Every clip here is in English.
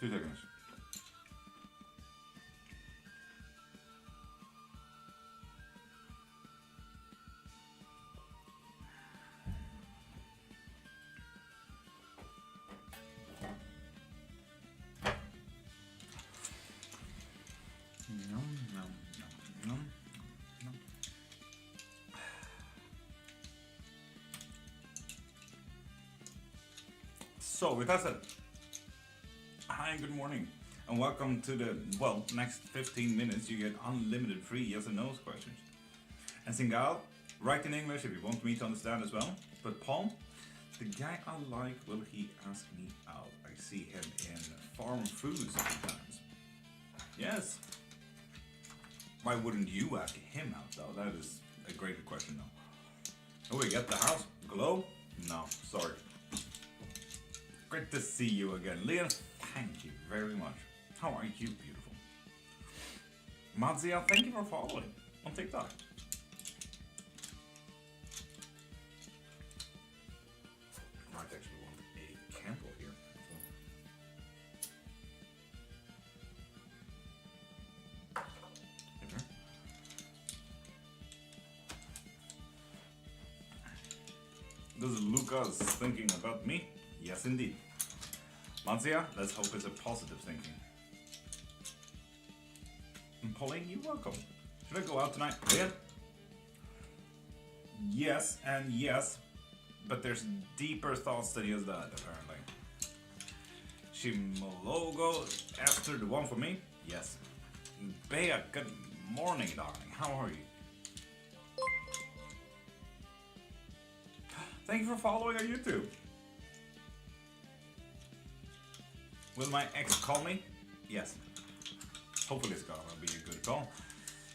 2 seconds. So, with that said, hi, good morning, and welcome to the, well, next 15 minutes you get unlimited free yes and no questions. And Singal, write in English if you want me to understand as well. But Paul, the guy I like, will he ask me out? I see him in Farm Foods sometimes. Yes. Why wouldn't you ask him out though? That is a greater question though. Oh, we get the house glow? No, sorry. Great to see you again. Leon, thank you very much. How are you, beautiful? Madzia, thank you for following on TikTok. I might actually want a candle here. This is Lucas thinking about me. Yes, indeed. Manzia, let's hope it's a positive thinking. And Pauline, you're welcome. Should I go out tonight? Yeah. Yes and yes, but there's deeper thoughts that is that, apparently. Shimologo, after the one for me? Yes. Bea, good morning, darling. How are you? Thank you for following on YouTube. Will my ex call me? Yes. Hopefully it's gonna be a good call.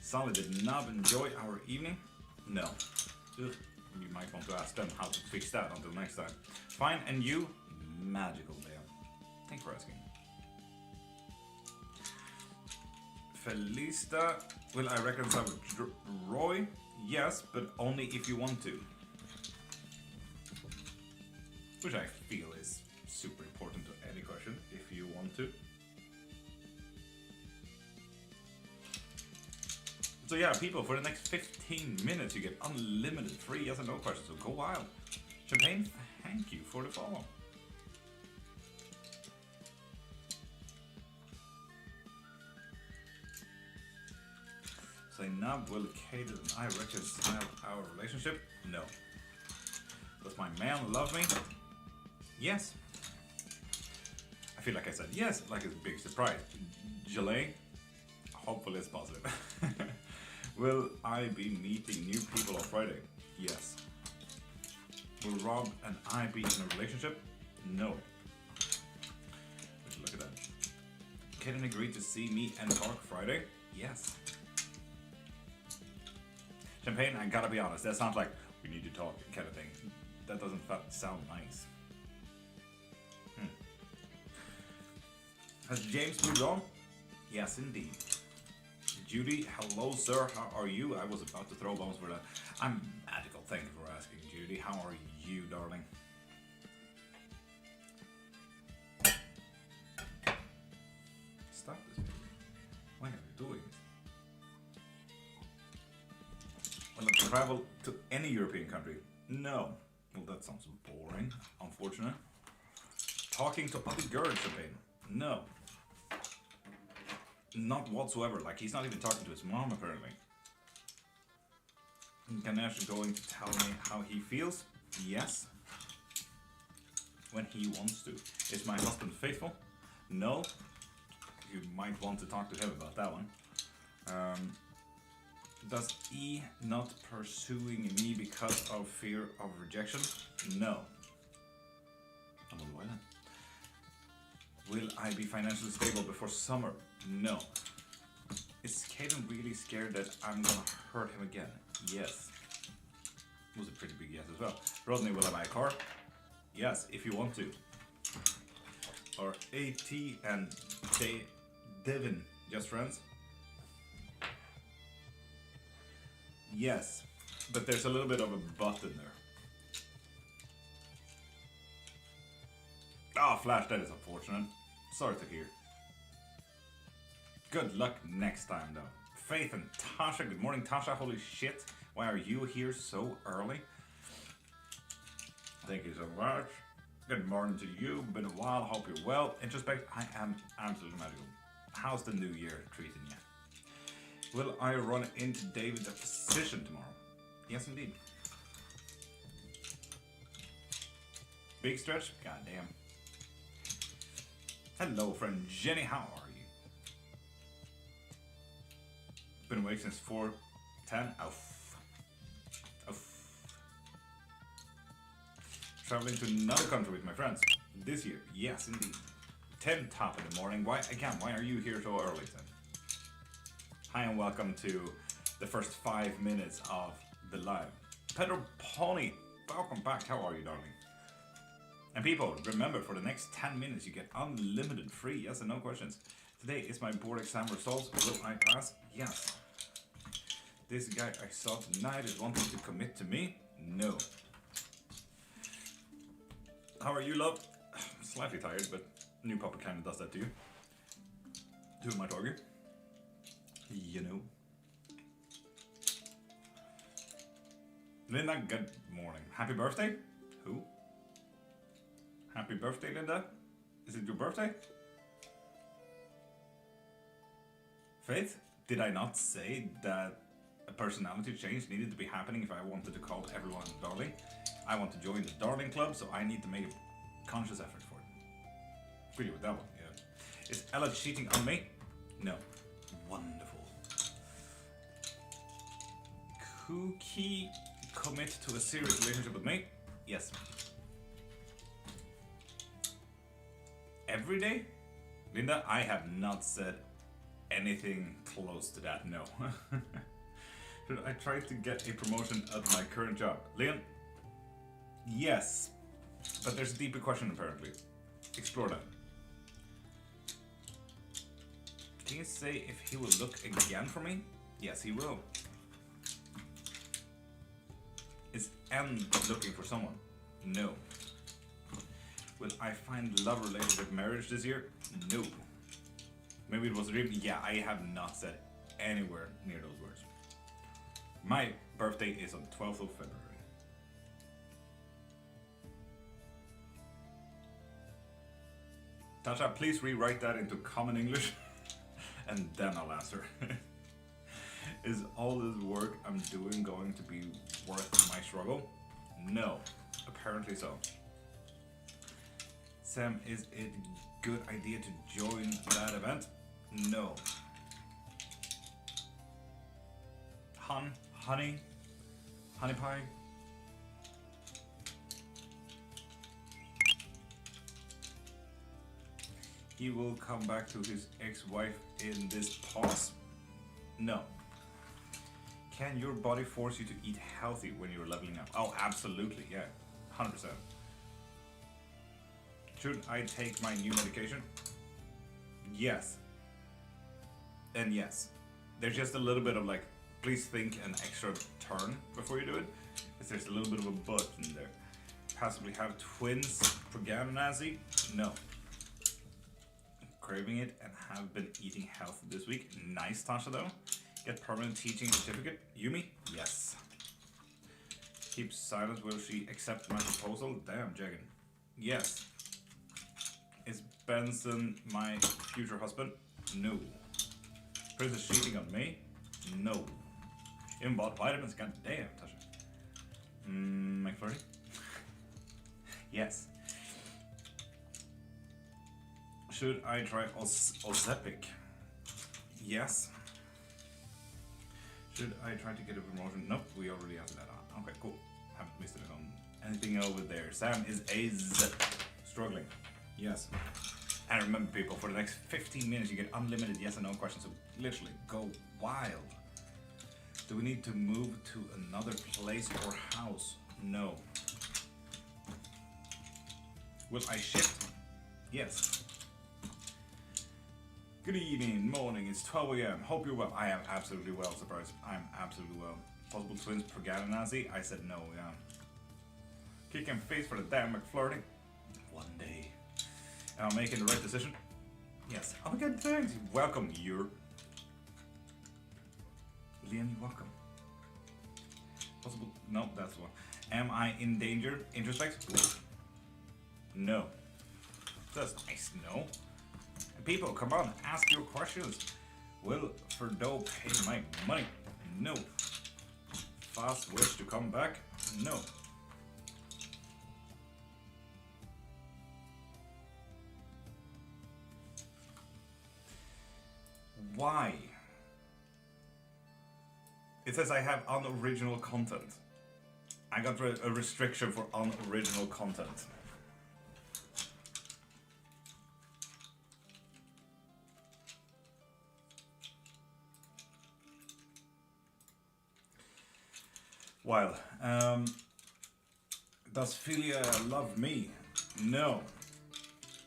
Sally did not enjoy our evening? No. Ugh. You might want to ask them how to fix that until next time. Fine, and you? Magical, Bea. Thanks for asking. Felista, will I reconcile with Roy? Yes, but only if you want to. Which I feel is super important to any question, if you want to. So yeah, people, for the next 15 minutes you get unlimited free yes and no questions, so go wild. Champagne, thank you for the follow. Zainab, will Kate and I reconcile our relationship? No. Does my man love me? Yes. I feel like I said yes, like it's a big surprise. Jalay, hopefully it's positive. Will I be meeting new people on Friday? Yes. Will Rob and I be in a relationship? No. Look at that. Kaden agreed to see me and talk Friday? Yes. Champagne, I gotta be honest, that sounds like we need to talk kind of thing. That doesn't sound nice. Has James moved on? Yes, indeed. Judy, hello sir, how are you? I was about to throw bombs for that. I'm magical, thank you for asking, Judy. How are you, darling? Stop this, baby. Why are you doing this? Will I travel to any European country? No. Well, that sounds boring, unfortunate. Talking to other girls, Champagne? No. Not whatsoever, like he's not even talking to his mom apparently. Ganesh going to tell me how he feels? Yes. When he wants to. Is my husband faithful? No. You might want to talk to him about that one. Does E not pursuing me because of fear of rejection? No. I wonder why then. Will I be financially stable before summer? No. Is Caden really scared that I'm gonna hurt him again? Yes. It was a pretty big yes as well. Rodney, will I buy a car? Yes, if you want to. Or AT and Devin, just friends? Yes, but there's a little bit of a but in there. Ah, Flash, that is unfortunate. Sorry to hear. Good luck next time though. Faith and Tasha. Good morning, Tasha. Holy shit. Why are you here so early? Thank you so much. Good morning to you. Been a while. Hope you're well. Introspect. I am absolutely magical. How's the new year treating you? Will I run into David the physician tomorrow? Yes, indeed. Big stretch? Goddamn. Hello, friend Jenny. How are you? Been awake since 4:10. Oof. Oof. Traveling to another country with my friends this year. Yes, indeed. 10 top in the morning. Why are you here so early, Tim? Hi and welcome to the first 5 minutes of the live. Pedro Pony, welcome back. How are you, darling? And people, remember, for the next 10 minutes you get unlimited free yes and no questions. Today is my board exam results. Will I pass? Yes. This guy I saw tonight is wanting to commit to me? No. How are you, love? Slightly tired, but new puppet kind of does that to you. Who might argue? You know. Linda, good morning. Happy birthday? Who? Happy birthday, Linda. Is it your birthday? Faith, did I not say that a personality change needed to be happening if I wanted to call everyone darling? I want to join the darling club, so I need to make a conscious effort for it. Really with that one, yeah. Is Ella cheating on me? No. Wonderful. Cookie commit to a serious relationship with me? Yes. Every day? Linda, I have not said anything close to that, no. Should I try to get a promotion at my current job? Leon? Yes. But there's a deeper question apparently. Explore that. Can you say if he will look again for me? Yes, he will. Is N looking for someone? No. Will I find love related with marriage this year? No. Maybe it was a dream? Yeah, I have not said anywhere near those words. My birthday is on 12th of February. Tasha, please rewrite that into common English and then I'll answer. Is all this work I'm doing going to be worth my struggle? No, apparently so. Sam, is it a good idea to join that event? No. Honey pie? He will come back to his ex-wife in this pause? No. Can your body force you to eat healthy when you're leveling up? Oh, absolutely, yeah. 100%. Should I take my new medication? Yes. And yes. There's just a little bit of like, please think an extra turn before you do it. Because there's a little bit of a but in there. Possibly have twins prognazy? No. Craving it and have been eating healthy this week. Nice, Tasha, though. Get permanent teaching certificate. Yumi? Yes. Keep silent. Will she accept my proposal? Damn, Jagan. Yes. Is Benson my future husband? No. Princess cheating on me? No. Even bought vitamins? God damn, Tasha. McFlurry? Yes. Should I try Ozempic? Yes. Should I try to get a promotion? Nope, we already answered that on. Okay, cool. Haven't missed it on anything over there. Sam is struggling. Yes. And remember, people, for the next 15 minutes you get unlimited yes and no questions. So literally go wild. Do we need to move to another place or house? No. Will I shift? Yes. Good evening, morning, it's 12 a.m. Hope you're well. I am absolutely well, surprise. I'm absolutely well. Possible twins prognazy? I said no, yeah. Kick and face for the damn McFlirty. One day. Am I making the right decision? Yes. Oh my god, thanks. Welcome, you're. Liam, you're welcome. Possible. No, that's one. Am I in danger? Introspect? No. That's nice, no. And people, come on, ask your questions. Will Ferdo pay my money? No. Fast wish to come back? No. Why? It says I have unoriginal content. I got a restriction for unoriginal content. Well, does Philia love me? No.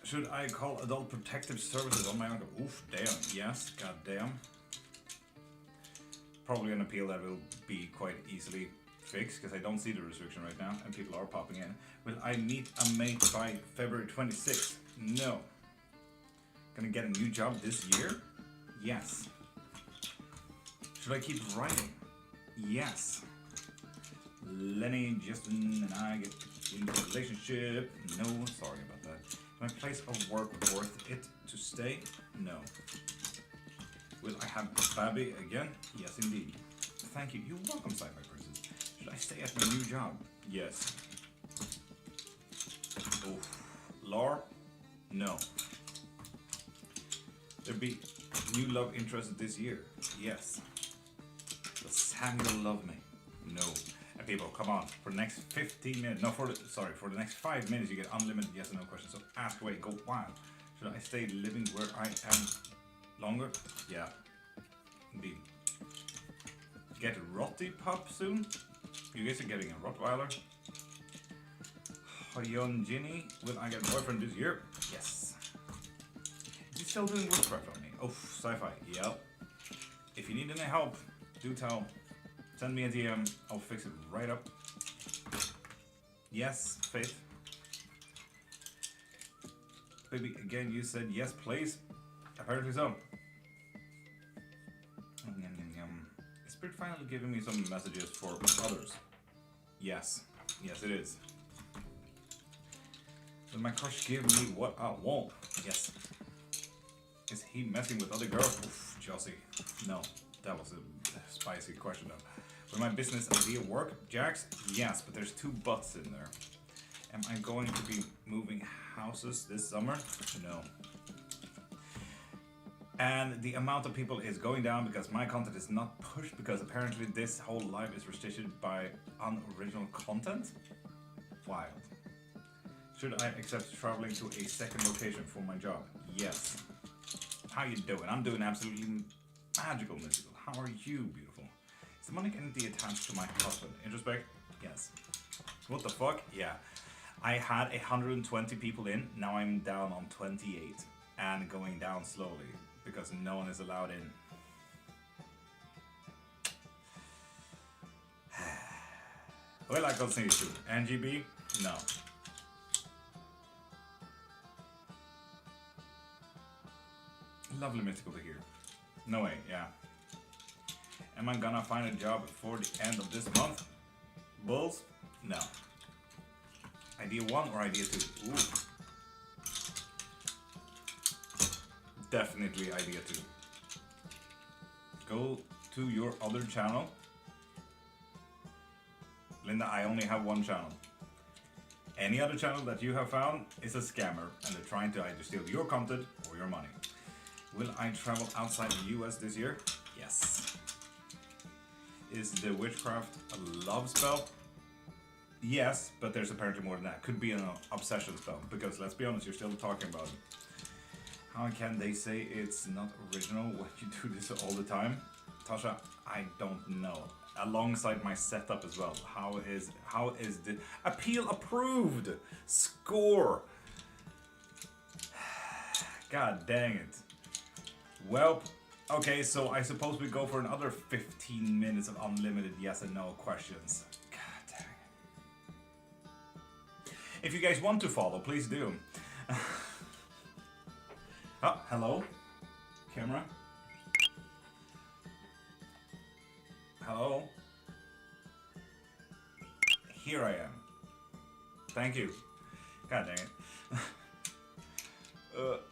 Should I call Adult Protective Services on my own? Oof, damn, yes, goddamn. Probably an appeal that will be quite easily fixed, because I don't see the restriction right now, and people are popping in. Will I meet a mate by February 26th? No. Gonna get a new job this year? Yes. Should I keep writing? Yes. Lenny, Justin, and I get into a relationship? No, sorry about that. Is my place of work worth it to stay? No. Will I have Babby again? Yes, indeed. Thank you. You're welcome, Sci-Fi Princess. Should I stay at my new job? Yes. Oh. Lore? No. There be new love interest this year? Yes. Does Samuel love me? No. And people, come on. For the next 15 minutes, no, for the next 5 minutes, you get unlimited yes or no questions. So ask away, go wild. Should I stay living where I am longer? Yeah. Indeed. Get a Rotti pup soon? You guys are getting a Rottweiler. Hoyon Ginny, will I get a boyfriend this year? Yes. Is he still doing witchcraft on me? Oh, sci-fi, yep. If you need any help, do tell. Send me a DM, I'll fix it right up. Yes, Faith. Baby, again, you said yes, please. Apparently so. Is Spirit finally giving me some messages for others? Yes. Yes, it is. Will my crush give me what I want? Yes. Is he messing with other girls? Oof, Chelsea. No, that was a spicy question though. Will my business idea work, Jax? Yes, but there's 2 buts in there. Am I going to be moving houses this summer? No. And the amount of people is going down because my content is not pushed, because apparently this whole live is restricted by unoriginal content. Wild. Should I accept traveling to a second location for my job? Yes. How you doing? I'm doing absolutely magical, mystical. How are you, beautiful? Is the demonic entity attached to my husband? Introspect? Yes. What the fuck? Yeah. I had 120 people in, now I'm down on 28. And going down slowly, because no one is allowed in. Well, I continue to. NGB? No. Lovely mystical to hear. No way, yeah. Am I gonna find a job before the end of this month? Bulls? No. Idea 1 or idea 2? Ooh. Definitely idea 2. Go to your other channel. Linda, I only have one channel. Any other channel that you have found is a scammer, and they're trying to either steal your content or your money. Will I travel outside the US this year? Yes. Is the witchcraft a love spell? Yes, but there's apparently more than that. Could be an obsession spell, because let's be honest, you're still talking about it. How can they say it's not original when you do this all the time? Tasha, I don't know. Alongside my setup as well. How is the appeal approved? Score. God dang it. Well, okay, so I suppose we go for another 15 minutes of unlimited yes and no questions. God dang it. If you guys want to follow, please do. Oh, hello? Camera? Hello? Here I am. Thank you. God dang it.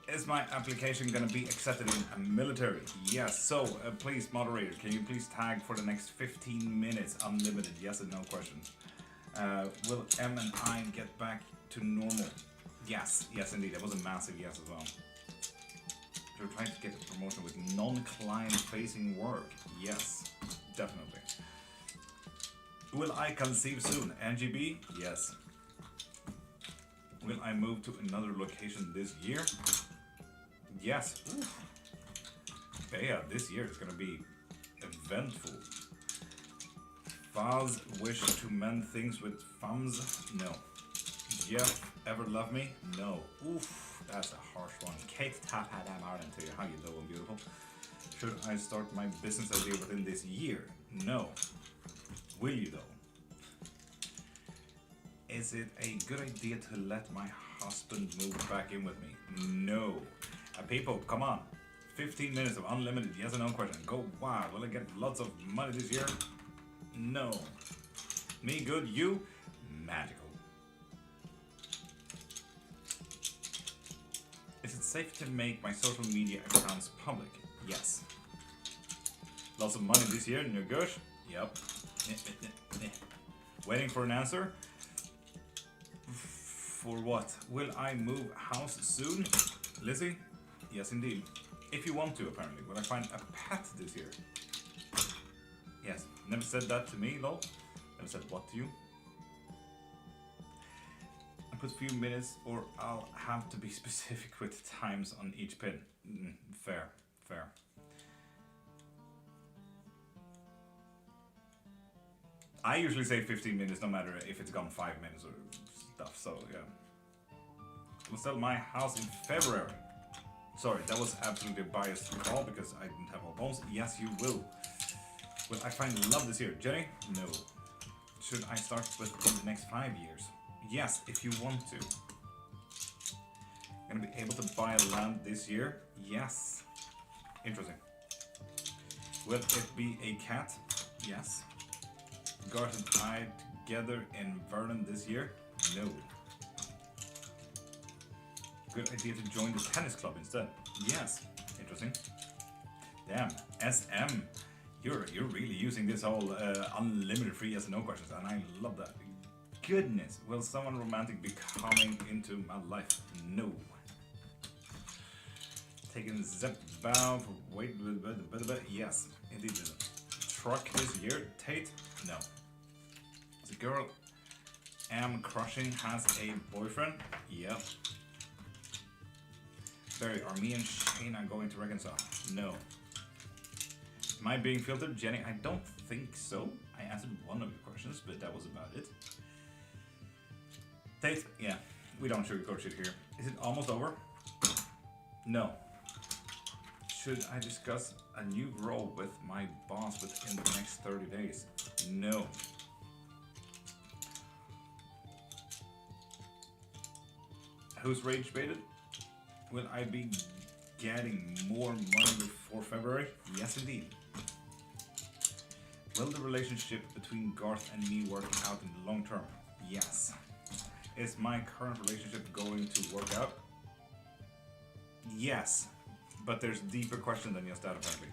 Is my application gonna be accepted in a military? Yes. So, please, moderator, can you please tag for the next 15 minutes, unlimited, yes and no questions? Will M and I get back to normal? Yes. Yes, indeed. That was a massive yes as well. You're trying to get a promotion with non-client facing work? Yes, definitely. Will I conceive soon? NGB? Yes. Will I move to another location this year? Yes. Oof. Bea, this year is gonna be eventful. Faz wish to mend things with thumbs? No. Jeff ever love me? No. Oof, that's a harsh one. Kate Tapadam Ireland to you. How you doing, beautiful? Should I start my business idea within this year? No. Will you though? Is it a good idea to let my husband move back in with me? No. People, come on. 15 minutes of unlimited yes or no question. Go wild. Will I get lots of money this year? No. Me good, you magical. Is it safe to make my social media accounts public? Yes. Lots of money this year, no gosh? Yep. Waiting for an answer? For what? Will I move house soon? Lizzie? Yes, indeed. If you want to, apparently. Will I find a pet this year? Yes. Never said that to me, lol. Never said what to you. I put a few minutes or I'll have to be specific with times on each pin. Fair. Fair. I usually say 15 minutes no matter if it's gone 5 minutes or stuff, so yeah. We'll sell my house in February. Sorry, that was absolutely a biased call because I didn't have all bones. Yes, you will. Will I find love this year? Jenny? No. Should I start with the next 5 years? Yes, if you want to. Gonna be able to buy land this year? Yes. Interesting. Will it be a cat? Yes. Garth and I together in Vernon this year? No. Good idea to join the tennis club instead. Yes. Interesting. Damn. SM. You're really using this whole unlimited free yes and no questions, and I love that. Goodness. Will someone romantic be coming into my life? No. Taking Zep bow for wait. Yes. Indeed. Truck this year? Tate? No. The girl I'm crushing has a boyfriend? Yep. Barry, are me and Shayna going to reconcile? No. Am I being filtered? Jenny, I don't think so. I answered one of your questions, but that was about it. Tate, yeah, we don't sugarcoat shit here. Is it almost over? No. Should I discuss a new role with my boss within the next 30 days? No. Who's rage baited? Will I be getting more money before February? Yes, indeed. Will the relationship between Garth and me work out in the long term? Yes. Is my current relationship going to work out? Yes. But there's a deeper question than just that, apparently.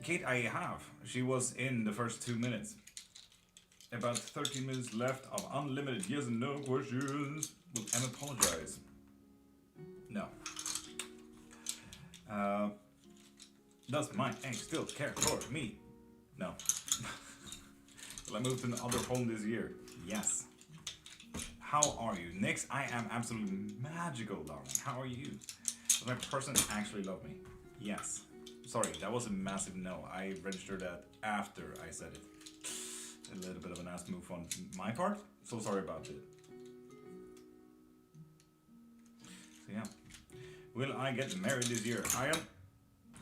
Kate, I have. She was in the first 2 minutes. About 13 minutes left of unlimited yes and no questions. Will Em apologize? No. Does my ex still care for me? No. Will I move to another home this year? Yes. How are you? Nix, I am absolutely magical, darling. How are you? Does my person actually love me? Yes. Sorry, that was a massive no. I registered that after I said it. A little bit of an ass move on my part. So sorry about it. So yeah. Will I get married this year? I am.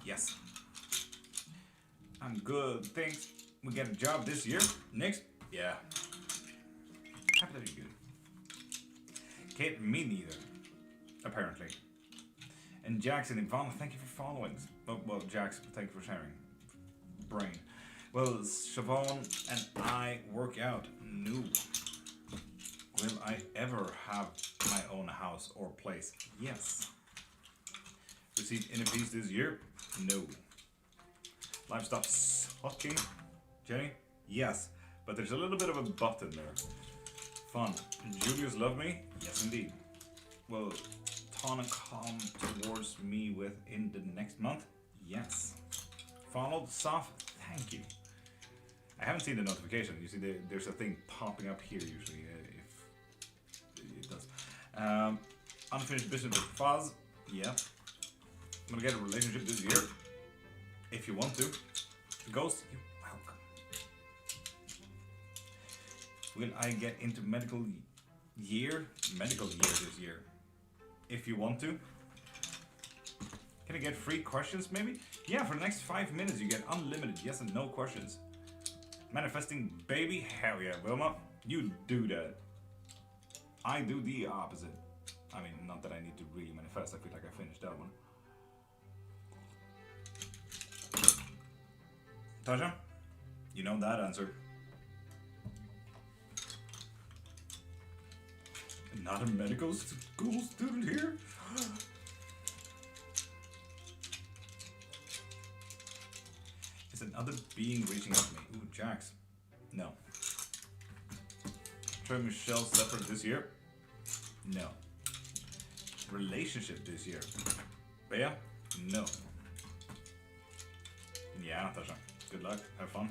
Yes. I'm good. Thanks. We get a job this year. Next. Yeah. Happy that you're good. Kate, me neither. apparently. And Jackson and Ivana, thank you for following. Oh, well, Jackson, thank you for sharing. Brain. Well, Siobhan and I work out. No. Will I ever have my own house or place? Yes. Receive inner peace this year? No. Life stops sucking? Jenny? Yes. But there's a little bit of a but in there. Fun. Julius love me? Yes, indeed. Will Tana come towards me within the next month? Yes. Followed soft? Thank you. I haven't seen the notification. You see, there's a thing popping up here usually, if it does. Unfinished business with Fuzz? Yeah. I'm gonna get a relationship this year. If you want to. Ghost, you're welcome. Will I get into medical year this year? If you want to. Can I get free questions maybe? Yeah, for the next 5 minutes you get unlimited yes and no questions. Manifesting baby? Hell yeah, Wilma. You do that. I do the opposite. I mean, not that I need to really manifest. I feel like I finished that one. Tasha? You know that answer. Not a medical school student here? Is another being reaching out to me? Ooh, Jax. No. Try Michelle separate this year? No. Relationship this year? Bea? No. Yeah, Natasha. Good luck. Have fun.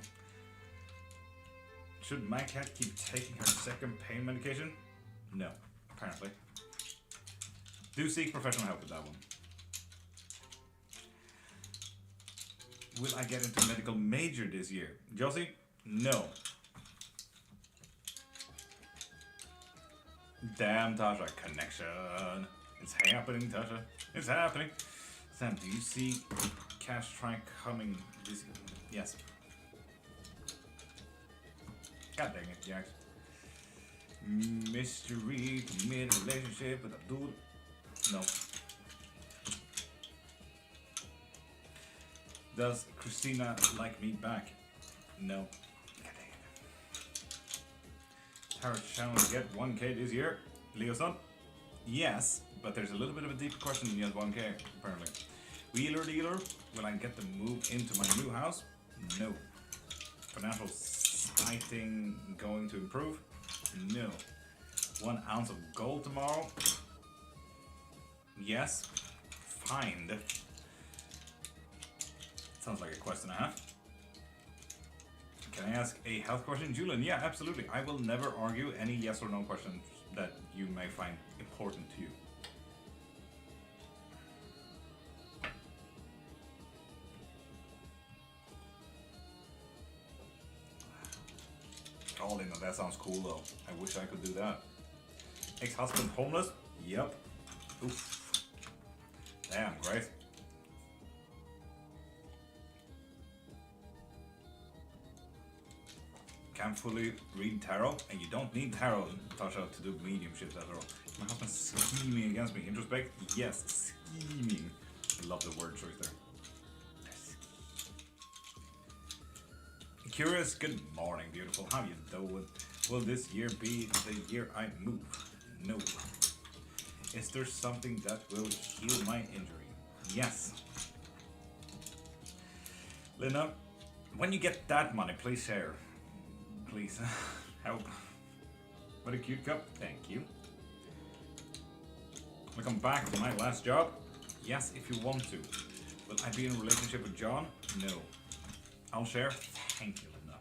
Should my cat keep taking her second pain medication? No, apparently. Do seek professional help with that one. Will I get into medical major this year? Josie? No. Damn, Tasha. Connection. It's happening, Tasha. It's happening. Sam, do you see cash track coming this year? Yes. God dang it, Jax. Mystery, commit a relationship with Abdul. No. Does Christina like me back? No. God dang it. Tarot channel get 1K this year? Leo-san? Yes, but there's a little bit of a deeper question than just 1K, apparently. Wheeler dealer? Will I get to move into my new house? No. Financial sighting going to improve? No. 1 ounce of gold tomorrow? Yes. Find. Sounds like a question and a half. Can I ask a health question? Julian, yeah, absolutely. I will never argue any yes or no questions that you may find important to you. All in, that sounds cool though. I wish I could do that. Ex-husband homeless? Yep. Oof. Damn, great. Can't fully read tarot, and you don't need tarot, Tasha, to do mediumship at all. My husband's scheming against me. Introspect? Yes, scheming. I love the word choice there. Curious, good morning, beautiful. How you doing? Will this year be the year I move? No. Is there something that will heal my injury? Yes. Linda, when you get that money, please share. Please help. What a cute cup. Thank you. Will I come back to my last job? Yes, if you want to. Will I be in a relationship with John? No. I'll share. Thank you, Linda.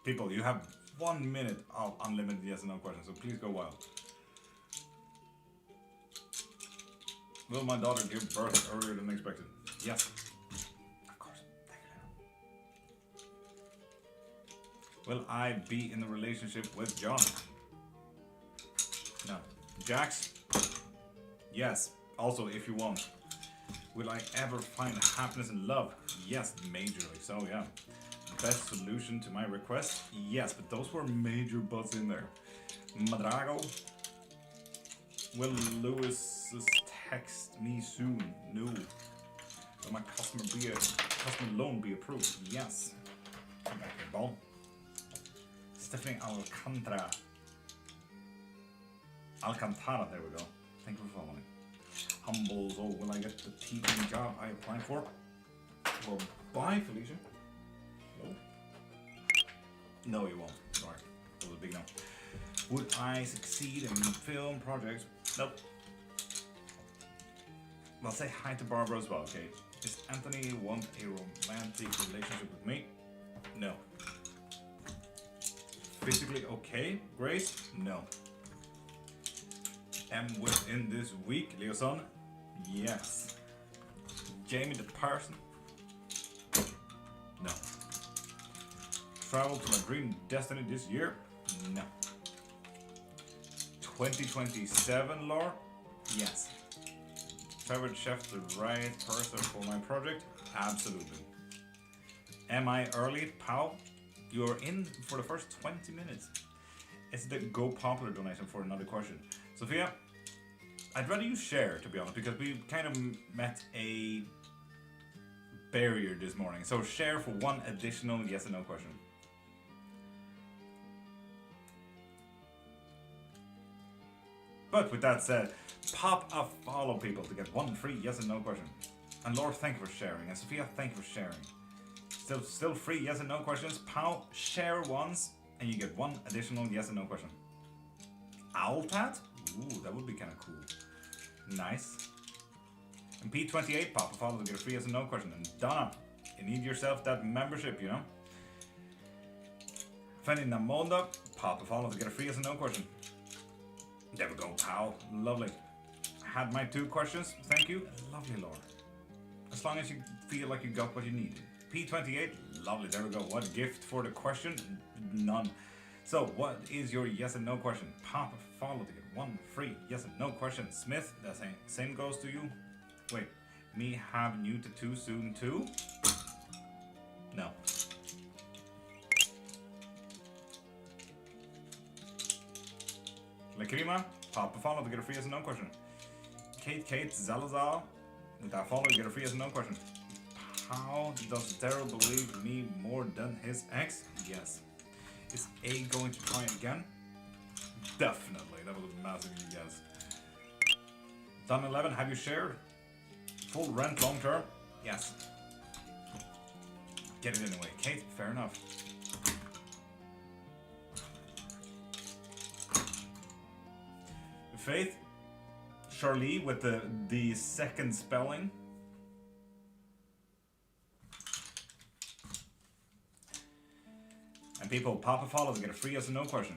People, you have 1 minute of unlimited yes and no questions, so please go wild. Will my daughter give birth earlier than expected? Yes. Of course. Thank you. Will I be in a relationship with John? No. Jax? Yes. Also, if you want. Will I ever find happiness and love? Yes, majorly. So yeah. Best solution to my request? Yes, but those were major buts in there. Madrago. Will Lewis's text me soon? No. Will my customer loan be approved? Yes. Come back here, ball. Stephanie Alcantara, there we go. Thank you for following. Humbles, oh, will I get the teaching job I applied for? Well, bye, Felicia. No. No, you won't. Sorry. That was a big no. Would I succeed in film projects? Nope. Well, say hi to Barbara as well, okay? Does Anthony want a romantic relationship with me? No. Physically okay, Grace? No. Am within this week, Leoson? Yes. Jamie the person? No. Travel to my dream destiny this year? No. 2027, Laura? Yes. Favorite chef, the right person for my project? Absolutely. Am I early, pal? You're in for the first 20 minutes. It's the Go Popular donation for another question. Sophia, I'd rather you share, to be honest, because we kind of met a barrier this morning. So share for one additional yes and no question. But with that said, pop a follow, people, to get one free yes and no question. And Laura, thank you for sharing. And Sophia, thank you for sharing. Still free yes and no questions. Pal, share once, and you get one additional yes and no question. Owltat? Ooh, that would be kind of cool. Nice. And P28, pop a follow to get a free yes and no question. And Donna, you need yourself that membership, you know? Fanny Namonda, pop a follow to get a free yes and no question. There we go, pal. Lovely. Had my 2 questions. Thank you. Lovely, Laura. As long as you feel like you got what you needed. P28. Lovely. There we go. What gift for the question? None. So, what is your yes and no question? Pop a follow to get one free yes and no question. Smith, the same goes to you. Wait, me have new tattoo soon too? No. Lacrima, pop a follow to get a free yes and no question. Kate Zalazar, with that follow to get a free yes and no question. How does Daryl believe me more than his ex? Yes. Is A going to try again? Definitely. That was a massive yes. Done 11, have you shared? Full rent long term? Yes. Get it anyway. Kate, fair enough. Faith, Charlie with the second spelling. And people, pop a follow to get a free yes and no question.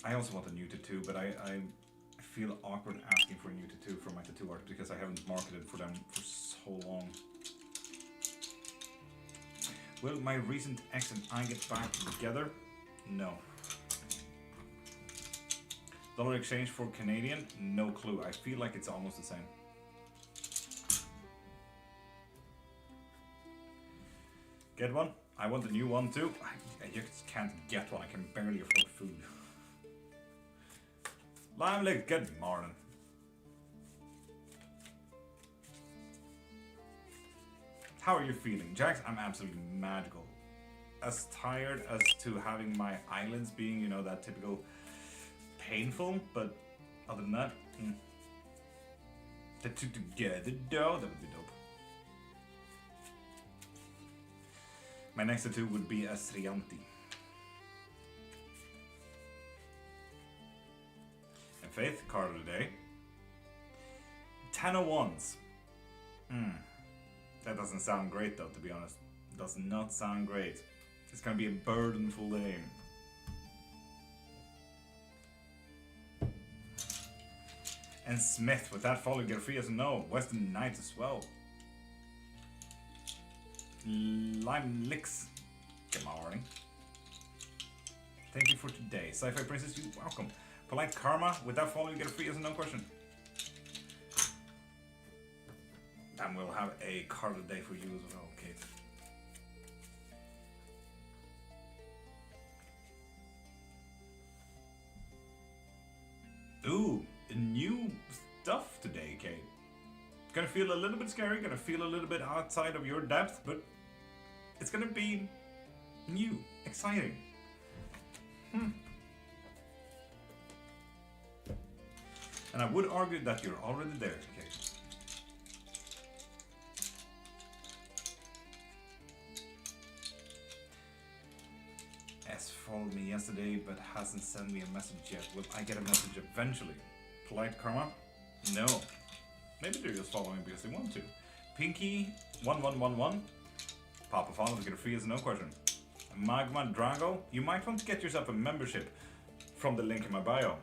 I also want a new tattoo, but I feel awkward asking for a new tattoo for my tattoo art because I haven't marketed for them for so long. Will my recent ex and I get back together? No. Dollar exchange for Canadian? No clue. I feel like it's almost the same. Get one? I want a new one too. I just can't get one. I can barely afford food. Lively, good morning. How are you feeling, Jax? I'm absolutely magical. As tired as to having my eyelids being, you know, that typical painful, but other than that, the two together, though, that would be dope. My next tattoo would be a Srianti. And Faith, card of the day. 10 of Wands. That doesn't sound great though, to be honest. Does not sound great. It's gonna be a burdenful day. And Smith, with that follow, get free as a no. Western Knights as well. Lime Licks. Good morning. Thank you for today. Sci-Fi Princess, you're welcome. Polite Karma, with that follow, you get a free as a no question. And we'll have a card of the day for you as well, Kate. Ooh, new stuff today, Kate. Gonna feel a little bit scary, gonna feel a little bit outside of your depth, but it's gonna be new, exciting. And I would argue that you're already there, Kate. S followed me yesterday, but hasn't sent me a message yet. Will I get a message eventually? Polite karma? No. Maybe they're just following because they want to. Pinky 1111. Papa follows, get a free as no question. Magma Drago, you might want to get yourself a membership from the link in my bio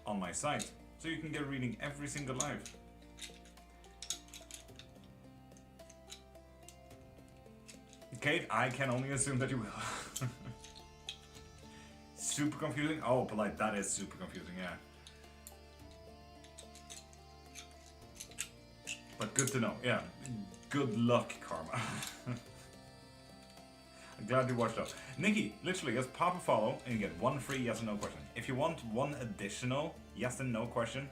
on my site, so you can get reading every single live. Kate, I can only assume that you will. Super confusing? Oh, polite, that is super confusing, yeah. But good to know, yeah. Good luck, Karma. I'm glad you watched up. Nikki, literally just pop a follow and you get one free yes and no question. If you want one additional yes and no question,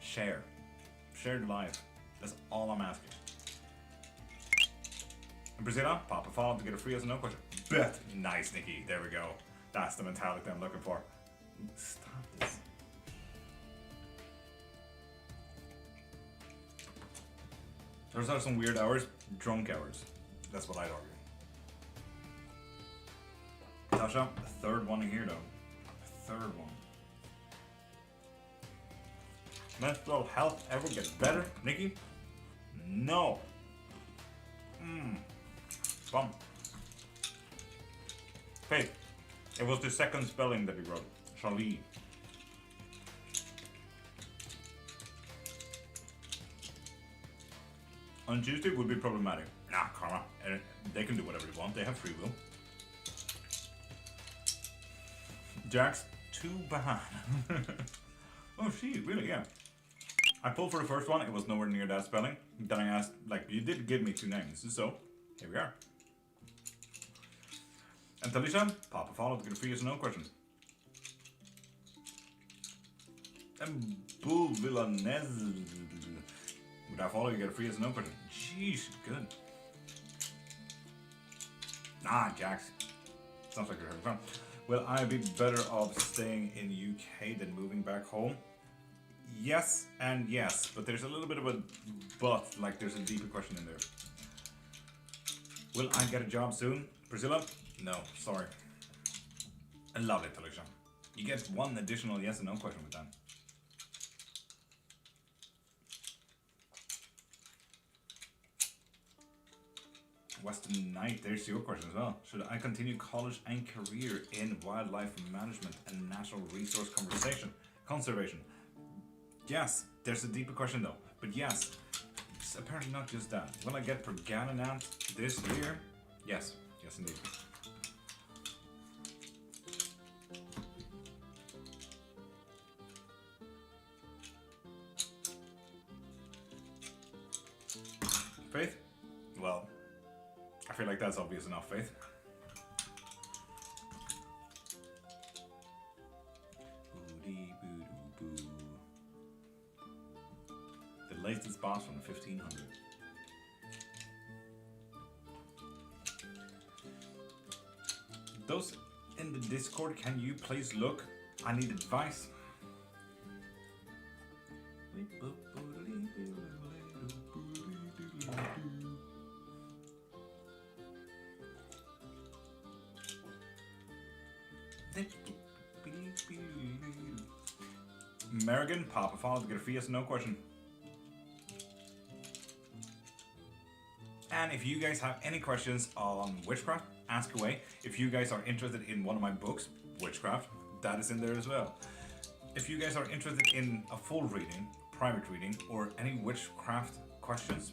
share. Share the live. That's all I'm asking. And Priscilla, pop a follow to get a free yes and no question. Bet. Nice, Nikki. There we go. That's the mentality I'm looking for. Stop this. Those are some weird hours. Drunk hours. That's what I'd argue. Tasha, the third one in here though. Third one. Mental health ever get better? Nikki? No. Bum. Faith. It was the second spelling that we wrote. Charlie. On Tuesday would be problematic. Nah, Karma. They can do whatever they want. They have free will. Jax, too bad. Oh, she really, yeah. I pulled for the first one. It was nowhere near that spelling. Then I asked, like, you did give me two names, so here we are. And Talisha, pop a follow to get a free yes or no question. And Bull Villanez. With that follow, you get a free yes or no question. Jeez, good. Nah, Jax. Sounds like you're having fun. Will I be better off staying in UK than moving back home? Yes and yes, but there's a little bit of a but, like there's a deeper question in there. Will I get a job soon? Priscilla? No, sorry. I love it, Talisha. You get one additional yes and no question with that. Western Knight, there's your question as well. Should I continue college and career in wildlife management and natural resource conservation? Yes, there's a deeper question though. But yes, it's apparently not just that. Will I get Pergananant this year? Yes, yes indeed. Faith? Well, I feel like that's obvious enough, Faith. The latest boss from 1500. Those in the Discord, can you please look? I need advice. Merrigan, pop a follow to get a free yes or no question. And if you guys have any questions on witchcraft, ask away. If you guys are interested in one of my books, Witchcraft, that is in there as well. If you guys are interested in a full reading, private reading, or any witchcraft questions,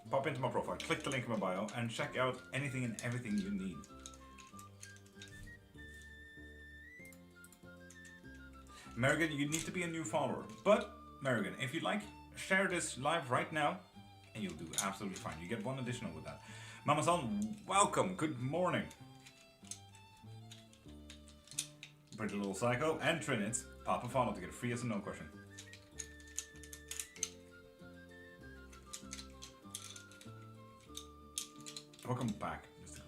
pop into my profile, click the link in my bio, and check out anything and everything you need. Merrigan, you need to be a new follower. But, Merrigan, if you'd like, share this live right now, and you'll do absolutely fine. You get one additional with that. Mama-san, welcome. Good morning. Pretty Little Psycho and Trinitz, pop a follow to get a free yes or no question. Welcome back, Mr.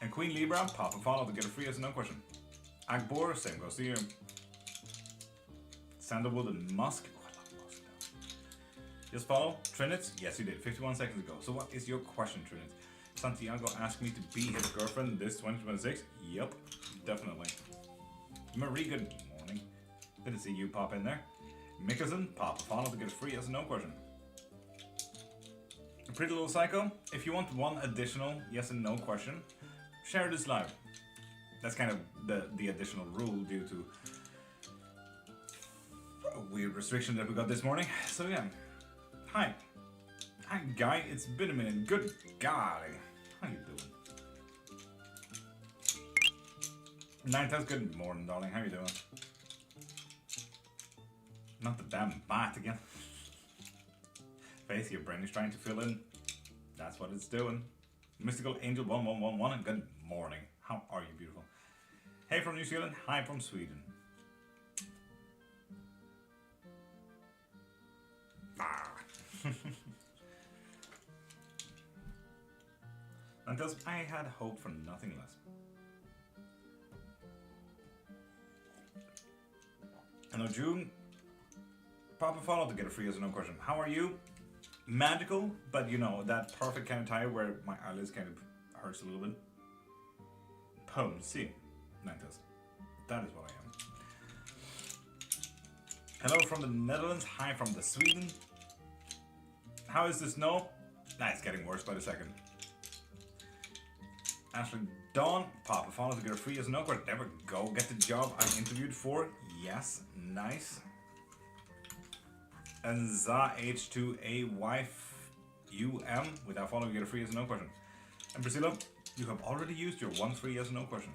And Queen Libra, pop a follow to get a free yes or no question. Agbor, same goes to you. Sandalwood and Musk. Oh, I love Musk now. Just follow. Trinit? Yes, you did. 51 seconds ago. So what is your question, Trinit? Santiago asked me to be his girlfriend this 2026. Yep, definitely. Marie, good morning. Didn't see you pop in there. Mickelson, pop a follow to get a free yes or no question. A Pretty Little Psycho, if you want one additional yes and no question, share this live. That's kind of the additional rule due to a weird restriction that we got this morning. So yeah. Hi. Hi Guy, it's been a minute. Good golly. How you doing? Nighttime, good morning, darling. How you doing? Not the damn bat again. Faith, your brain is trying to fill in. That's what it's doing. Mystical Angel 1111, good morning. How are you, beautiful? Hey from New Zealand, hi from Sweden. Ah. Until I had hope for nothing less. Hello June. Pop a follow to get a free yes or no question. How are you? Magical, but you know, that perfect kind of tire where my eyelids kind of hurts a little bit. Pome, see. Nantes. That is what I am. Hello from the Netherlands. Hi from the Sweden. How is the snow? Nah, it's getting worse by the second. Ashley Dawn, pop a follow to get a free yes or no question. There we go. Get the job I interviewed for. Yes, nice. And Za H2A wife UM without following get a free yes or no question. And Priscilla, you have already used your one free yes or no question.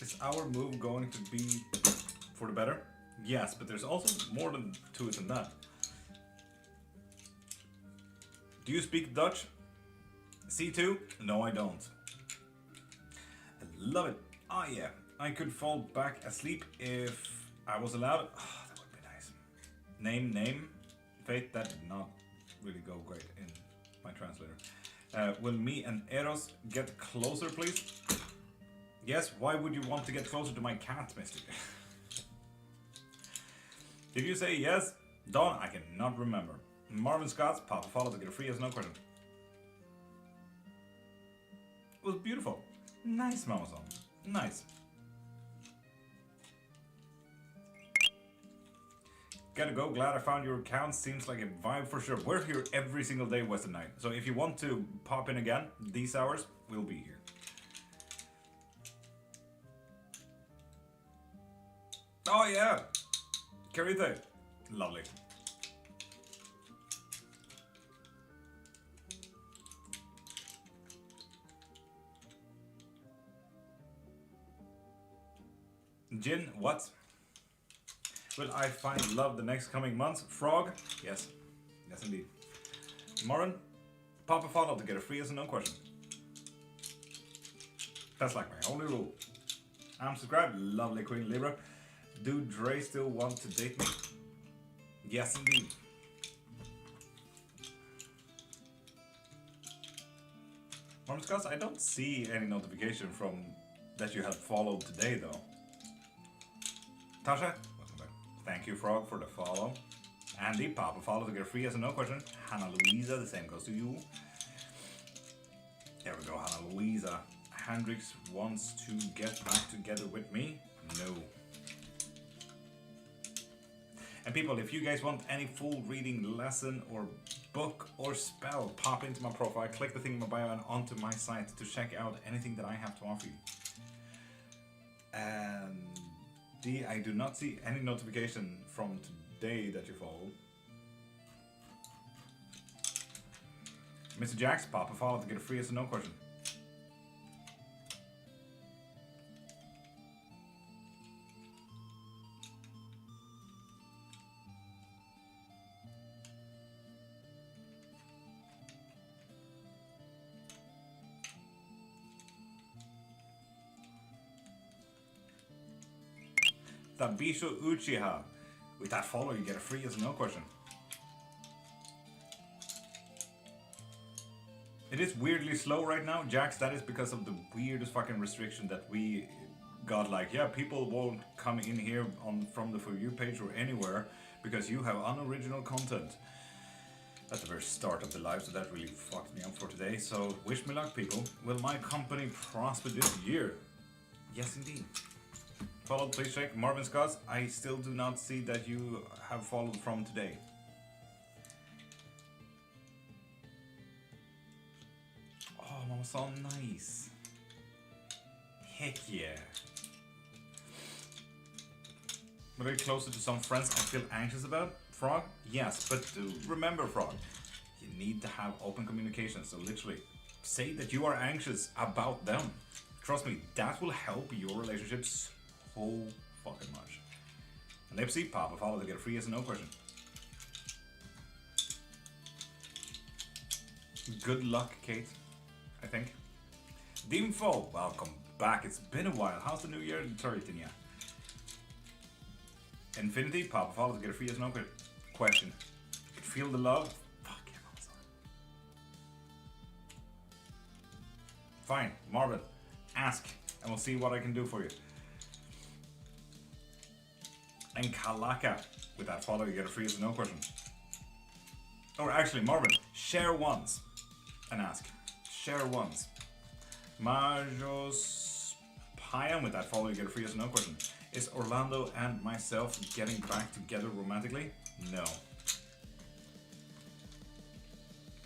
Is our move going to be for the better? Yes, but there's also more to it than that. Do you speak Dutch? C2? No, I don't. I love it. Oh yeah, I could fall back asleep if I was allowed. Oh, that would be nice. Name. Faith, that did not really go great in my translator. Will me and Eros get closer, please? Yes, why would you want to get closer to my cat, Mystic? Did you say yes? Dawn, I cannot remember. Marvin Scott's pop a follow to get a free yes no question. It was beautiful. Nice, Mamazon. Nice. Gotta go, glad I found your account. Seems like a vibe for sure. We're here every single day, Western Night. So if you want to pop in again, these hours, we'll be here. Oh yeah! Carita. Lovely. Jin, what? Will I find love the next coming months? Frog? Yes. Yes, indeed. Morin? Pop a follow to get a free yes or no question. That's like my only rule. I'm subscribed. Lovely Queen Libra. Do Dre still want to date me? Yes, indeed. Morin Scott, I don't see any notification from that you have followed today, though. Tasha? Thank you, Frog, for the follow. Andy, pop a follow to get a free yes or no question. Hannah Louisa, the same goes to you. There we go, Hannah Louisa. Hendrix wants to get back together with me? No. And people, if you guys want any full reading lesson or book or spell, pop into my profile, click the thing in my bio and onto my site to check out anything that I have to offer you. And D, I do not see any notification from today that you follow. Mr. Jax, pop a follow to get a free yes or no question. Tabisho Uchiha. With that follow, you get a free yes or no question. It is weirdly slow right now, Jax. That is because of the weirdest fucking restriction that we got. Like, yeah, people won't come in here from the For You page or anywhere because you have unoriginal content. At the very start of the live, so that really fucked me up for today. So, wish me luck, people. Will my company prosper this year? Yes, indeed. Followed, please check. Marvin Scott, I still do not see that you have followed from today. Oh, that was so nice. Heck yeah. Very closer to some friends I feel anxious about. Frog? Yes, but remember, Frog, you need to have open communication. So literally, say that you are anxious about them. Trust me, that will help your relationships so fucking much. Lipsy, Papa, follow to get a free yes and no question. Good luck, Kate, I think. Dimfo, welcome back. It's been a while. How's the new year in Turritin? Infinity, Papa, follow to get a free yes and no question. Feel the love? Fuck yeah, I'm sorry. Fine, Marvin, ask, and we'll see what I can do for you. And Kalaka, with that follow, you get a free yes and no question. Or actually, Marvin, share once and ask. Share once. Majos Payam, with that follow, you get a free yes and no question. Is Orlando and myself getting back together romantically? No.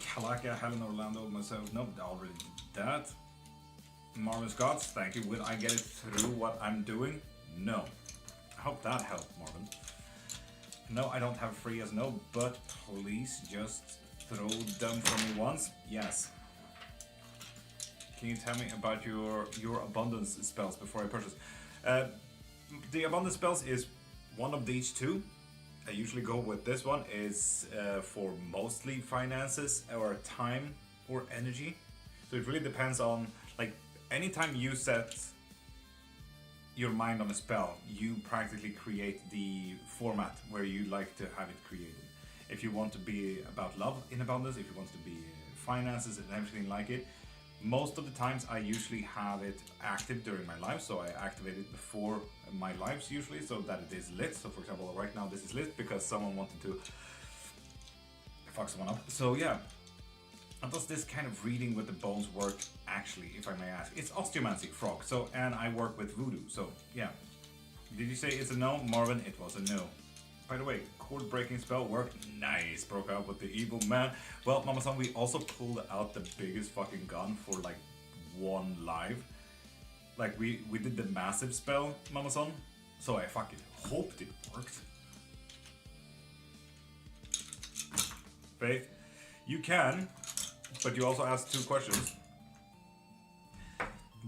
Kalaka, Helen, Orlando, myself, nope, I already did that. Marvin Scott, thank you. Will I get it through what I'm doing? No. I hope that helped, Marvin. No, I don't have free as no, but please just throw them for me once. Yes. Can you tell me about your abundance spells before I purchase? The abundance spells is one of these two. I usually go with this one is for mostly finances or time or energy. So it really depends on, like, anytime you set your mind on a spell, you practically create the format where you like to have it created. If you want to be about love in abundance, if you want to be finances and everything like it, most of the times I usually have it active during my life, so I activate it before my lives usually, so that it is lit. So for example, right now this is lit because someone wanted to fuck someone up. So yeah, how does this kind of reading with the bones work actually, if I may ask? It's osteomancy, Frog, so, and I work with voodoo, so yeah. Did you say it's a no, Marvin? It was a no. By the way, chord breaking spell worked. Nice, broke out with the evil man. Well, Mama-san, we also pulled out the biggest fucking gun for like one live. Like we did the massive spell, Mama-san. So I fucking hoped it worked. Faith, you can, but you also asked two questions.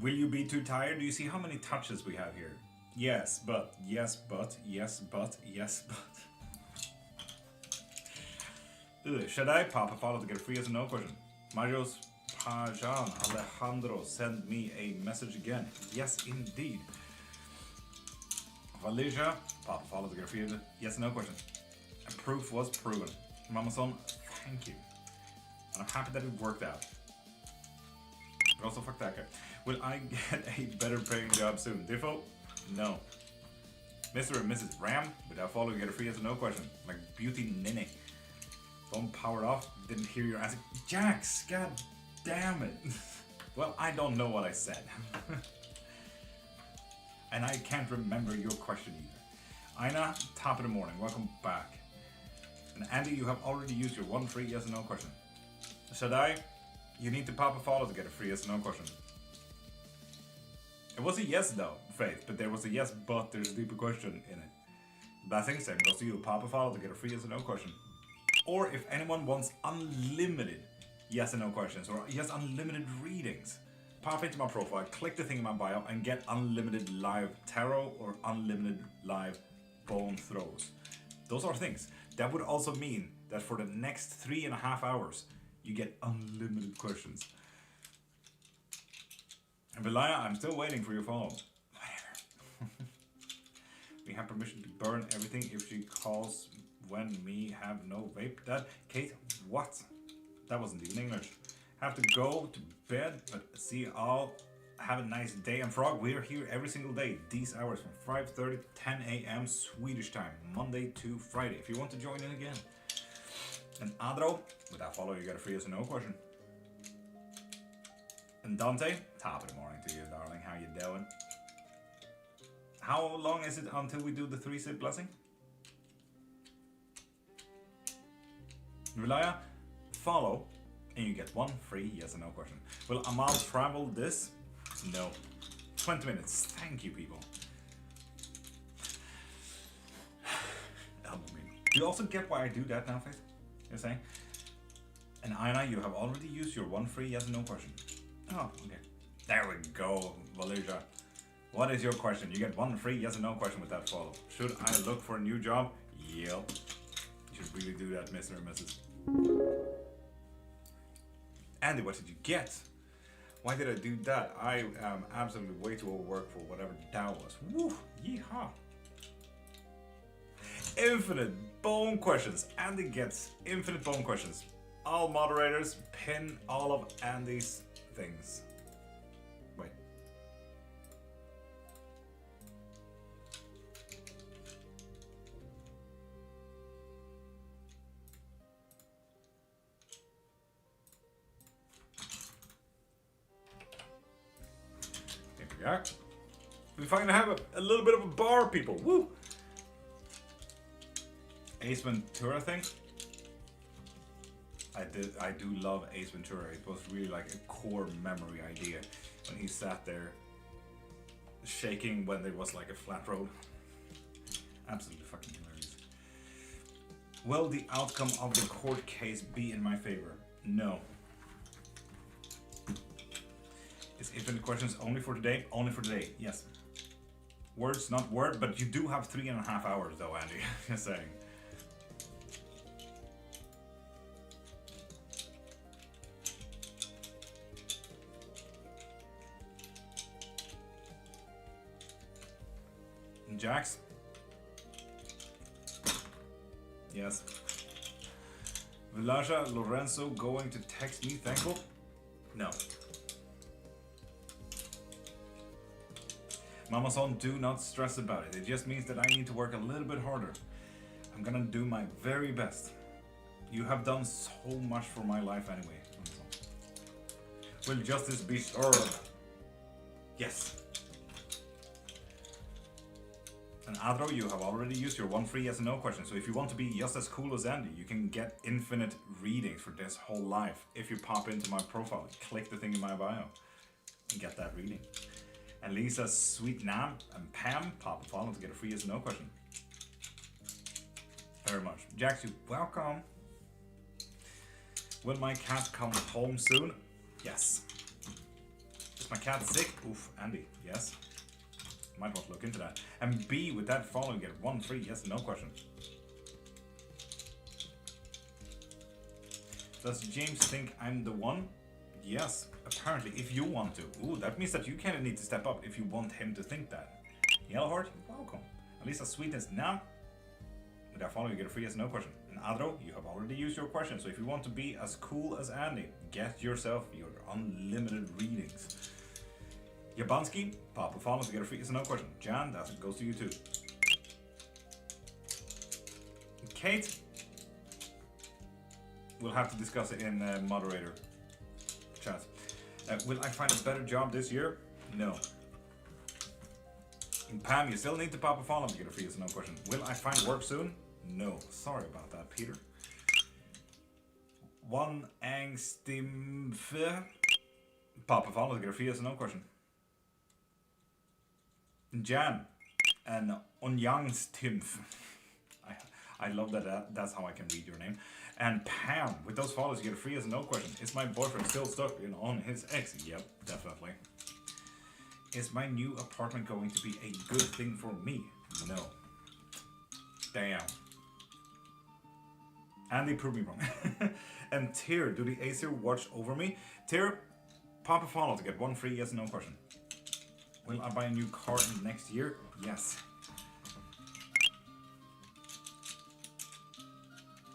Will you be too tired? Do you see how many touches we have here? Yes, but, yes, but, yes, but, yes, but. Ugh, should I pop a follow to get a free yes or no question? Marios Pajan Alejandro send me a message again. Yes, indeed. Valeria, pop a follow to get a free yes or no question. And proof was proven. Mamason, thank you. And I'm happy that it worked out. But also, fuck that guy. Will I get a better paying job soon? Diffo? No. Mr. and Mrs. Ram, without follow, you get a free yes or no question. Like Beauty Nene. Don't power off. Didn't hear your answer. Jax, god damn it. Well, I don't know what I said. And I can't remember your question either. Ina, top of the morning. Welcome back. And Andy, you have already used your one free yes or no question. Should I? You need to pop a follow to get a free yes or no question. It was a yes though, Faith, but there was a yes, but there's a deeper question in it. Blessings, same goes to you. Pop a follow to get a free yes or no question. Or if anyone wants unlimited yes and no questions, or yes, unlimited readings, pop into my profile, click the thing in my bio, and get unlimited live tarot or unlimited live bone throws. Those are things. That would also mean that for the next 3.5 hours, you get unlimited questions. And Belaya, I'm still waiting for your follow. Whatever. We have permission to burn everything if she calls when me have no vape. That Kate, what? That wasn't even English. have to go to bed, but see you all. Have a nice day. And Frog, we're here every single day, these hours from 5:30 to 10 a.m. Swedish time, Monday to Friday, if you want to join in again. And Adro, with that follow, you got a free yes or no question. And Dante, top of the morning to you, darling. How you doing? How long is it until we do the 3-sip blessing? Relaya, follow, and you get one free yes or no question. Will Amal travel this? No. 20 minutes. Thank you, people. Do you also get why I do that now, Faith? You're saying? And Aina, you have already used your one free yes or no question. Oh, okay. There we go, Valeria. What is your question? You get one free yes or no question with that follow. Should I look for a new job? Yep. You should really do that, Mr. and Mrs. Andy, what did you get? Why did I do that? I am absolutely way too overworked for whatever that was. Woo! Yeehaw! Infinite bone questions. Andy gets infinite bone questions. All moderators pin all of Andy's things. Wait. Here we are. We finally have a little bit of a bar, people. Woo! Ace Ventura thing. I do love Ace Ventura. It was really like a core memory idea when he sat there shaking when there was like a flat road. Absolutely fucking hilarious. Will the outcome of the court case be in my favor? No. Is infinite questions only for today? Only for today, yes. Words, not word, but you do have 3.5 hours though, Andy. Just saying. Jax? Yes. Villaja Lorenzo going to text me thankful? No. Mama son, do not stress about it. It just means that I need to work a little bit harder. I'm gonna do my very best. You have done so much for my life anyway. Will justice be served? Yes. And Adro, you have already used your one free yes and no question. So if you want to be just as cool as Andy, you can get infinite readings for this whole life. If you pop into my profile, click the thing in my bio and get that reading. And Lisa, Sweet Nam, and Pam, pop a follow to get a free yes and no question. Very much. Jax, you welcome. Will my cat come home soon? Yes. Is my cat sick? Oof, Andy, yes. Might want to look into that. And B, with that follow, you get one free yes and no question. Does James think I'm the one? Yes, apparently, if you want to. Ooh, that means that you kind of need to step up if you want him to think that. Yellowheart, welcome. Alisa, Sweetness, now. With that follow, you get a free yes and no question. And Adro, you have already used your question. So if you want to be as cool as Andy, get yourself your unlimited readings. Yabansky, pop a follow to get a free yes and no question. Jan, that goes to you too. Kate, we'll have to discuss it in moderator chat. Will I find a better job this year? No. And Pam, you still need to pop a follow to get a free yes and no question. Will I find work soon? No. Sorry about that, Peter. One angstimfe, pop a follow to get a free yes and no question. Jan and Onyangstimf. I love that that's how I can read your name. And Pam, with those follows, you get a free yes and no question. Is my boyfriend still stuck on his ex? Yep, definitely. Is my new apartment going to be a good thing for me? No. Damn. Andy proved me wrong. And Tyr, do the Aesir watch over me? Tyr, pop a follow to get one free yes and no question. Will I buy a new car next year? Yes.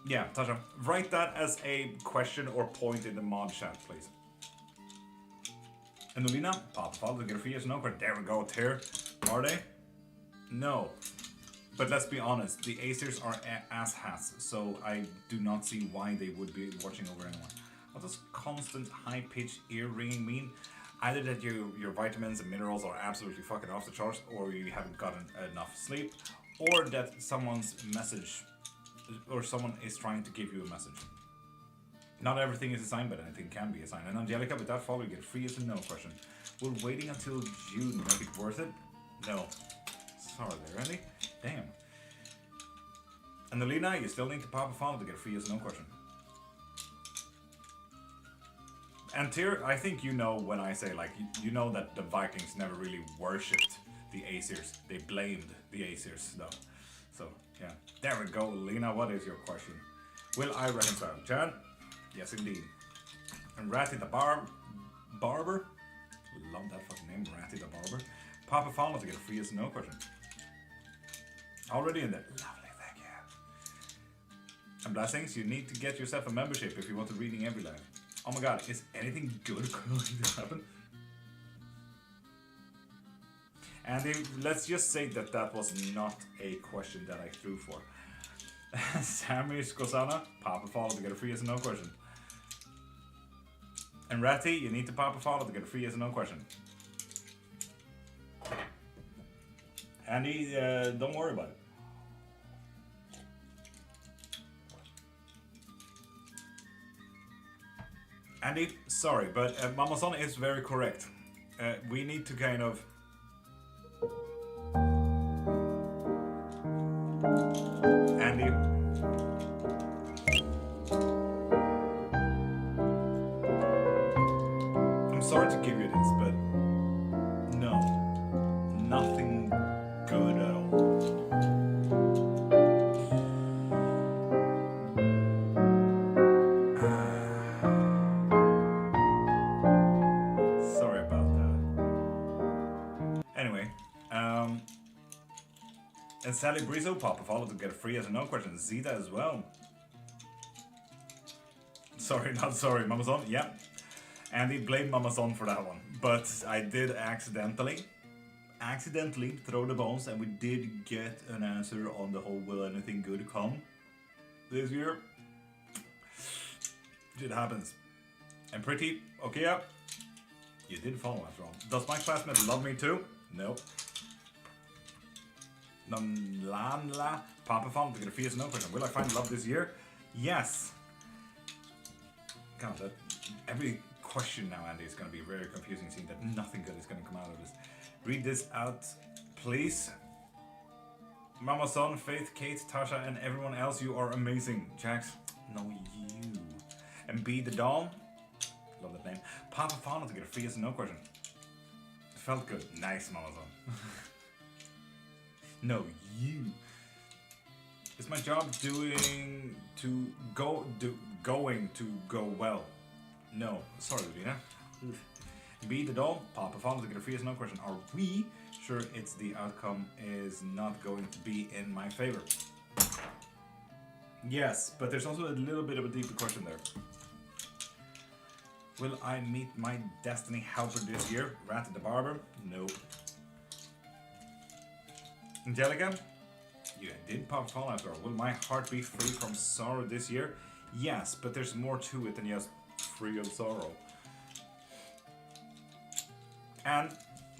Yeah, Tasha, write that as a question or point in the mod chat, please. And Nolina, pop follow to get a free yes or no question. There we go, Tyr. Are they? No. But let's be honest, the Aesir's are asshats, so I do not see why they would be watching over anyone. What does constant high-pitched ear ringing mean? Either that your vitamins and minerals are absolutely fucking off the charts, or you haven't gotten enough sleep, or that someone's message, or someone is trying to give you a message. Not everything is a sign, but anything can be a sign. And Angelica, with that follow, you get free yes or no question. Will waiting until June make it worth it? No. Sorry there, Andy. Damn. And Alina, you still need to pop a follow to get a free yes or no question. And Tyr, I think you know when I say, like, you know that the Vikings never really worshipped the Aesirs. They blamed the Aesirs, though. So, yeah. There we go, Alina. What is your question? Will I reconcile? Chan? Yes, indeed. And Ratty the Barber? Love that fucking name, Ratty the Barber. Pop a follow to get a free yes or no question. Already in there. Lovely, thank you. And blessings, you need to get yourself a membership if you want to reading every life. Oh my god, is anything good going to happen? And let's just say that that was not a question that I threw for. Sammy Skosana, pop a follow to get a free yes or no question. And Ratty, you need to pop a follow to get a free yes or no question. Andy, don't worry about it. Andy, sorry, but Mamason is very correct. We need to kind of... Andy. I'm sorry to give you this, but no. Nothing good at all. Sorry about that. Anyway, and Sally Brizo, pop a follow to get a free yes or no question. Zeta as well. Sorry, not sorry, Mamazon. Yeah. Andy blamed Mamazon for that one. But I did accidentally throw the bones, and we did get an answer on the whole will anything good come this year. It happens. And pretty, okay, yeah. You did follow after all. Does my classmate love me too? Nope. Nanlanla, Papa Fun to get a free yes or no question. Will I find love this year? Yes. God, that every question now, Andy, is going to be very confusing, seeing that nothing good is going to come out of this. Read this out, please. Mama Son, Faith, Kate, Tasha, and everyone else, you are amazing. Jax, no, you. And B the Dawn, love that name. Papa Fauna to get a free yes or no question. It felt good. Nice, Mama Son. No, you. Is my job going to go well? No, sorry, Lena. B the doll, Papa Fauna to get a free yes or no question. Are we sure it's the outcome is not going to be in my favor? Yes, but there's also a little bit of a deeper question there. Will I meet my destiny helper this year? Rat the Barber? Nope. Angelica? You did pop fall after all. Will my heart be free from sorrow this year? Yes, but there's more to it than just free of sorrow. And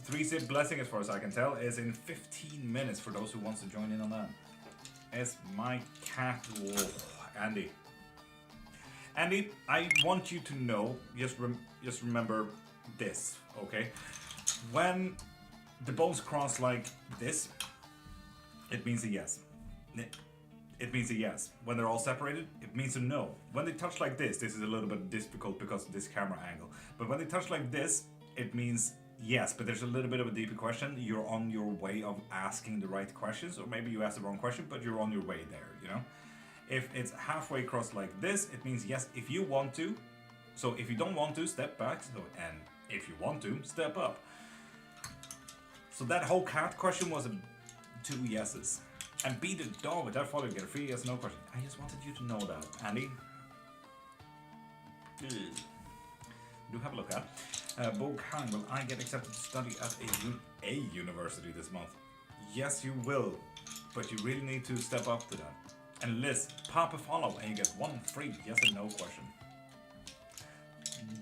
3-zip blessing, as far as I can tell, is in 15 minutes for those who wants to join in on that. As my cat, whoa, Andy. Andy, I want you to know, just remember this, okay? When the bones cross like this, it means a yes. It means a yes. When they're all separated, it means a no. When they touch like this is a little bit difficult because of this camera angle. But when they touch like this, it means yes, but there's a little bit of a deeper question. You're on your way of asking the right questions, or maybe you asked the wrong question, but you're on your way there, you know? If it's halfway across like this, it means yes if you want to. So if you don't want to, step back. So, and if you want to, step up. So that whole cat question was 2 yeses. And beat the dog with that follow, get a free yes no question. I just wanted you to know that, Andy. Do have a look at. Bo Kang, will I get accepted to study at a university this month? Yes, you will, but you really need to step up to that. And Liz, pop a follow and you get one free yes and no question.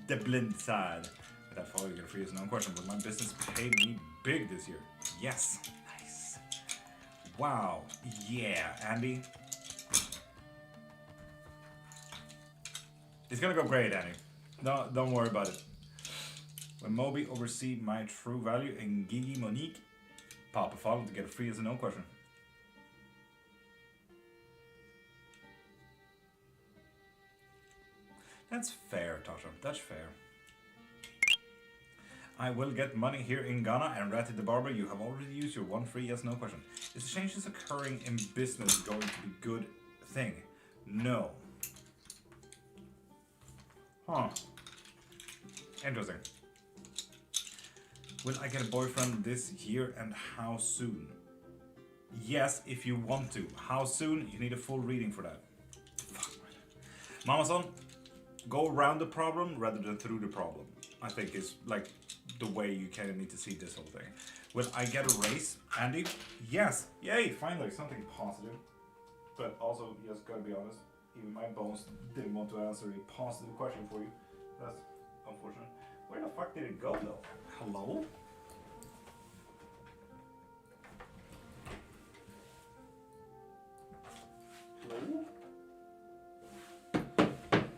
The blind side. With that follow, you get a free yes and no question. Will my business pay me big this year? Yes. Nice. Wow. Yeah, Andy. It's gonna go great, Andy. No, don't worry about it. When Moby oversee my true value and Gigi Monique, pop a follow to get a free yes and no question. That's fair, Tasha. That's fair. I will get money here in Ghana, and Ratty the Barber, you have already used your one free yes no question. Is the changes occurring in business going to be good thing? No. Huh. Interesting. Will I get a boyfriend this year and how soon? Yes, if you want to. How soon? You need a full reading for that. Mama-san, go around the problem rather than through the problem. I think is like the way you kind of need to see this whole thing. Will I get a raise, Andy? Yes. Yay, finally, something positive. But also, you just gotta be honest, even my bones didn't want to answer a positive question for you. That's unfortunate. Where the fuck did it go though? Hello? Hello?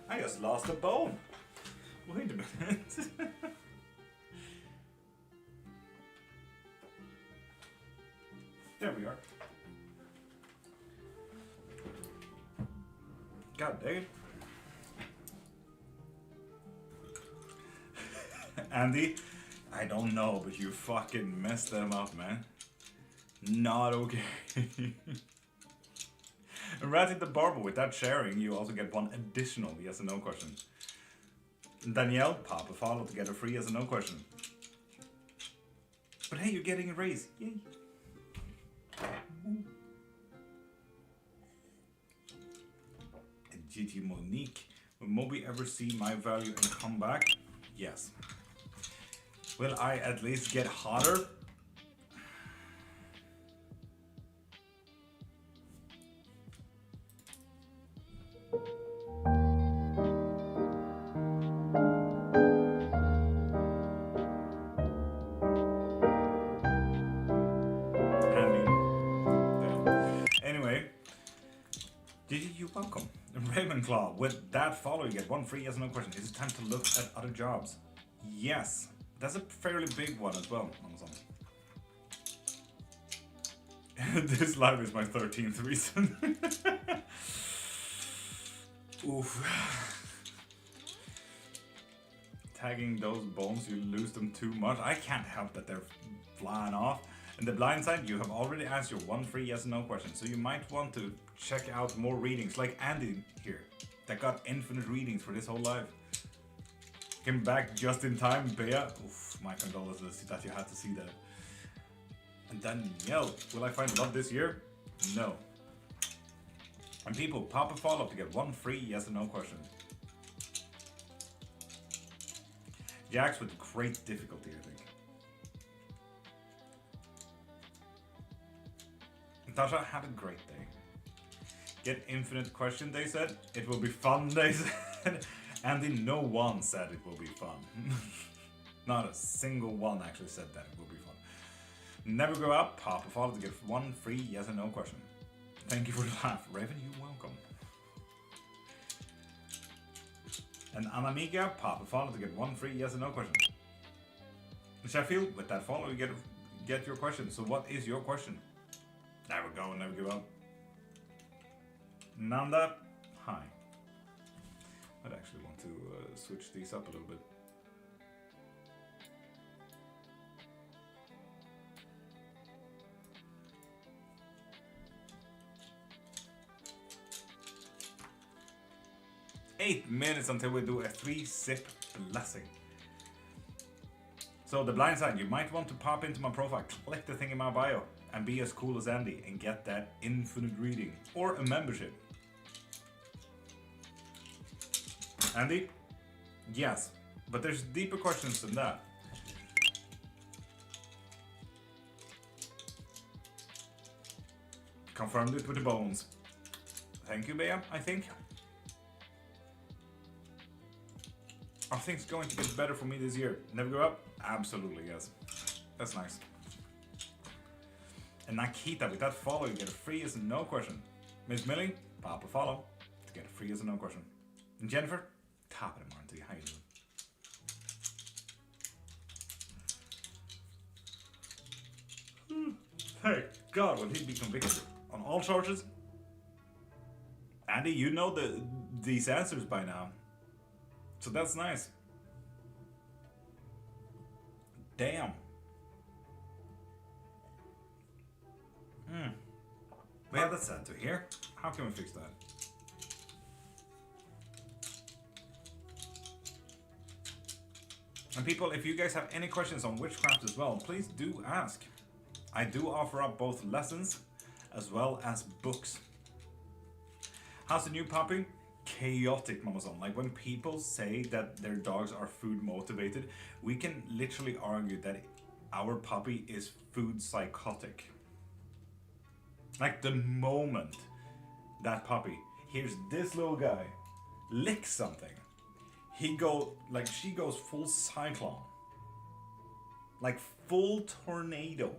I just lost a bone. Wait a minute. There we are. God dang it. Andy, I don't know, but you fucking messed them up, man. Not okay. Ratty the Barber, with that sharing, you also get one additional yes and no question. Danielle, pop a follow to get a free yes and no question. But hey, you're getting a raise. Yay. And GT Monique, will Moby ever see my value and come back? Yes. Will I at least get hotter? You're welcome. Ravenclaw, with that follow you get one free yes or no question. Is it time to look at other jobs? Yes. That's a fairly big one as well, Amazon. This live is my 13th reason. Oof. Tagging those bones, you lose them too much. I can't help that they're flying off. In the blind side, you have already asked your one free yes or no question, so you might want to check out more readings, like Andy here, that got infinite readings for this whole life. Came back just in time, Bea. Oof, my condolences that you had to see that. And Danielle, will I find love this year? No. And people, pop a follow up to get one free yes or no question. Jax with great difficulty, I think. Natasha had a great day. Get infinite question, they said. It will be fun, they said. And no one said it will be fun. Not a single one actually said that it will be fun. Never grow up, pop a follow to get one free yes or no question. Thank you for the laugh. Raven, you're welcome. And Anamiga, pop a follow to get one free yes or no question. Sheffield, with that follow you get your question. So what is your question? Never go, never give up. Nanda, hi. I'd actually want to switch these up a little bit. Eight minutes until we do a 3-sip blessing. So the blind side, you might want to pop into my profile, click the thing in my bio, and be as cool as Andy and get that infinite reading or a membership. Andy? Yes. But there's deeper questions than that. Confirmed it with the bones. Thank you, Bea, I think. Are things going to get better for me this year? Never give up? Absolutely, yes. That's nice. And Nakita, with that follow, you get a free yes and no question. Miss Millie, pop a follow to get a free yes and no question. And Jennifer, top of the morning to you. How you doing? Thank God, will he be convicted on all charges? Andy, you know these answers by now. So that's nice. Damn. Well, that's sad to hear. How can we fix that? And people, if you guys have any questions on witchcraft as well, please do ask. I do offer up both lessons as well as books. How's the new puppy? Chaotic, Mamason. Like when people say that their dogs are food motivated, we can literally argue that our puppy is food psychotic. Like the moment that puppy hears this little guy lick something, she goes full cyclone. Like full tornado.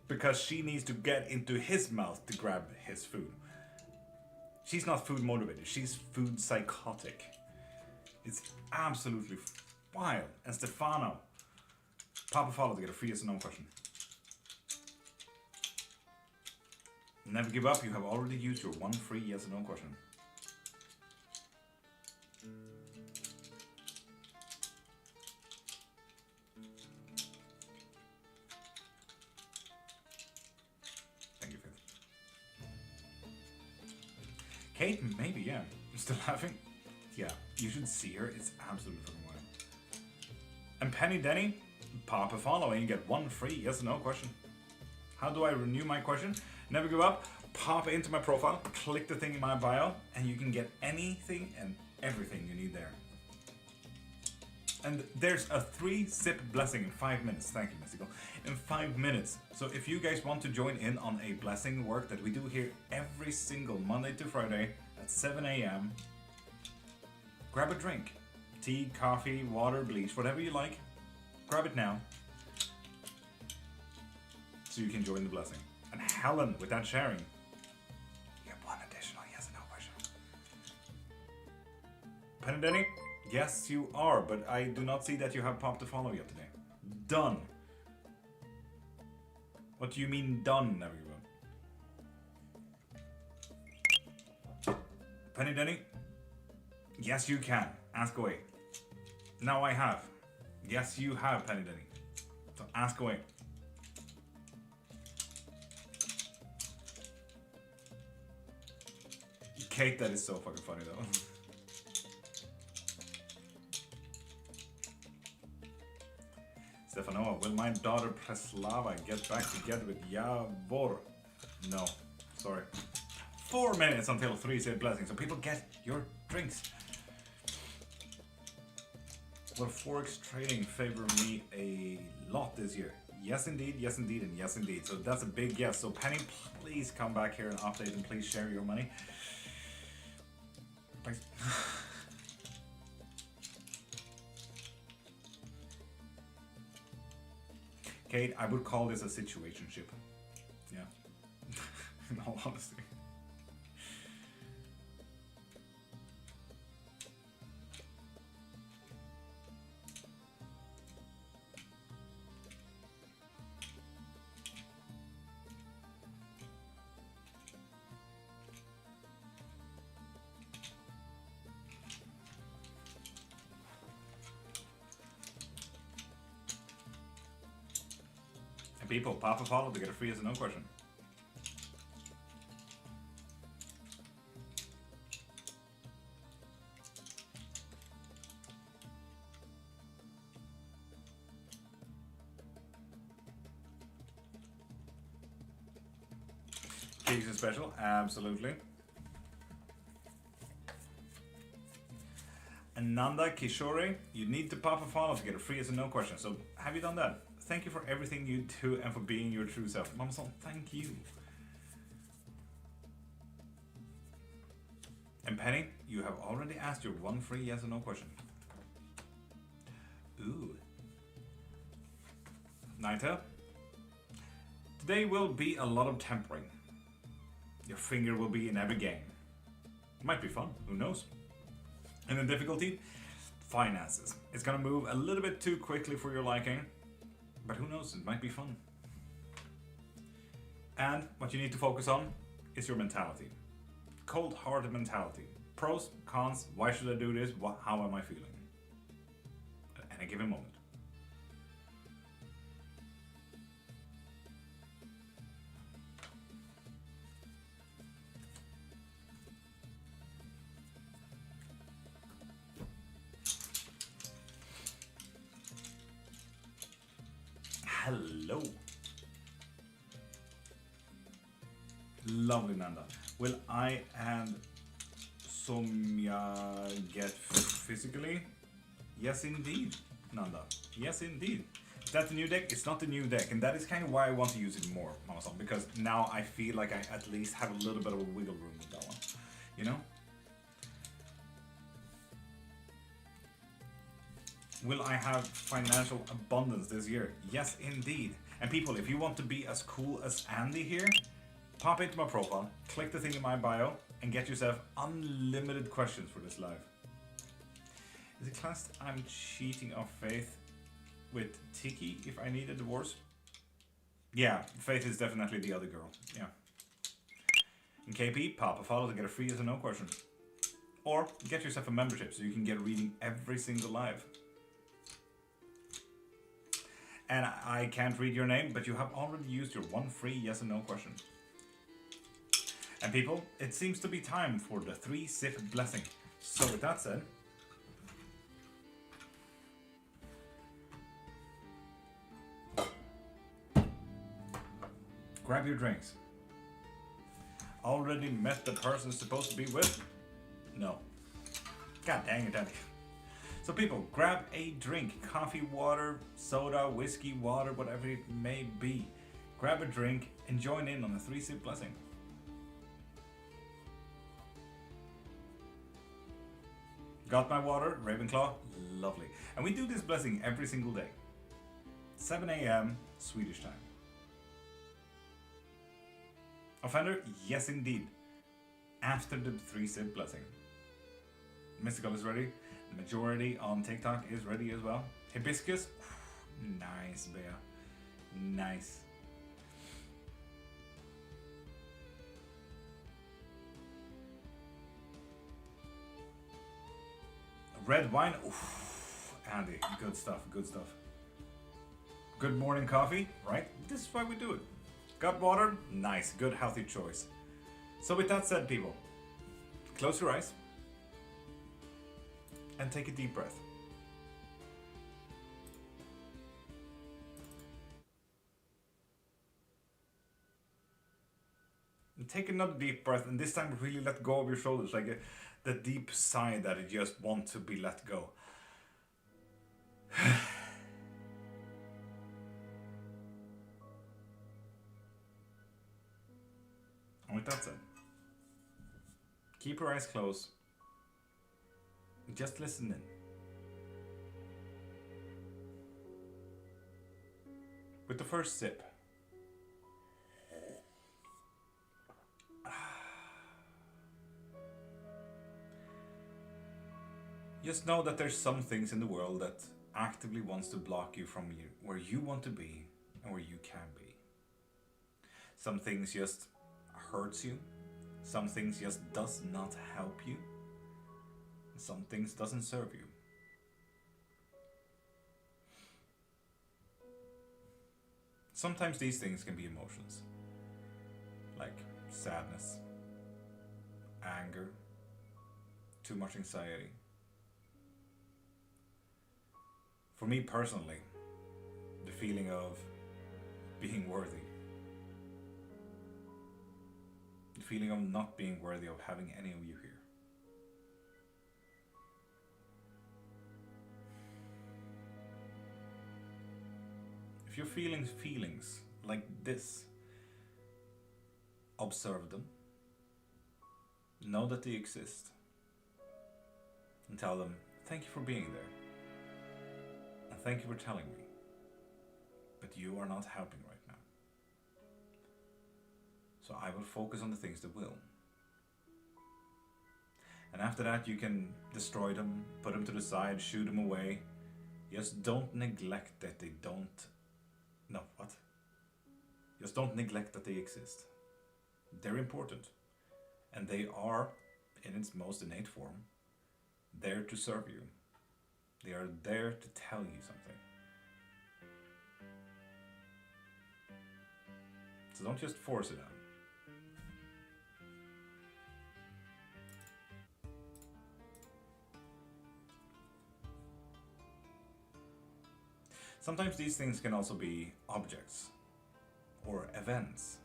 Because she needs to get into his mouth to grab his food. She's not food motivated, she's food psychotic. It's absolutely wild. And Stefano, Papa follow to get a free yes or no question. Never give up, you have already used your one free yes or no question. Thank you, Phil. Kate, maybe, yeah. I'm still laughing. Yeah, you should see her, it's absolutely fucking wild. And Penny Denny, pop a follow and you get one free yes or no question. How do I renew my question? Never give up, pop into my profile, click the thing in my bio, and you can get anything and everything you need there. And there's a 3-sip blessing in 5 minutes. Thank you, Mystical. In 5 minutes. So if you guys want to join in on a blessing work that we do here every single Monday to Friday at 7 a.m., grab a drink. Tea, coffee, water, bleach, whatever you like. Grab it now. So you can join the blessing. And Helen, with that sharing, you get one additional yes and no question. Penny Denny? Yes, you are, but I do not see that you have popped a follow yet today. Done. What do you mean done, Never give up? Penny Denny? Yes, you can. Ask away. Now I have. Yes, you have, Penny Denny. So ask away. Kate, that is so fucking funny though. Stefanoa, will my daughter Preslava get back together with Javor? No, sorry. 4 minutes until 3-sip blessing, so people get your drinks. Will Forex trading favor me a lot this year? Yes indeed, and yes indeed. So that's a big yes. So Penny, please come back here and update and please share your money. Thanks. Kate, I would call this a situationship. Yeah. In all honesty. People, pop a follow to get a free yes or no question. Cakes are special, absolutely. And Nanda Kishore, you need to pop a follow to get a free yes or no question. So have you done that? Thank you for everything you do and for being your true self. Mama Son, thank you. And Penny, you have already asked your one free yes or no question. Ooh. Naita, today will be a lot of tempering. Your finger will be in every game. Might be fun, who knows? And the difficulty? Finances. It's gonna move a little bit too quickly for your liking, but who knows, it might be fun. And what you need to focus on is your mentality. Cold-hearted mentality. Pros, cons, why should I do this, how am I feeling? At a given moment. Hello. Lovely, Nanda. Will I and Somya get physically? Yes, indeed, Nanda. Yes, indeed. Is that the new deck? It's not the new deck, and that is kind of why I want to use it more, Mama-san, because now I feel like I at least have a little bit of a wiggle room with that one. You know? Will I have financial abundance this year? Yes, indeed. And people, if you want to be as cool as Andy here, pop into my profile, click the thing in my bio, and get yourself unlimited questions for this live. Is it classed I'm cheating of Faith with Tiki if I need a divorce? Yeah, Faith is definitely the other girl, yeah. And KP, pop a follow to get a free yes or no question. Or get yourself a membership so you can get reading every single live. And I can't read your name, but you have already used your one free yes or no question. And people, it seems to be time for the 3-sip blessing. So with that said, grab your drinks. Already met the person supposed to be with? No. God dang it, Daddy. So people, grab a drink, coffee, water, soda, whiskey, water, whatever it may be. Grab a drink and join in on the 3-sip blessing. Got my water, Ravenclaw? Lovely. And we do this blessing every single day. 7 a.m. Swedish time. Offender? Yes indeed. After the 3-sip blessing. Mystical is ready. The majority on TikTok is ready as well. Hibiscus? Nice, Bea. Nice. Red wine? Oof. Andy, good stuff, good stuff. Good morning coffee, right? This is why we do it. Got water? Nice, good healthy choice. So with that said, people, close your eyes and take a deep breath. And take another deep breath, and this time really let go of your shoulders, like the deep sigh that you just want to be let go. And with that said, keep your eyes closed. Just listen in. With the first sip, just know that there's some things in the world that actively wants to block you from where you want to be and where you can be. Some things just hurts you. Some things just does not help you. Some things doesn't serve you. Sometimes these things can be emotions, like sadness, anger, too much anxiety. For me personally, the feeling of being worthy, the feeling of not being worthy of having any of you here. If you're feeling feelings like this, observe them. Know that they exist. And tell them, thank you for being there. And thank you for telling me. But you are not helping right now. So I will focus on the things that will. And after that you can destroy them, put them to the side, shoot them away. Just don't neglect that they don't... No, what? Just don't neglect that they exist. They're important. And they are, in its most innate form, there to serve you. They are there to tell you something. So don't just force it on. Sometimes these things can also be objects or events.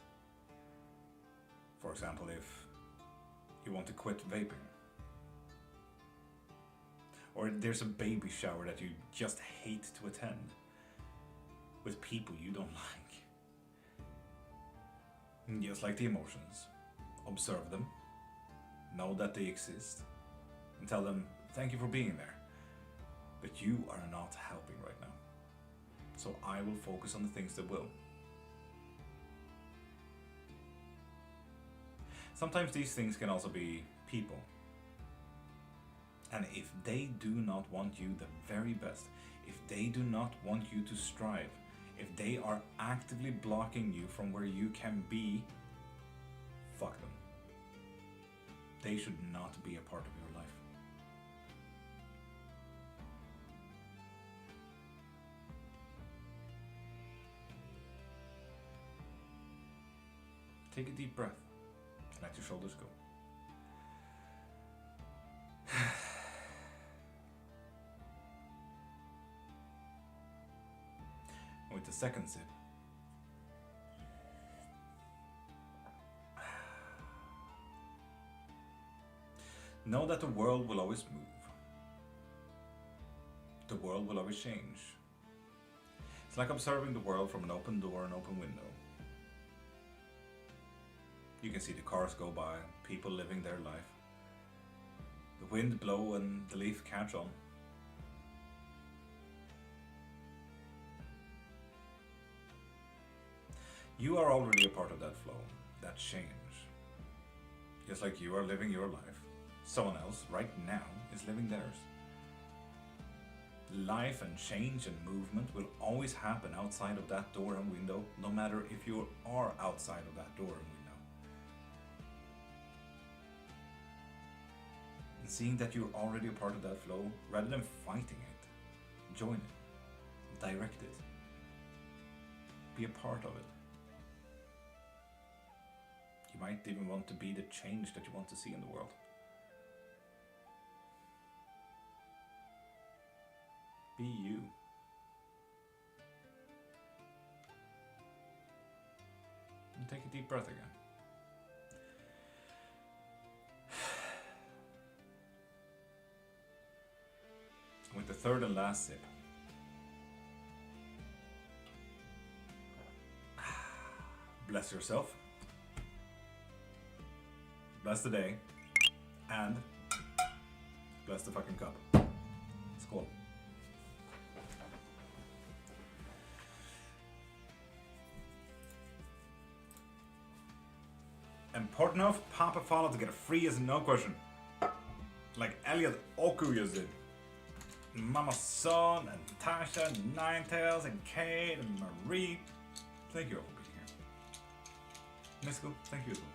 For example, if you want to quit vaping, or there's a baby shower that you just hate to attend with people you don't like. And just like the emotions, observe them, know that they exist, and tell them thank you for being there, but you are not helping right now. So I will focus on the things that will. Sometimes these things can also be people. And if they do not want you the very best, if they do not want you to strive, if they are actively blocking you from where you can be, fuck them. They should not be a part of your life. Take a deep breath and let your shoulders go. With the second sip, know that the world will always move. The world will always change. It's like observing the world from an open door and open window. You can see the cars go by, people living their life. The wind blow and the leaf catch on. You are already a part of that flow, that change. Just like you are living your life, someone else right now is living theirs. Life and change and movement will always happen outside of that door and window, no matter if you are outside of that door and window. And seeing that you're already a part of that flow, rather than fighting it, join it, direct it, be a part of it. You might even want to be the change that you want to see in the world. Be you. And take a deep breath again. With the third and last sip, bless yourself. Bless the day, and bless the fucking cup. Skål. Important enough, Papa followed to get a free yes and no question. Like Elliot Oku just did. Mama Son, and Tasha, and Ninetails, and Kate, and Marie. Thank you all for being here. Mystical, thank you as well.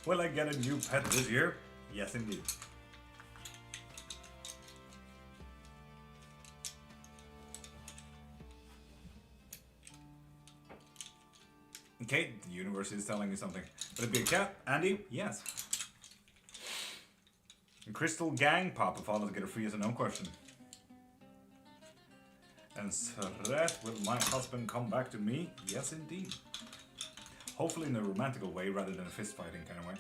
Will I get a new pet this year? Yes, indeed. Okay, the universe is telling me something. Will it be a cat? Andy? Yes. And Crystal Gang Papa followed to get a free yes or no question. And Sret, will my husband come back to me? Yes, indeed. Hopefully in a romantical way rather than a fist fighting kind of way.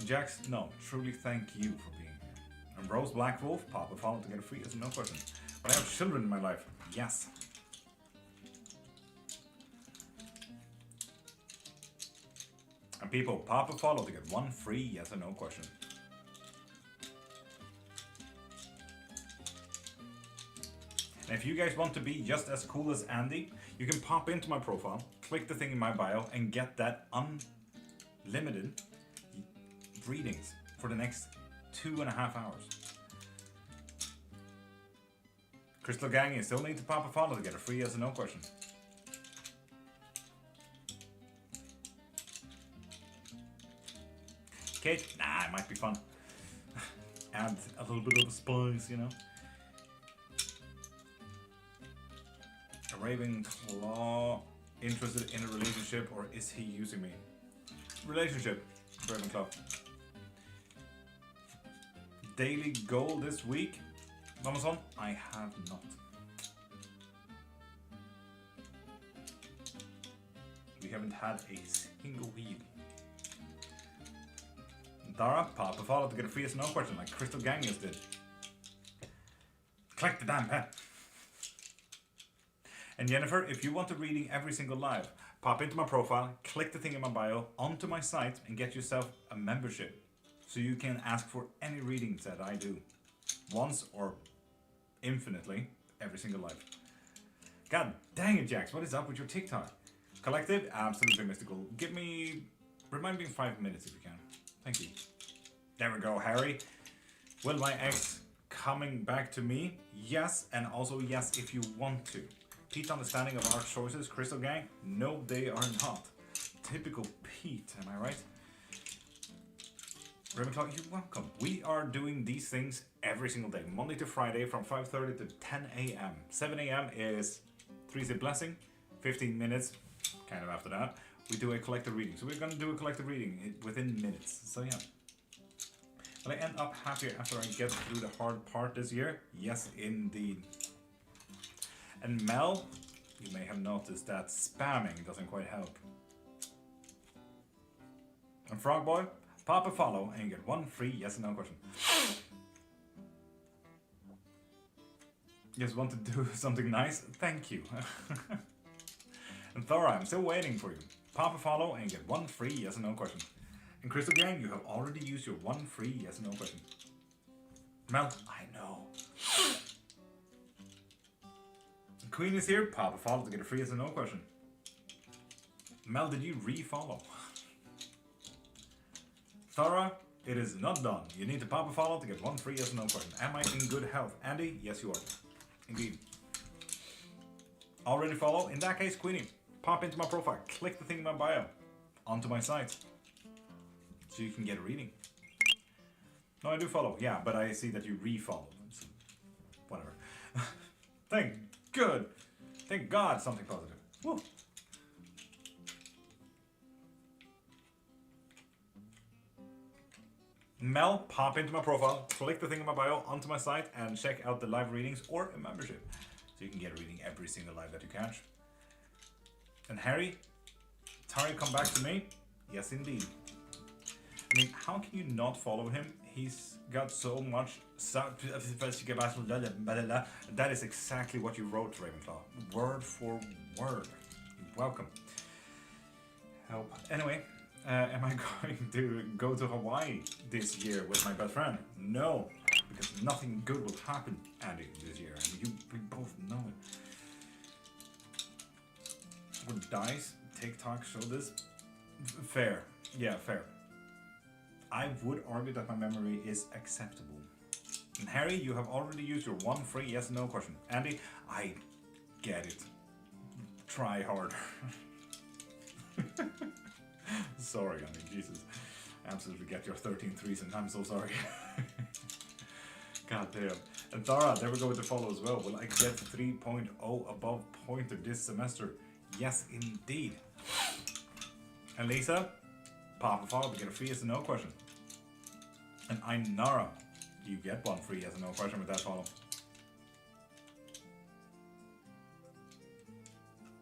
Jax, no, truly thank you for being here. And Rose Black Wolf, Papa followed to get a free yes or no question. But I have children in my life. Yes. And people, pop a follow to get one free yes or no question. And if you guys want to be just as cool as Andy, you can pop into my profile, click the thing in my bio, and get that unlimited readings for the next 2.5 hours. Crystal Gang, you still need to pop a follow to get a free yes or no question. Kate, nah, it might be fun. Add a little bit of spice, you know. A Ravenclaw, interested in a relationship, or is he using me? Relationship, Ravenclaw. Daily goal this week, Amazon? I have not. We haven't had a single weed. Dara, pop a follow to get a free yes or no question like Crystal Gang just did. Click the damn pen. And Jennifer, if you want a reading every single live, pop into my profile, click the thing in my bio, onto my site, and get yourself a membership. So you can ask for any readings that I do. Once or infinitely, every single live. God dang it, Jax, what is up with your TikTok? Collective, absolutely mystical. Remind me in 5 minutes if you can. Thank you. There we go, Harry. Will my ex coming back to me? Yes, and also yes if you want to. Pete's understanding of our choices, Crystal Gang? No, they are not. Typical Pete, am I right? Ravenclaw, you're welcome. We are doing these things every single day, Monday to Friday from 5:30 to 10 a.m. 7 a.m. is 3-zip blessing, 15 minutes, kind of after that, we do a collective reading. So we're going to do a collective reading within minutes. So yeah. Will I end up happier after I get through the hard part this year? Yes, indeed. And Mel, you may have noticed that spamming doesn't quite help. And Frogboy, pop a follow and you get one free yes or no question. You just want to do something nice? Thank you. And Thora, I'm still waiting for you. Pop a follow and you get one free yes or no question. And Crystal Gang, you have already used your one free yes or no question. Mel, I know. Queen is here, pop a follow to get a free yes or no question. Mel, did you re-follow? Thora, it is not done. You need to pop a follow to get one free yes or no question. Am I in good health? Andy, yes you are. Indeed. Already follow? In that case, Queenie, pop into my profile, click the thing in my bio, onto my site, so you can get a reading. No, I do follow, yeah, but I see that you re-follow. So whatever. Thank God, something positive. Woo. Mel, pop into my profile, click the thing in my bio, onto my site, and check out the live readings or a membership. So you can get a reading every single live that you catch. And Harry, Tari, come back to me? Yes, indeed. I mean, how can you not follow him? He's got so much. That is exactly what you wrote, Ravenclaw. Word for word. You're welcome. Help. Anyway, am I going to go to Hawaii this year with my best friend? No, because nothing good will happen, Andy, this year, and we both know it. Would dice TikTok show this? Fair. Yeah, fair. I would argue that my memory is acceptable. And Harry, you have already used your one free yes or no question. Andy, I get it. Try harder. Sorry, I mean, Jesus. Absolutely get your 13 threes and I'm so sorry. God damn. And Tara, there we go with the follow as well. Will I get 3.0 above pointer this semester? Yes, indeed. And Lisa, pop a follow to get a free yes or no question. And Ainara, you get one free yes or no question with that follow.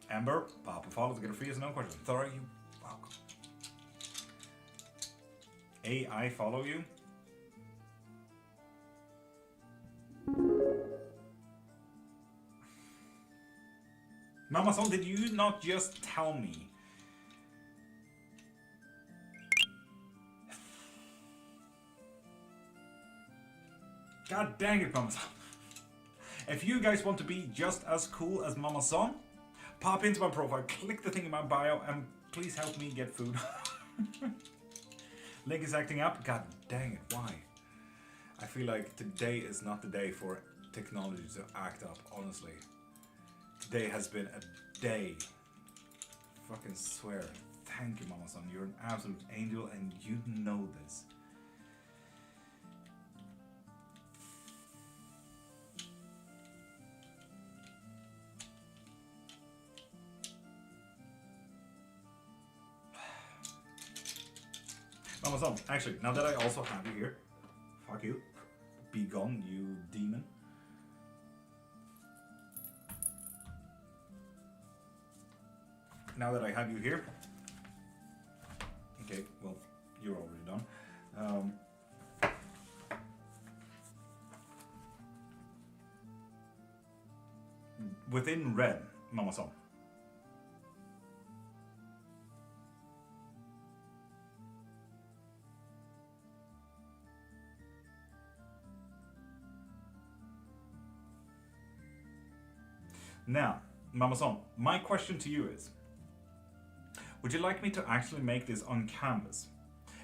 Amber, pop a follow to get a free yes or no question. Thora, you welcome. I follow you. Mama Son, did you not just tell me? God dang it, Mama Son. If you guys want to be just as cool as Mama Son, pop into my profile, click the thing in my bio, and please help me get food. Link is acting up. God dang it, why? I feel like today is not the day for technology to act up, honestly. Today has been a day. Fucking swear. Thank you, Mama Son. You're an absolute angel and you know this. Mama Son, actually, now that I also have you here, fuck you. Be gone, you demon. Now that I have you here, okay, well, you're already done. Within red, Mama Son. Now, Mama Son, my question to you is, would you like me to actually make this on canvas?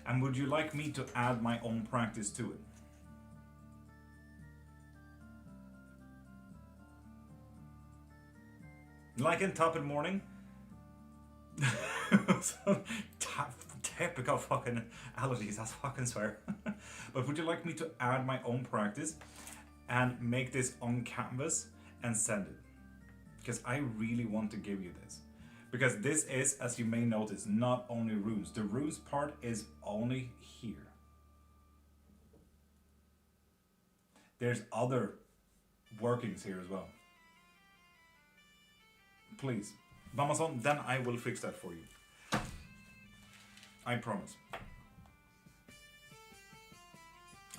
And would you like me to add my own practice to it? Like in Top in Morning? Typical fucking allergies, I fucking swear. But would you like me to add my own practice and make this on canvas and send it? Because I really want to give you this. Because this is, as you may notice, not only runes. The runes part is only here. There's other workings here as well. Please, Mama Son, then I will fix that for you. I promise.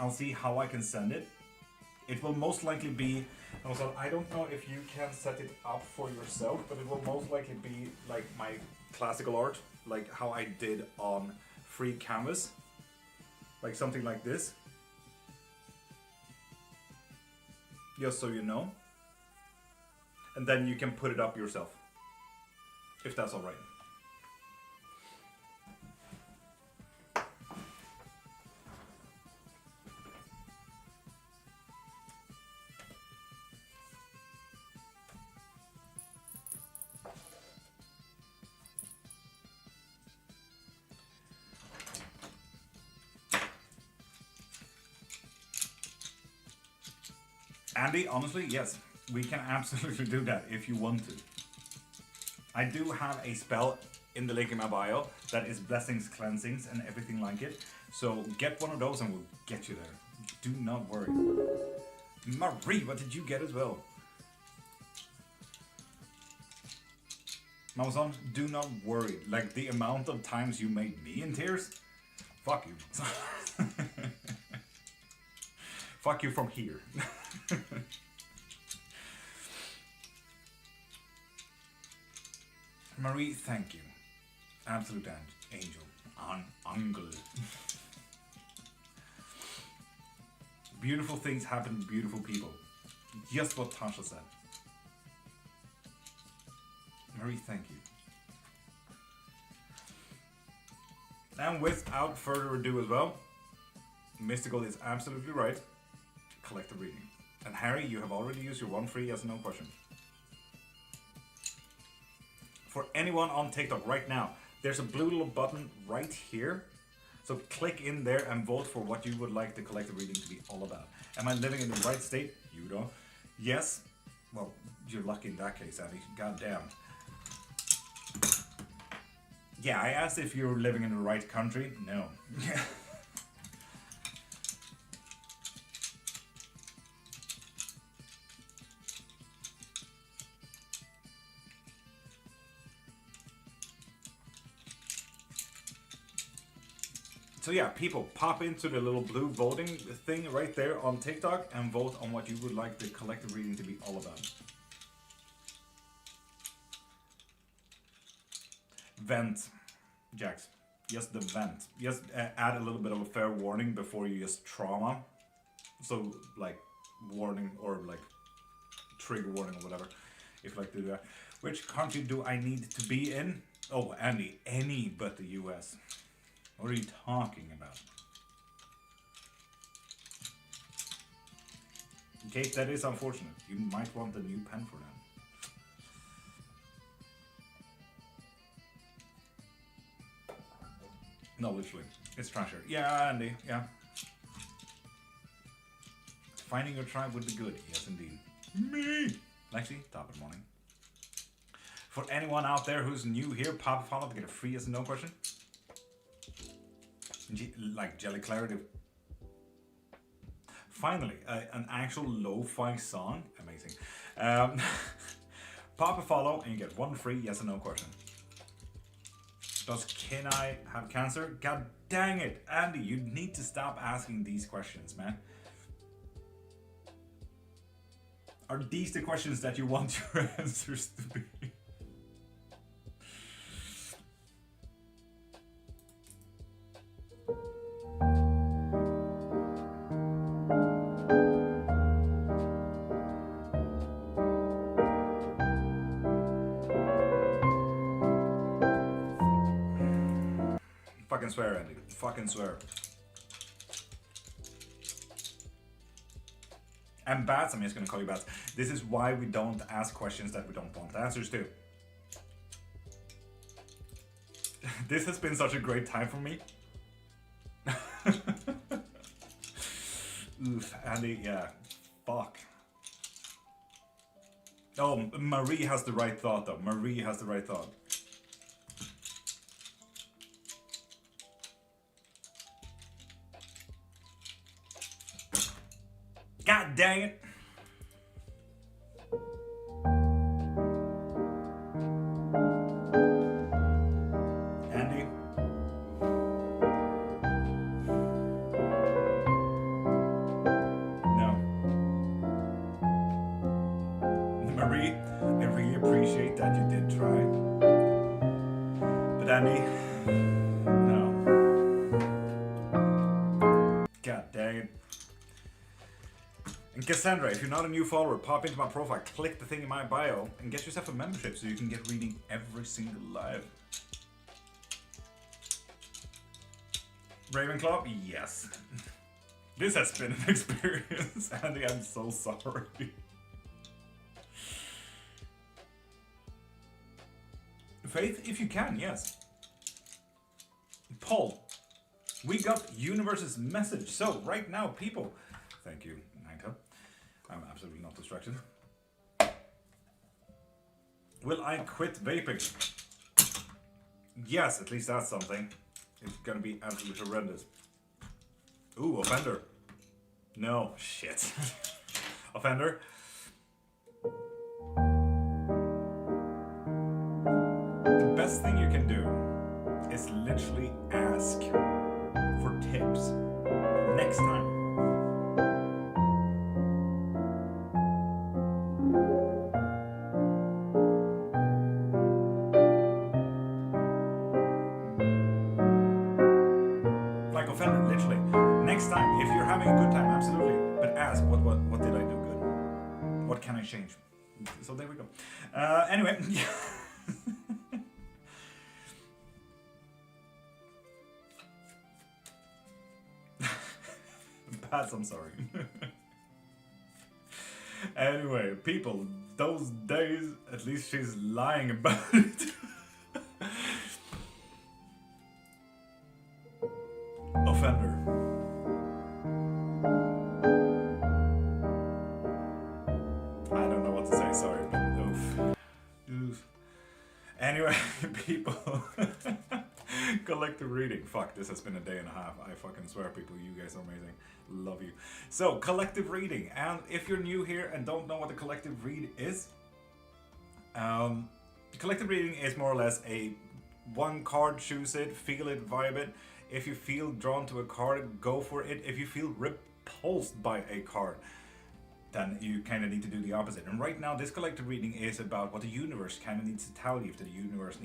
I'll see how I can send it. It will most likely be, also, I don't know if you can set it up for yourself, but it will most likely be like my classical art, like how I did on free canvas, like something like this. Just so you know. And then you can put it up yourself, if that's all right. Andy, honestly, yes, we can absolutely do that if you want to. I do have a spell in the link in my bio that is blessings, cleansings, and everything like it. So get one of those and we'll get you there. Do not worry. Marie, what did you get as well? Mama Son, do not worry. Like the amount of times you made me in tears, fuck you. Fuck you from here. Marie, thank you. Absolute angel. Angel. Beautiful things happen to beautiful people. Just what Tasha said. Marie, thank you. And without further ado as well, Mystical is absolutely right. Collective reading. And Harry, you have already used your one free yes or no question. For anyone on TikTok right now, there's a blue little button right here. So click in there and vote for what you would like the collective reading to be all about. Am I living in the right state? You don't. Yes. Well, you're lucky in that case, Abby. Goddamn. Yeah, I asked if you're living in the right country. No. So yeah, people, pop into the little blue voting thing right there on TikTok and vote on what you would like the collective reading to be all about. Vent, Jax. Just the vent. Just add a little bit of a fair warning before you just trauma. So, like, warning or like trigger warning or whatever, if you like to do that. Which country do I need to be in? Oh, Andy, any but the US. What are you talking about? Okay, that is unfortunate. You might want a new pen for that. No, literally. It's treasure. Yeah, Andy, yeah. Finding your tribe would be good. Yes, indeed. Me! Lexi, top of the morning. For anyone out there who's new here, pop a follow to get a free yes and no question. Like Jelly Clarity. Finally, an actual lo-fi song. Amazing. Pop a follow and you get one free yes and no question. Does Can I have cancer? God dang it, Andy, you need to stop asking these questions, man. Are these the questions that you want your answers to be? Fucking swear, Andy. Fucking swear. And bats, I'm just gonna call you bats. This is why we don't ask questions that we don't want answers to. This has been such a great time for me. Oof, Andy, yeah. Fuck. Oh, Marie has the right thought though. Marie has the right thought. God dang it. Andy. No. Marie, I really appreciate that you did try. But Andy, no. God dang it. And Cassandra, if you're not a new follower, pop into my profile, click the thing in my bio, and get yourself a membership so you can get reading every single live. Ravenclaw? Yes. This has been an experience, Andy, I'm so sorry. Faith, if you can, yes. Paul, we got universe's message. So, right now, people, thank you, Nita. I'm absolutely not distracted. Will I quit vaping? Yes, at least that's something. It's gonna be absolutely horrendous. Ooh, offender. No, shit. Offender. The best thing you can do is literally ask for tips next time. Time, if you're having a good time, absolutely, but ask what did I do good, what can I change. So there we go. Anyway. Pats, I'm sorry. Anyway, people, those days, at least she's lying about it. Offender. Sorry, but oof. Anyway, people, collective reading. Fuck, this has been a day and a half. I fucking swear, people, you guys are amazing. Love you. So, collective reading. And if you're new here and don't know what a collective read is, collective reading is more or less a one card, choose it, feel it, vibe it. If you feel drawn to a card, go for it. If you feel repulsed by a card, then you kind of need to do the opposite. And right now, this collective reading is about what the universe kind of needs to tell you. If the universe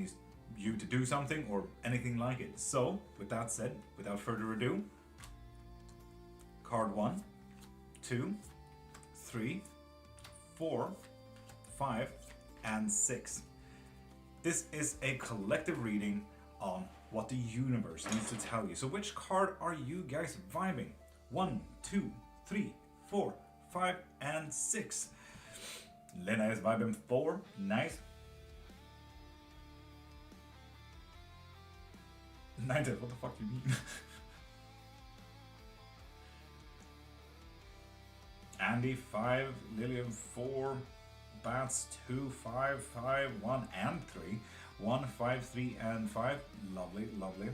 you to do something or anything like it. So, with that said, without further ado, card 1, 2, 3, 4, 5, and 6. This is a collective reading on what the universe needs to tell you. So which card are you guys vibing? 1, 2, 3, 4, 5, and 6. Lena is vibing 4. Nice. 90. What the fuck do you mean? Andy 5, Lillian 4, Bats 2, 5, 5, 1, and 3. 1, 5, 3, and 5. Lovely, lovely.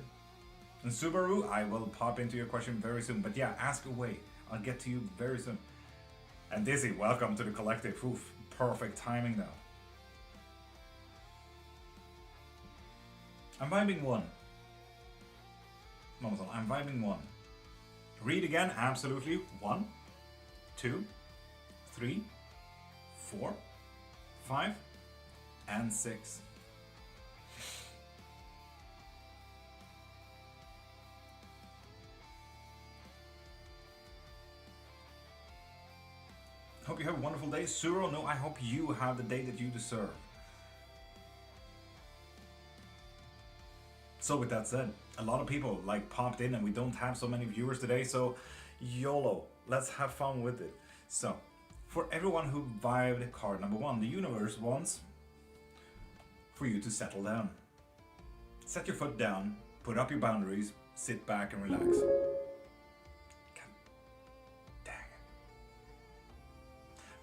And Subaru, I will pop into your question very soon. But yeah, ask away. I'll get to you very soon. And Dizzy, welcome to the collective. Oof, perfect timing now. I'm vibing 1. Mama's on, I'm vibing 1. Read again, absolutely. 1, 2, 3, 4, 5, and 6. Hope you have a wonderful day. Suro, no, I hope you have the day that you deserve. So with that said, a lot of people like popped in and we don't have so many viewers today, so YOLO, let's have fun with it. So, for everyone who vibed card number 1, the universe wants for you to settle down. Set your foot down, put up your boundaries, sit back and relax. God dang it.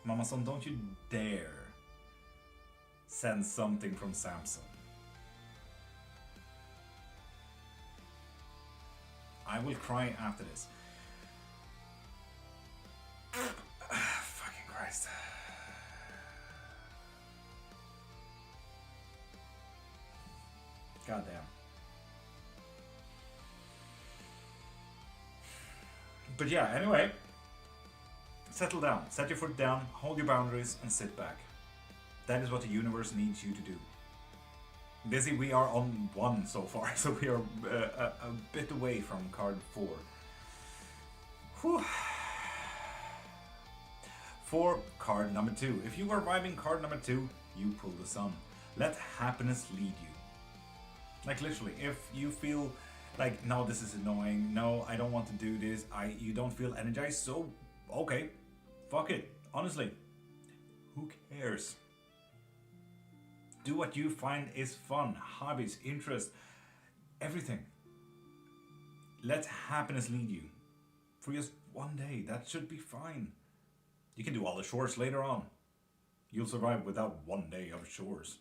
Mama son, don't you dare send something from Samsung. I will cry after this. Fucking Christ. God damn. But yeah, anyway. Settle down. Set your foot down, hold your boundaries, and sit back. That is what the universe needs you to do. Busy, we are on 1 so far, so we are a bit away from card 4. Whew. For card number 2. If you are vibing card number 2, you pull the sun. Let happiness lead you. Like literally, if you feel like, no, this is annoying, no, I don't want to do this, you don't feel energized, so okay, fuck it. Honestly, who cares? Do what you find is fun, hobbies, interests, everything. Let happiness lead you. For just one day, that should be fine. You can do all the chores later on. You'll survive without 1 day of chores.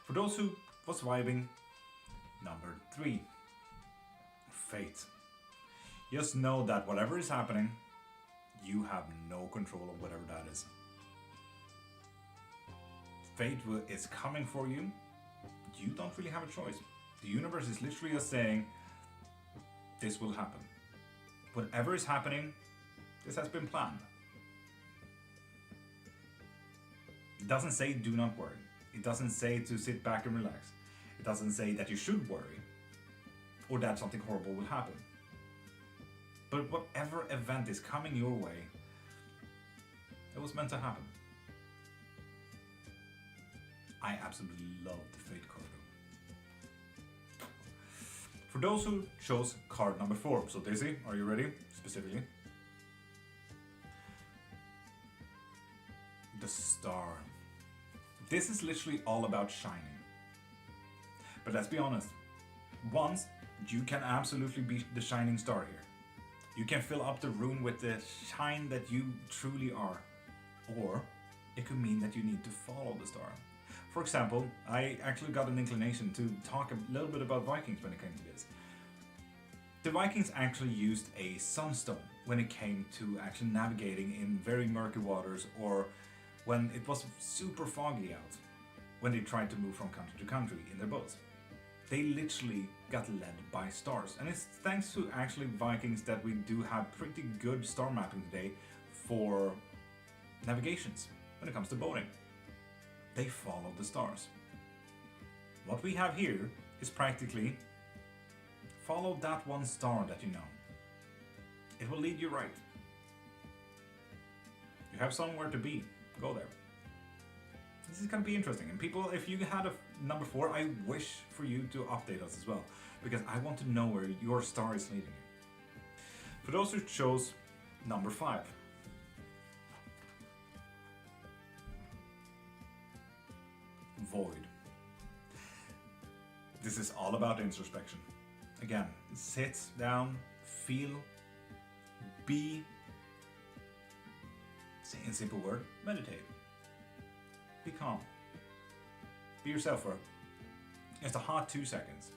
For those who was vibing, number 3, fate. Just know that whatever is happening, you have no control of whatever that is. Fate is coming for you. You don't really have a choice. The universe is literally just saying, this will happen. Whatever is happening, this has been planned. It doesn't say do not worry. It doesn't say to sit back and relax. It doesn't say that you should worry or that something horrible will happen. But whatever event is coming your way, it was meant to happen. I absolutely love the Fate card. For those who chose card number 4, so Daisy, are you ready? Specifically. The star. This is literally all about shining. But let's be honest. Once, you can absolutely be the shining star here. You can fill up the room with the shine that you truly are. Or it could mean that you need to follow the star. For example, I actually got an inclination to talk a little bit about Vikings when it came to this. The Vikings actually used a sunstone when it came to actually navigating in very murky waters, or when it was super foggy out, when they tried to move from country to country in their boats. They literally got led by stars. And it's thanks to actually Vikings that we do have pretty good star mapping today for navigations when it comes to boating. They follow the stars. What we have here is practically follow that one star that you know. It will lead you right. You have somewhere to be. Go there. This is going to be interesting. And people, if you had a number 4, I wish for you to update us as well. Because I want to know where your star is leading you. For those who chose number 5. Void. This is all about introspection. Again, sit down, feel, be, say in simple word, meditate. Be calm. Be yourself for just a hot 2 seconds.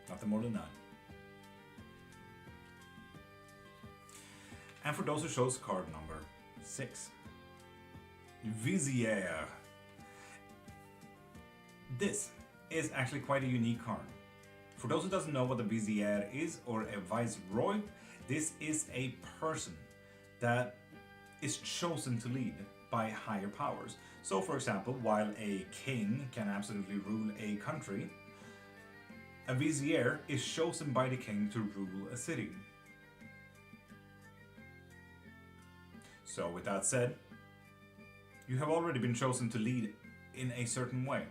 Nothing more than that. And for those who chose card number 6. Vizier. This is actually quite a unique card. For those who doesn't know what a vizier is or a viceroy, this is a person that is chosen to lead by higher powers. So for example, while a king can absolutely rule a country, a vizier is chosen by the king to rule a city. So with that said, you have already been chosen to lead in a certain way.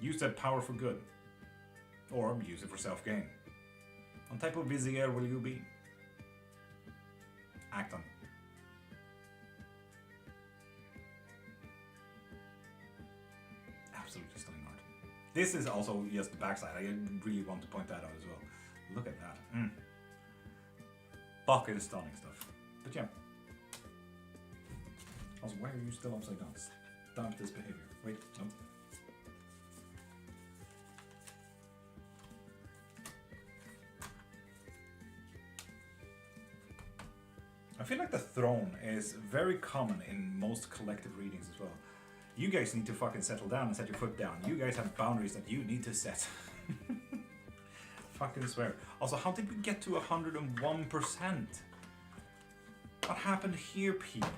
Use that power for good, or use it for self-gain. What type of vizier will you be? Act on it. Absolutely stunning art. This is also just the backside. I really want to point that out as well. Look at that. Bucket is stunning stuff. But yeah. Also, why are you still upside down? Stop this behavior. Wait, no. I feel like the throne is very common in most collective readings as well. You guys need to fucking settle down and set your foot down. You guys have boundaries that you need to set. Fucking swear. Also, how did we get to 101%? What happened here, people?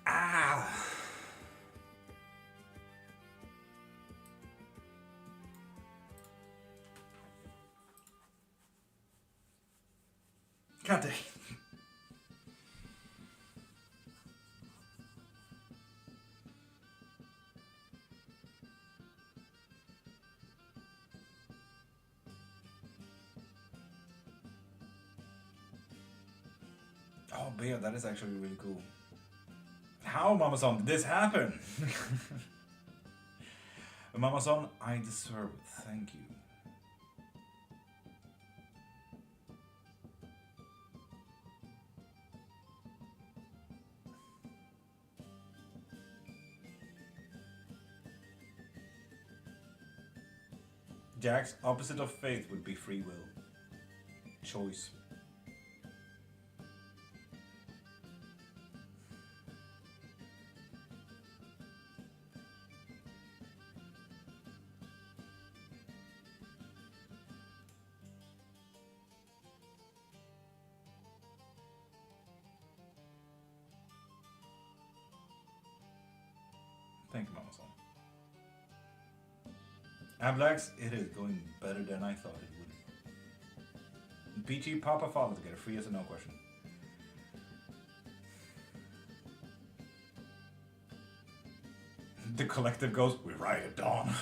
Ah! Can't they? Oh, but yeah, that is actually really cool. How, Mama-san, did this happen? Mama-san, I deserve it. Thank you. Jack's opposite of faith would be free will. Choice. Thank you, Mama-san. Ablax, it is going better than I thought it would. PG Papa Father to get a free yes or no question. The collective goes, we ride at dawn.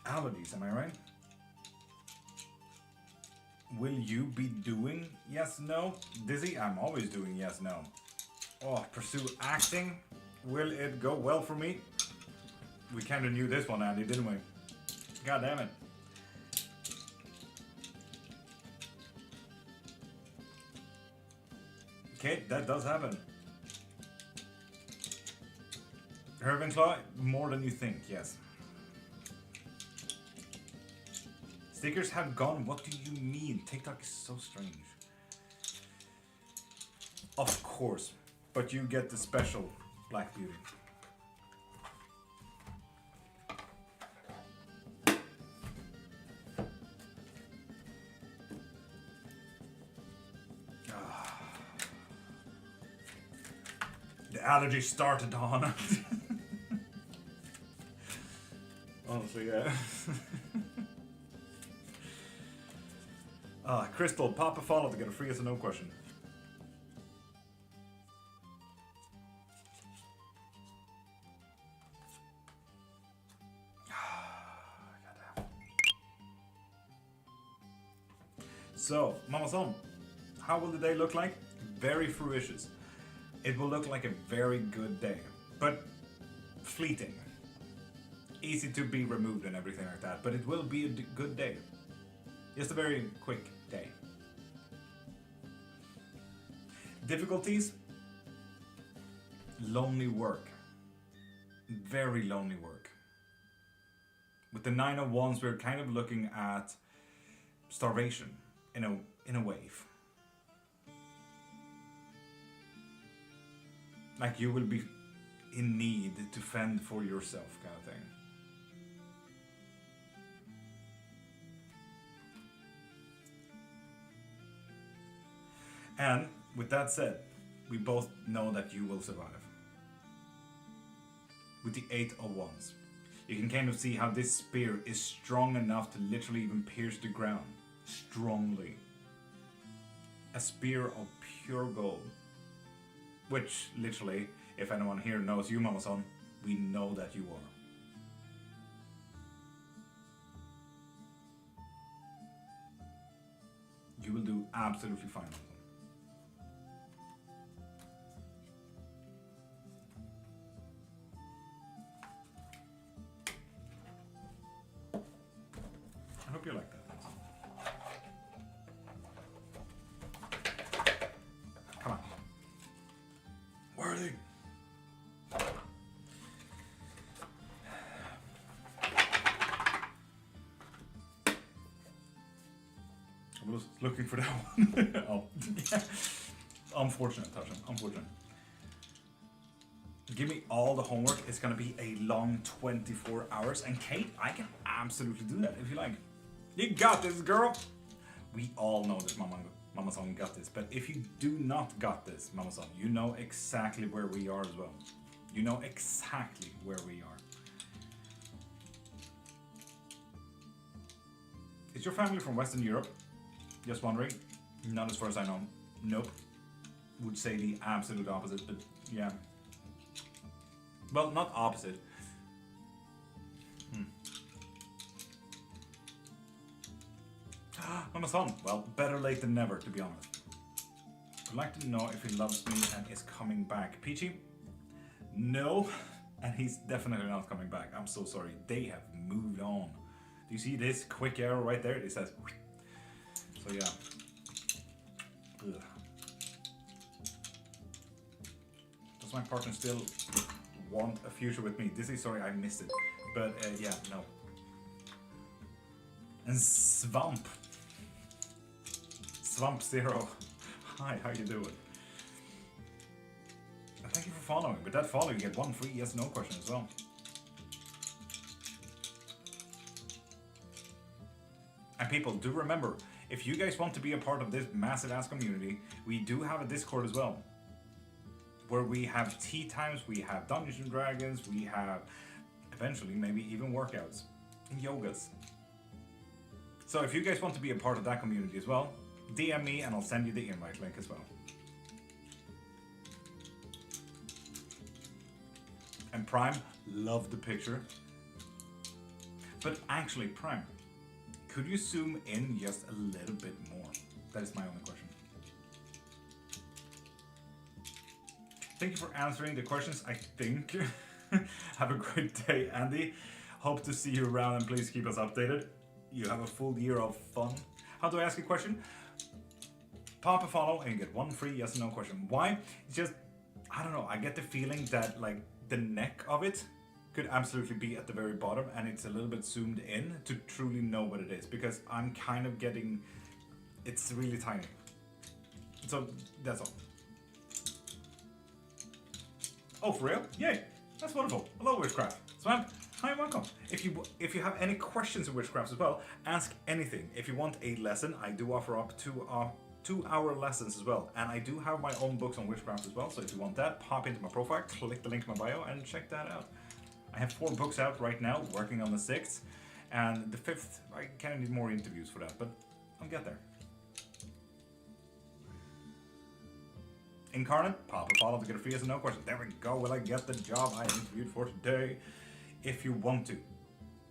Allergies, am I right? Will you be doing yes, no? Dizzy, I'm always doing yes, no. Oh, pursue acting. Will it go well for me? We kind of knew this one, Andy, didn't we? God damn it. Okay, that does happen. Ravenclaw, more than you think, yes. Stickers have gone, what do you mean? TikTok is so strange. Of course, but you get the special Black Beauty. allergy started on. Honestly, yeah. Crystal, pop a follow to get a free yes or no question. So, Mama Son, how will the day look like? Very fruitious. It will look like a very good day, but fleeting. Easy to be removed and everything like that, but it will be a good day. Just a very quick day. Difficulties? Lonely work. Very lonely work. With the 9 of Wands, we're kind of looking at starvation in a wave. Like you will be in need to fend for yourself, kind of thing. And with that said, we both know that you will survive. With the 8 of Wands, you can kind of see how this spear is strong enough to literally even pierce the ground. Strongly. A spear of pure gold. Which, literally, if anyone here knows you, Mama Son, we know that you are. You will do absolutely fine, Mama Son. I hope you like that. Come on. Worthy. I was looking for that one. Oh, yeah. Unfortunate, Tasha. Unfortunate. Give me all the homework. It's gonna be a long 24 hours. And Kate, I can absolutely do that if you like. You got this, girl. We all know that Mama Son got this. But if you do not got this, Mama Son, you know exactly where we are as well. You know exactly where we are. Is your family from Western Europe? Just wondering. Not as far as I know. Nope. Would say the absolute opposite, but yeah. Well, not opposite. Mama Son, well, better late than never, to be honest. I'd like to know if he loves me and is coming back. Peachy? No, and he's definitely not coming back. I'm so sorry. They have moved on. Do you see this quick arrow right there? It says... So yeah. Ugh. Does my partner still want a future with me? Dizzy, sorry, I missed it. But yeah, no. And Swamp. Swamp Zero. Hi, how you doing? And thank you for following. With that follow, you get one free yes no question as well. And people, do remember, if you guys want to be a part of this massive ass community, we do have a Discord as well. Where we have tea times, we have Dungeons and Dragons, we have eventually maybe even workouts and yogas. So if you guys want to be a part of that community as well, DM me and I'll send you the invite link as well. And Prime, love the picture. But actually, Prime, could you zoom in just a little bit more? That is my only question. Thank you for answering the questions, I think. Have a great day, Andy. Hope to see you around and please keep us updated. You have a full year of fun. How do I ask a question? Pop a follow and you get one free yes or no question. Why? It's just, I don't know, I get the feeling that like the neck of it could absolutely be at the very bottom and it's a little bit zoomed in to truly know what it is, because I'm kind of getting, it's really tiny. So that's all. Oh, for real? Yay! That's wonderful. Hello, Witchcraft. Swamp, hi, welcome. If you have any questions of Witchcraft as well, ask anything. If you want a lesson, I do offer up to 2-hour lessons as well. And I do have my own books on witchcraft as well. So if you want that, pop into my profile, click the link in my bio and check that out. I have 4 books out right now, working on the 6th. And the 5th, I kind of need more interviews for that, but I'll get there. Incarnate, pop a follow to get a free yes or no question. There we go. Will I get the job I interviewed for today? If you want to.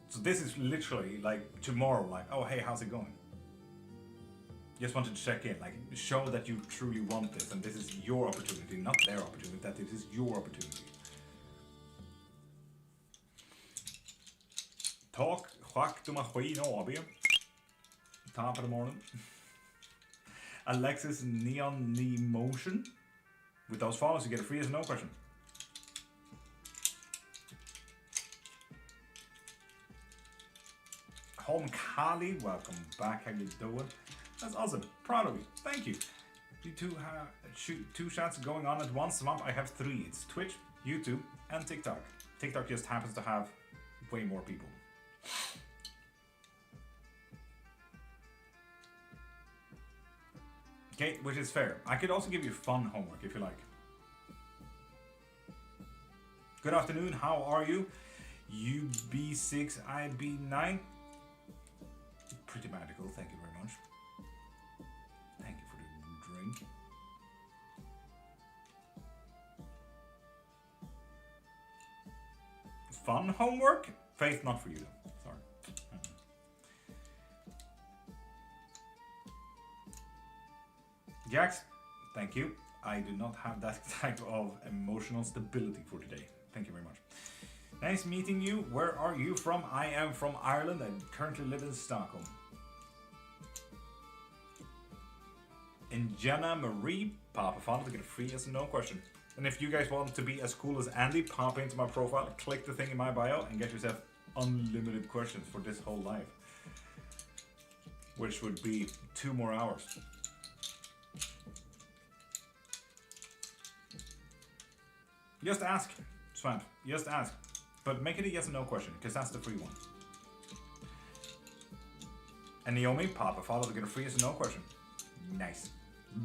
So this is literally like tomorrow, like, oh, hey, how's it going? Just wanted to check in, like, show that you truly want this and this is your opportunity, not their opportunity, that it is your opportunity. Talk, schack, doe maar goeie AB. Top of the morning. Alexis Neon Motion. With those follows, you get a free yes or no question. Home Kali, welcome back. How you doing? That's awesome. Proud of you. Thank you. You two have two chats going on at once. Swamp, I have 3. It's Twitch, YouTube, and TikTok. TikTok just happens to have way more people. Okay, which is fair. I could also give you fun homework if you like. Good afternoon, how are you? UB6IB9. Pretty magical, thank you very much. Thank you for the drink. Fun homework? Faith, not for you though. Sorry. Jax, thank you. I do not have that type of emotional stability for today. Thank you very much. Nice meeting you. Where are you from? I am from Ireland. I currently live in Stockholm. And Jenna Marie, pop a follow to get a free yes or no question. And if you guys want to be as cool as Andy, pop into my profile, click the thing in my bio, and get yourself unlimited questions for this whole live. Which would be 2 more hours. Just ask, Swamp, just ask. But make it a yes or no question, because that's the free one. And Naomi, pop a follow to get a free yes or no question. Nice.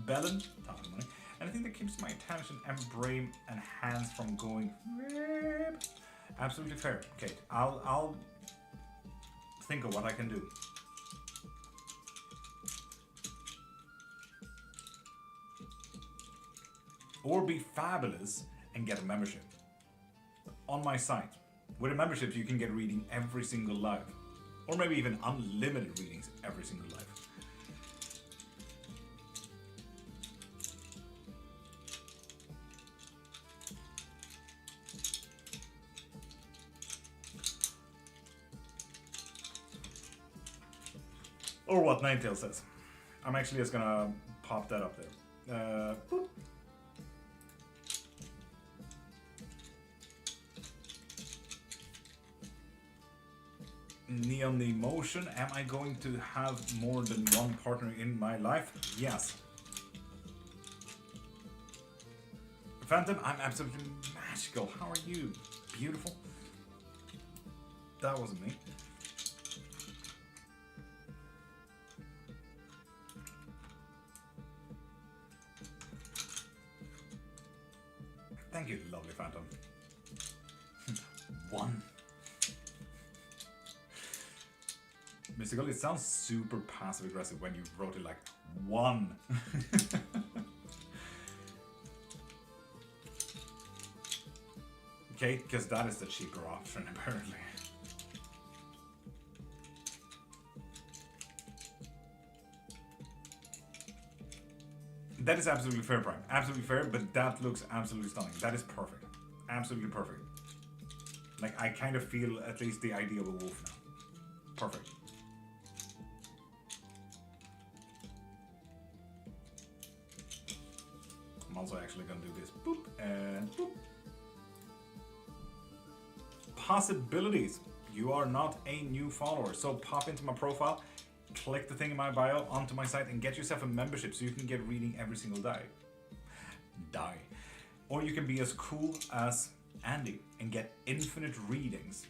Bellin, top of the money. Anything that keeps my attention and brain and hands from going. Absolutely fair. Okay, I'll think of what I can do. Or be fabulous and get a membership on my site. With a membership, you can get reading every single live, or maybe even unlimited readings every single live. Or what Ninetail says. I'm actually just gonna pop that up there. Boop. Neon Emotion, am I going to have more than one partner in my life? Yes. Phantom, I'm absolutely magical. How are you? Beautiful. That wasn't me. Thank you, lovely Phantom. 1. Mystical, it sounds super passive aggressive when you wrote it like 1. Okay, because that is the cheaper option apparently. That is absolutely fair, Prime. Absolutely fair, but that looks absolutely stunning. That is perfect. Absolutely perfect. Like, I kind of feel at least the idea of a wolf now. Perfect. I'm also actually gonna do this. Boop and boop. Possibilities. You are not a new follower, so pop into my profile, click the thing in my bio onto my site and get yourself a membership so you can get reading every single day. Or you can be as cool as Andy and get infinite readings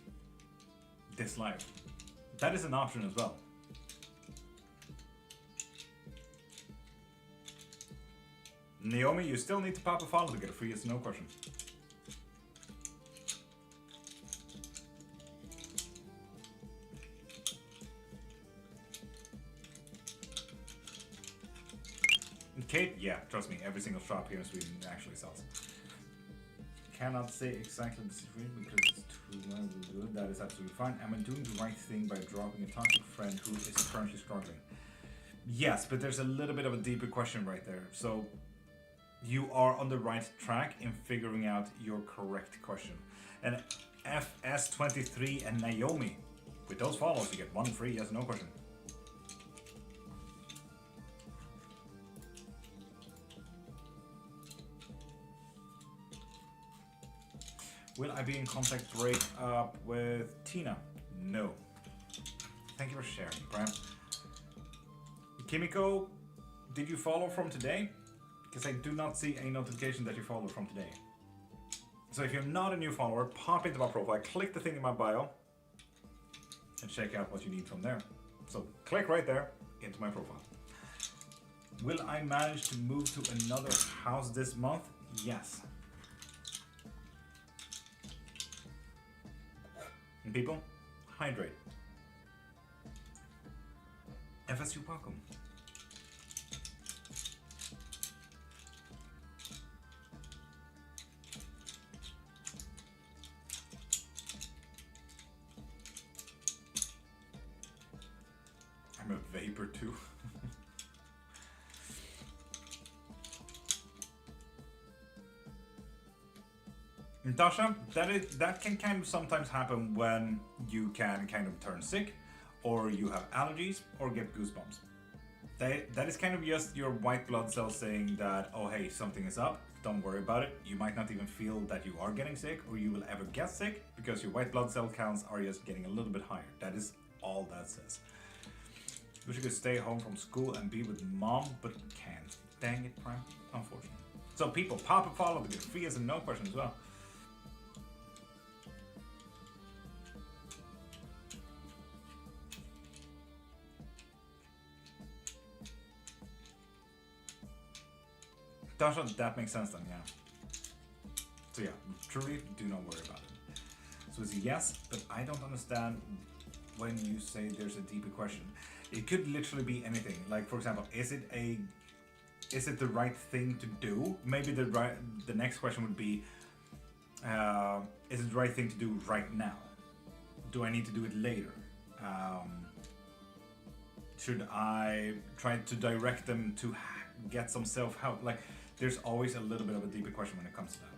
this live. That is an option as well. Naomi, you still need to pop a follow to get a free yes or no question. Kate, yeah, trust me, every single shop here in Sweden actually sells. Cannot say exactly the situation because it's too well good. That is absolutely fine. Am I doing the right thing by dropping a toxic friend who is currently struggling? Yes, but there's a little bit of a deeper question right there. So you are on the right track in figuring out your correct question. And FS23 and Naomi, with those follows, you get one free yes or no question. Will I be in contact break up with Tina? No. Thank you for sharing, Brian. Kimiko, did you follow from today? Because I do not see any notification that you followed from today. So if you're not a new follower, pop into my profile, click the thing in my bio, and check out what you need from there. So click right there into my profile. Will I manage to move to another house this month? Yes. And people, hydrate. FSU, welcome. I'm a vapor too. Dasha, that can kind of sometimes happen when you can kind of turn sick, or you have allergies, or get goosebumps. That is kind of just your white blood cells saying that, oh hey, something is up, don't worry about it. You might not even feel that you are getting sick, or you will ever get sick, because your white blood cell counts are just getting a little bit higher. That is all that says. Wish you could stay home from school and be with mom, but can't. Dang it, Prime. Unfortunate. So people, pop a follow to get free yes and no question as well. Dasha, that makes sense then, yeah. So yeah, truly do not worry about it. So it's a yes, but I don't understand when you say there's a deeper question. It could literally be anything. Like, for example, is it the right thing to do? Maybe the next question would be, is it the right thing to do right now? Do I need to do it later? Should I try to direct them to get some self-help? Like, there's always a little bit of a deeper question when it comes to that.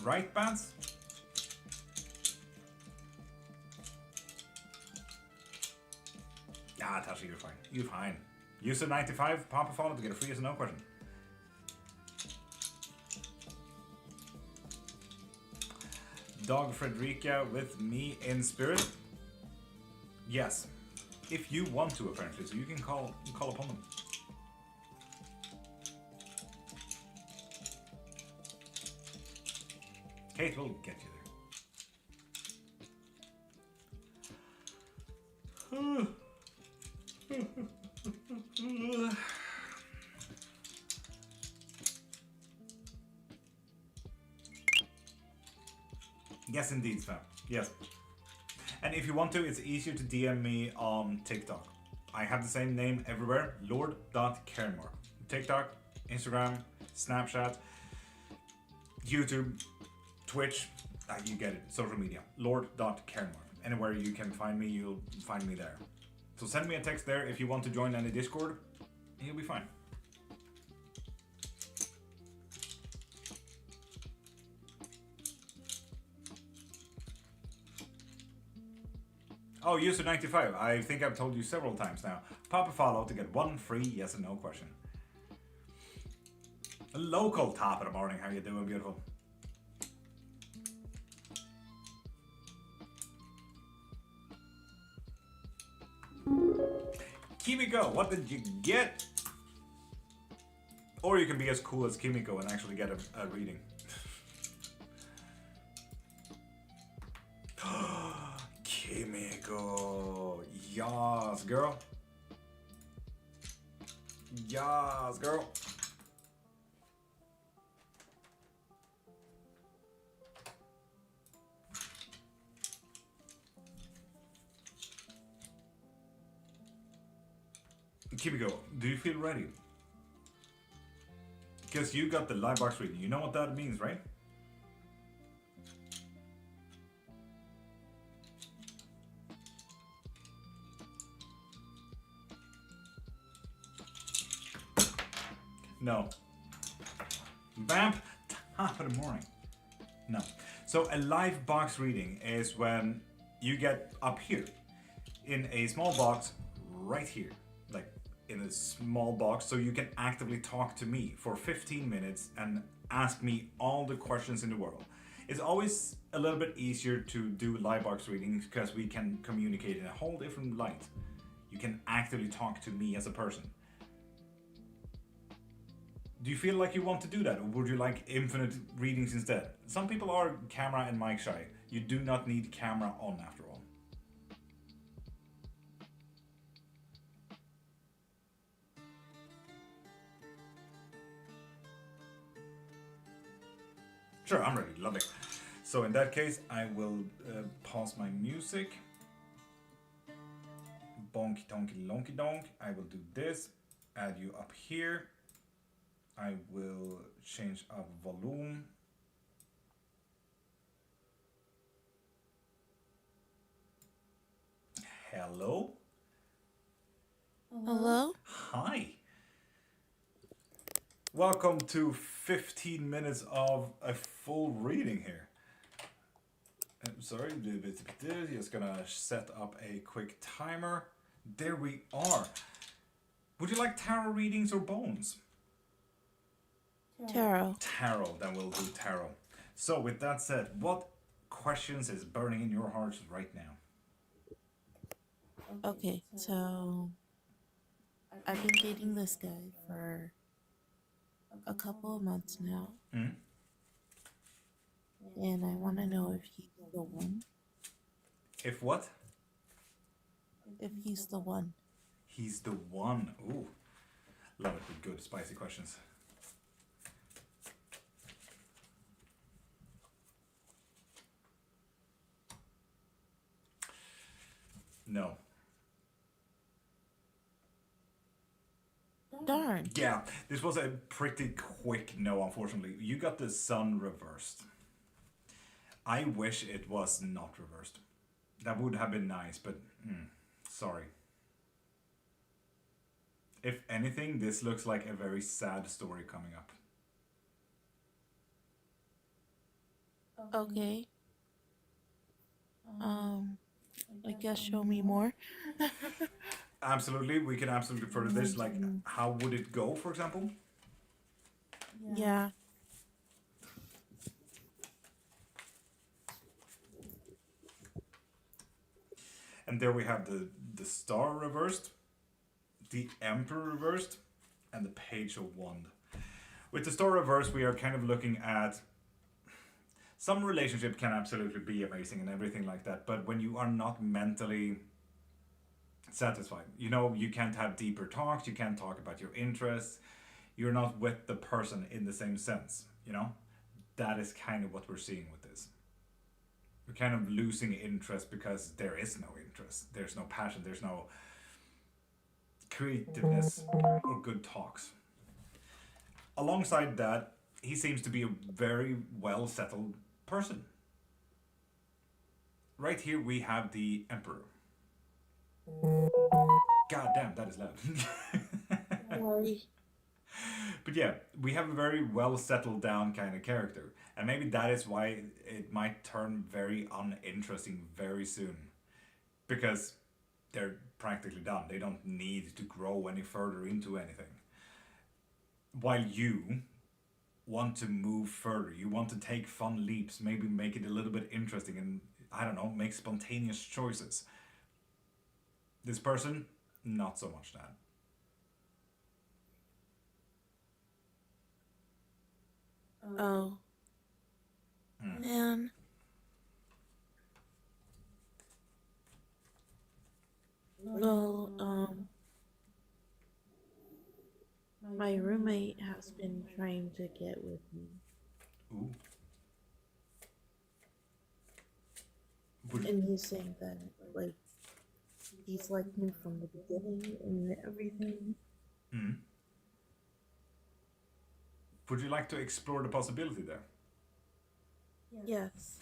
Right, Bans? Ah, Tasha, you're fine. You're fine. User 95, pop a follow to get a free yes or no question. Dog Frederica with me in spirit. Yes, if you want to, apparently, so you can call upon them. Kate will get you there. Yes, indeed, Spam. Yes. And if you want to, it's easier to DM me on TikTok. I have the same name everywhere, Lord.Cairnmark. TikTok, Instagram, Snapchat, YouTube, Twitch, you get it, social media, Lord.Cairnmark. Anywhere you can find me, you'll find me there. So send me a text there if you want to join any Discord, and you'll be fine. Oh, user 95. I think I've told you several times now. Pop a follow to get one free yes or no question. A local top of the morning. How you doing, beautiful? Kimiko, what did you get? Or you can be as cool as Kimiko and actually get a reading. Kimiko, yes, girl. Yes, girl. Kimiko, do you feel ready? Because you got the live box reading. You know what that means, right? No. Vamp, top of the morning. No. So a live box reading is when you get up here in a small box right here, like in a small box, so you can actively talk to me for 15 minutes and ask me all the questions in the world. It's always a little bit easier to do live box readings because we can communicate in a whole different light. You can actively talk to me as a person. Do you feel like you want to do that, or would you like infinite readings instead? Some people are camera and mic shy. You do not need camera on after all. Sure, I'm ready. Lovely. So in that case, I will pause my music. Bonky donky lonky donk. I will do this. Add you up here. I will change up volume. Hello? Hello? Hi. Welcome to 15 minutes of a full reading here. I'm sorry, just gonna set up a quick timer. There we are. Would you like tarot readings or bones? Tarot. Tarot, then we'll do tarot. So with that said, what questions is burning in your hearts right now? Okay, so I've been dating this guy for a couple of months now, Hmm? and I want to know if he's the one. If what? If he's the one. He's the one. Ooh. Love it with good spicy questions. No. Darn. Yeah, this was a pretty quick no, unfortunately. You got the sun reversed. I wish it was not reversed. That would have been nice, but sorry. If anything, this looks like a very sad story coming up. Okay. I guess show me more. Absolutely, we can absolutely further this. Like, how would it go, for example? Yeah. And there we have the star reversed, the emperor reversed, and the page of wand. With the star reversed, we are kind of looking at some relationship can absolutely be amazing and everything like that, but when you are not mentally satisfied, you know, you can't have deeper talks, you can't talk about your interests, you're not with the person in the same sense, you know? That is kind of what we're seeing with this. We're kind of losing interest because there is no interest, there's no passion, there's no creativeness or good talks. Alongside that, he seems to be a very well settled person. Right here we have the emperor. God damn, that is loud. Sorry. But yeah, we have a very well settled down kind of character. And maybe that is why it might turn very uninteresting very soon. Because they're practically done. They don't need to grow any further into anything. While you want to move further, you want to take fun leaps, maybe make it a little bit interesting and, I don't know, make spontaneous choices. This person, not so much that. Oh. Man. Well, My roommate has been trying to get with me, Ooh. Would, and he's saying that like he's liked me from the beginning and everything. mm. Would you like to explore the possibility there? Yes.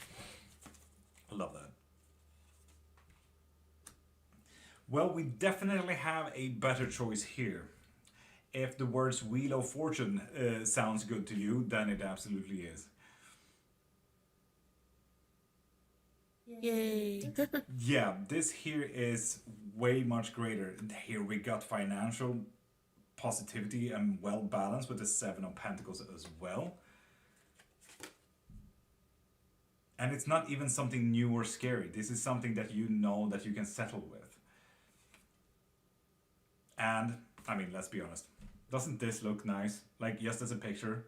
I love that. Well, we definitely have a better choice here. If the words Wheel of Fortune sounds good to you, then it absolutely is. Yay. Yeah, this here is way much greater. Here we got financial positivity and well balanced with the Seven of Pentacles as well. And it's not even something new or scary. This is something that you know that you can settle with. And, I mean, let's be honest. Doesn't this look nice? Like, just as a picture.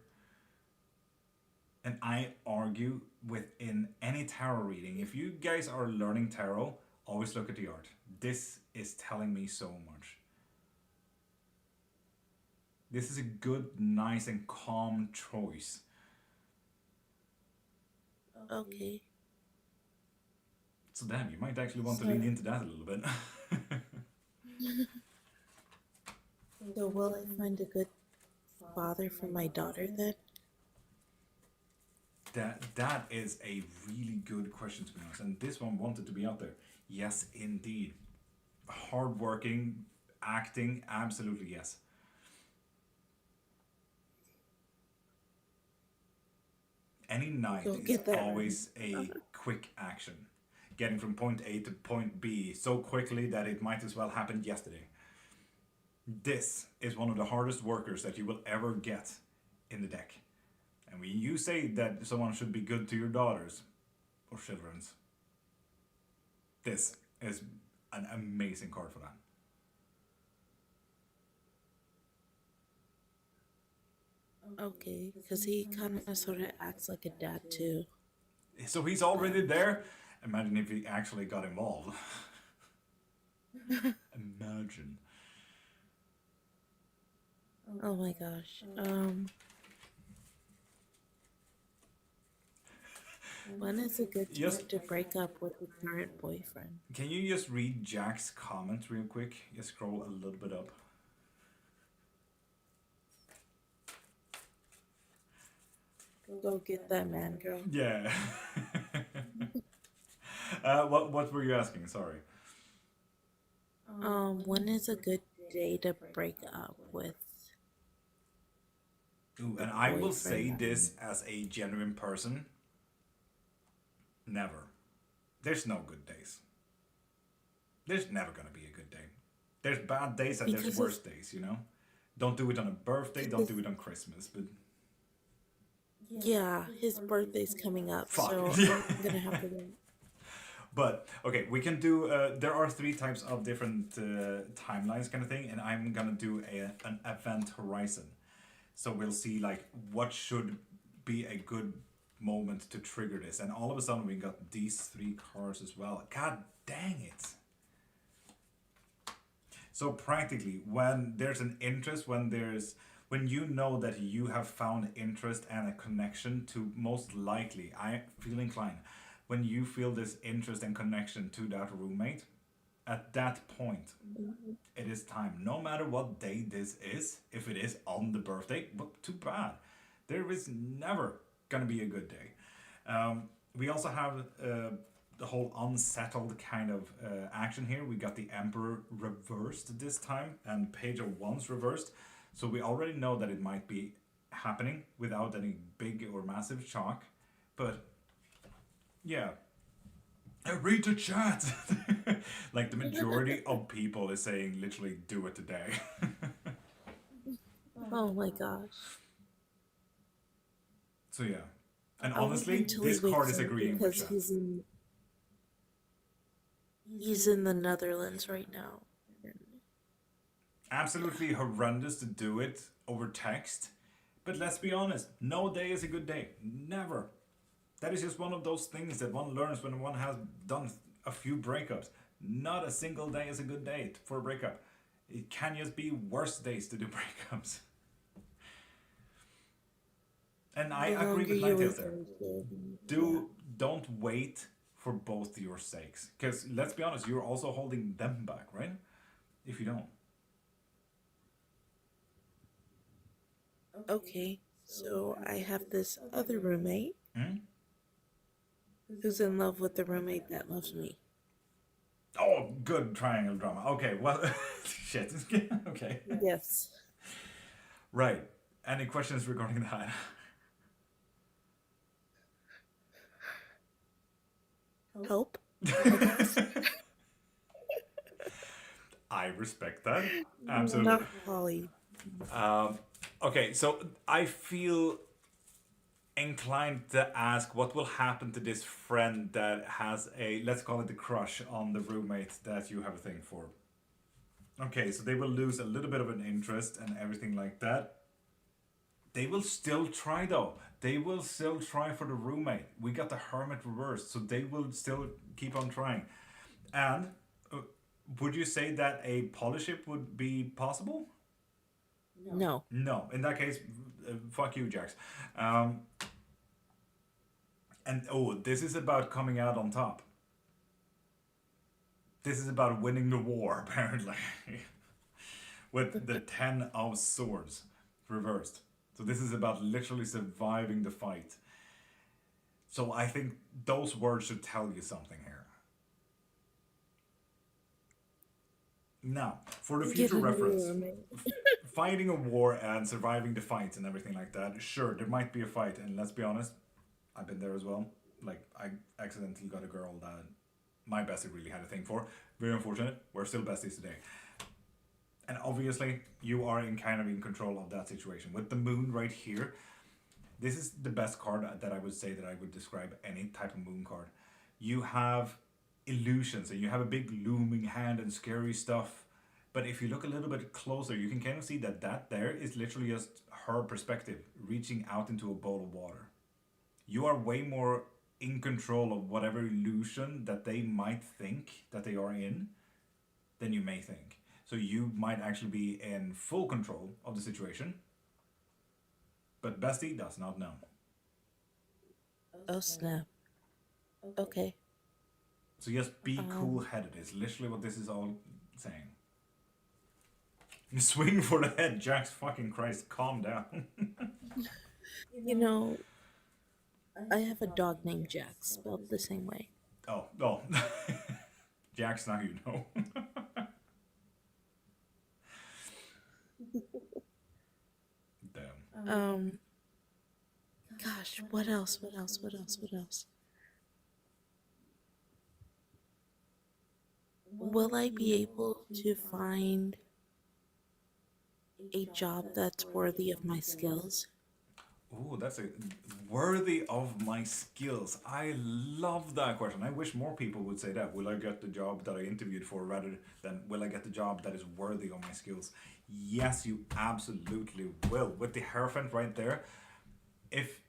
And I argue within any tarot reading, if you guys are learning tarot, always look at the art. This is telling me so much. This is a good, nice, and calm choice. Okay. So damn, you might actually want to lean into that a little bit. So will I find a good father for my daughter then? That is a really good question, to be honest. And this one wanted to be out there. Yes, indeed. Hardworking, acting, absolutely yes. Any knight is always a quick action. Getting from point A to point B so quickly that it might as well happen yesterday. This is one of the hardest workers that you will ever get in the deck. And when you say that someone should be good to your daughters or children's, this is an amazing card for that. Okay, because he kind of sort of acts like a dad too. So he's already there. Imagine if he actually got involved. Imagine. Oh my gosh. When is a good time to break up with a current boyfriend? Can you just read Jack's comment real quick? Just scroll a little bit up. Go get that man, girl. Yeah. What were you asking? Sorry. When is a good day to break up with? Ooh, and I will say this as a genuine person. Never. There's no good days. There's never gonna be a good day. There's bad days and there's worse days, you know? Don't do it on a birthday, don't do it on Christmas, but... Yeah, his birthday's coming up, Fuck. so I'm gonna have to wait. But, okay, we can do... there are 3 types of different timelines kind of thing, and I'm gonna do an event horizon. So we'll see, like, what should be a good moment to trigger this. And all of a sudden we got these 3 cards as well. God dang it. So practically, when there's an interest, when you know that you have found interest and a connection to, most likely, I feel inclined, when you feel this interest and connection to that roommate, at that point, it is time. No matter what day this is, if it is on the birthday, well, too bad. There is never gonna be a good day. We also have the whole unsettled kind of action here. We got the Emperor reversed this time and Page of Wands reversed. So we already know that it might be happening without any big or massive shock. But yeah, read the chat. Like the majority of people is saying literally do it today. Oh my gosh. So yeah. And honestly, this card is agreeing with chat. He's in the Netherlands right now. Absolutely horrendous to do it over text. But let's be honest, no day is a good day. Never. That is just one of those things that one learns when one has done a few breakups. Not a single day is a good day for a breakup. It can just be worse days to do breakups. And I The agree longer with you Ninetales there. rehearse it, yeah. Don't wait for both your sakes. Because let's be honest, you're also holding them back, right? If you don't. Okay, so I have this other roommate Hmm? who's in love with the roommate that loves me. Oh, good triangle drama. Okay, well, shit. Okay. Yes. Right. Any questions regarding that? Help, I guess. I respect that. Absolutely. Not Polly. Um, okay, so I feel inclined to ask what will happen to this friend that has a, let's call it a crush on the roommate that you have a thing for. Okay, so they will lose a little bit of an interest and everything like that. They will still try though. They will still try for the roommate. We got the hermit reversed, so they will still keep on trying. And uh, would you say that a polyship would be possible? No. No. In that case, fuck you, Jax. Um, and oh, this is about coming out on top. This is about winning the war, apparently. With the Ten of Swords reversed. So this is about literally surviving the fight. So I think those words should tell you something here. Now, for the Get future a new reference, roommate. fighting a war and surviving the fights and everything like that, sure, there might be a fight. And let's be honest, I've been there as well. Like, I accidentally got a girl that my bestie really had a thing for. Very unfortunate. We're still besties today. And obviously, you are in kind of in control of that situation. With the moon right here, this is the best card that I would say that I would describe any type of moon card. You have illusions and you have a big looming hand and scary stuff. But if you look a little bit closer, you can kind of see that that there is literally just her perspective reaching out into a bowl of water. You are way more in control of whatever illusion that they might think that they are in than you may think. So you might actually be in full control of the situation, but Bestie does not know. Oh snap. Okay. So just be Um, cool headed is literally what this is all saying. Swing for the head, Jax fucking Christ, calm down. you know, I have a dog named Jack, spelled the same way. Oh. Jax, now you know. Damn. Um, gosh, what else? What else? What else? What else? Will I be able to find a job that's worthy of my skills? Oh, that's a worthy of my skills. I love that question. I wish more people would say that. Will I get the job that I interviewed for rather than will I get the job that is worthy of my skills? Yes, you absolutely will. With the Hierophant right there, if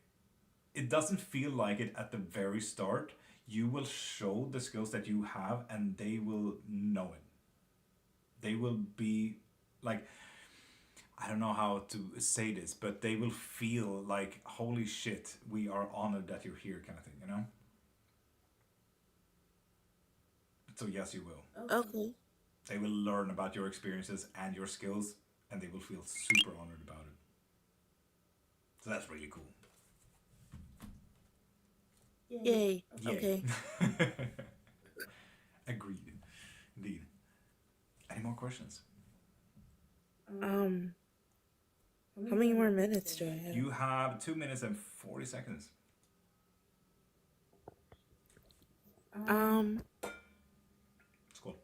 it doesn't feel like it at the very start, you will show the skills that you have and they will know it. They will be like, I don't know how to say this, but they will feel like, holy shit, we are honored that you're here, kind of thing, you know? So, yes, you will. Okay. They will learn about your experiences and your skills, and they will feel super honored about it. So, that's really cool. Yay. Yay. Okay. Agreed. Indeed. Any more questions? Um, how many more minutes do I have? You have 2 minutes and 40 seconds. Um, It's cool.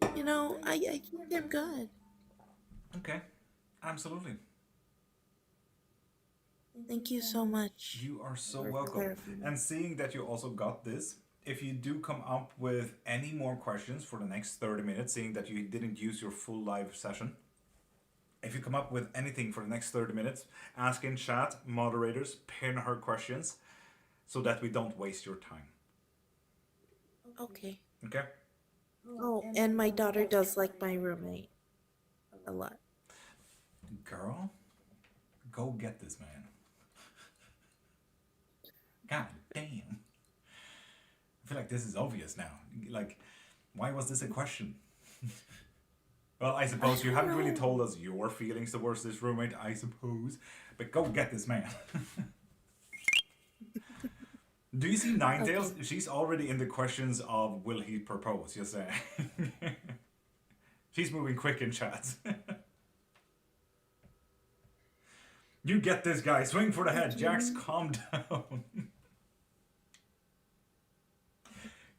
I think I'm good. Okay. Absolutely. Thank you so much. You are so for welcome. clarifying. And seeing that you also got this, if you do come up with any more questions for the next 30 minutes, seeing that you didn't use your full live session, if you come up with anything for the next 30 minutes, ask in chat, moderators, pin her questions so that we don't waste your time. Okay. Okay? Oh, and my daughter does like my roommate a lot. Girl, go get this man. God damn. I feel like this is obvious now. Like, why was this a question? Well, I suppose you haven't really told us your feelings towards this roommate, I suppose. But go get this man. Do you see Ninetales? Okay. She's already in the questions of will he propose, you say. She's moving quick in chat. You get this guy. Swing for the head. Jax, calm down.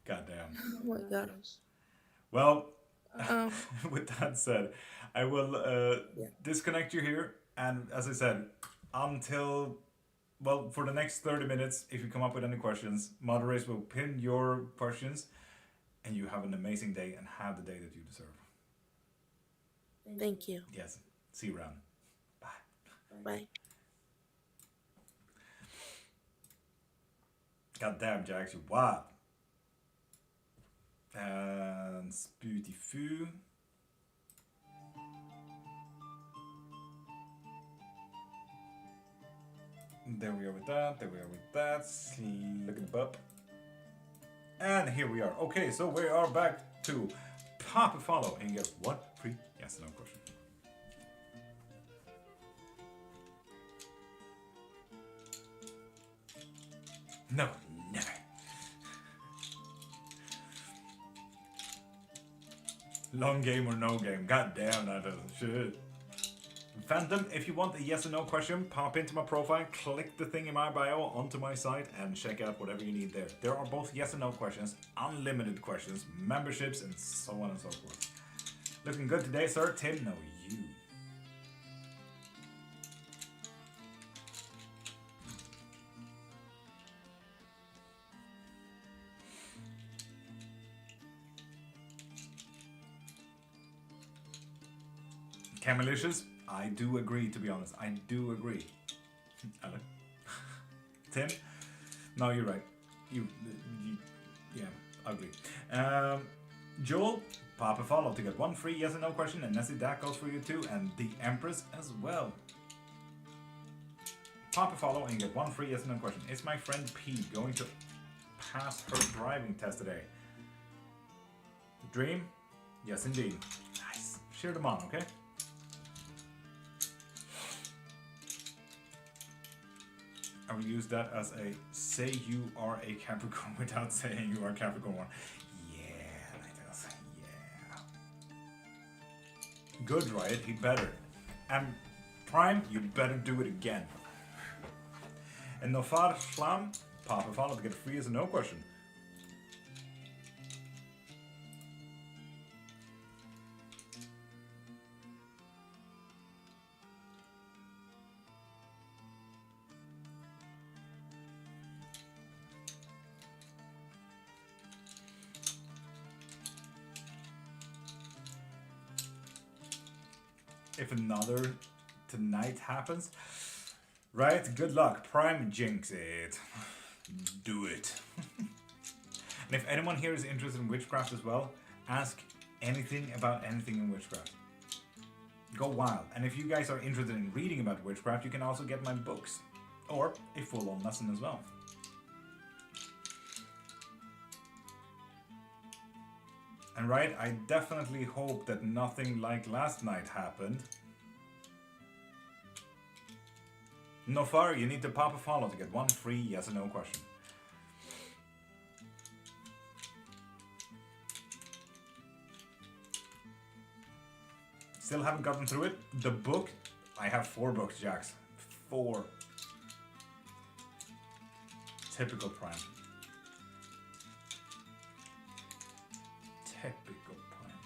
Goddamn. Oh my gosh. Well, with that said, I will disconnect you here. And as I said, until, well, for the next 30 minutes, if you come up with any questions, moderators will pin your questions. And you have an amazing day and have the day that you deserve. Thank you. Yes. See you around. Bye. Bye. Goddamn, Jax, you what? And Spooty-Foo. There we are with that. There we are with that. Look at the bup. And here we are. Okay, so we are back to pop a follow and get what? Free? Yes, no question. No, never. Long game or no game? God damn, that is shit. Phantom, if you want a yes or no question, pop into my profile, click the thing in my bio onto my site, and check out whatever you need there. There are both yes or no questions, unlimited questions, memberships, and so on and so forth. Looking good today, sir? Tim? No, you. Camelicious? I do agree, to be honest. I do agree. Alan? Tim? No, you're right. You yeah, ugly. Joel? Pop a follow to get one free yes or no question, and Nessie, that goes for you too, and the Empress as well. Pop a follow and get one free yes or no question. Is my friend P going to pass her driving test today? Dream? Yes, indeed. Nice. Cheer them on, okay? I will use that as a say you are a Capricorn without saying you are Capricorn 1. Yeah, like this. Yeah. Good, Riot. He better. And Prime, you better do it again. And Nofar Shlam, pop a follow to get free as a no question. If another tonight happens, right? Good luck. Prime jinx it. Do it. And if anyone here is interested in witchcraft as well, ask anything about anything in witchcraft. Go wild. And if you guys are interested in reading about witchcraft, you can also get my books. Or a full-on lesson as well. And right, I definitely hope that nothing like last night happened. Nofar, you need to pop a follow to get one free yes or no question. Still haven't gotten through it. The book, I have 4 books, Jax. 4. Typical Prime. Typical Prime.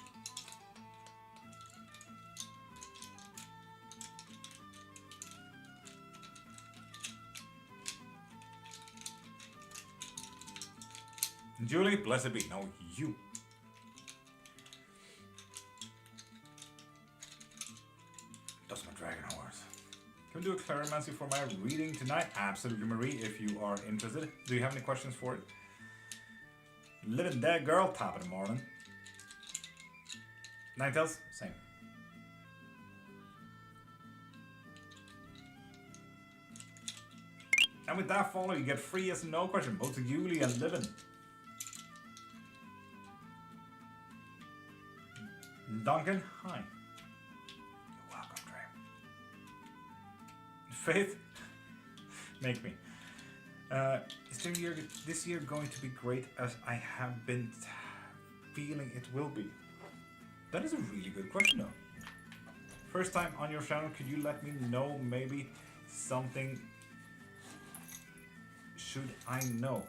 Julie, blessed be. No, you. Does my dragon horse. Can we do a clarimancy for my reading tonight? Absolutely, Marie, if you are interested. Do you have any questions for it? Living dead girl, top of the morning. Ninetales, same. And with that follow, you get free yes and no question, both to Yuli and Livin. Duncan, hi. You're welcome, Trey. Faith, make me. Is this year going to be great as I have been feeling it will be? That is a really good question though. First time on your channel, could you let me know maybe something should I know?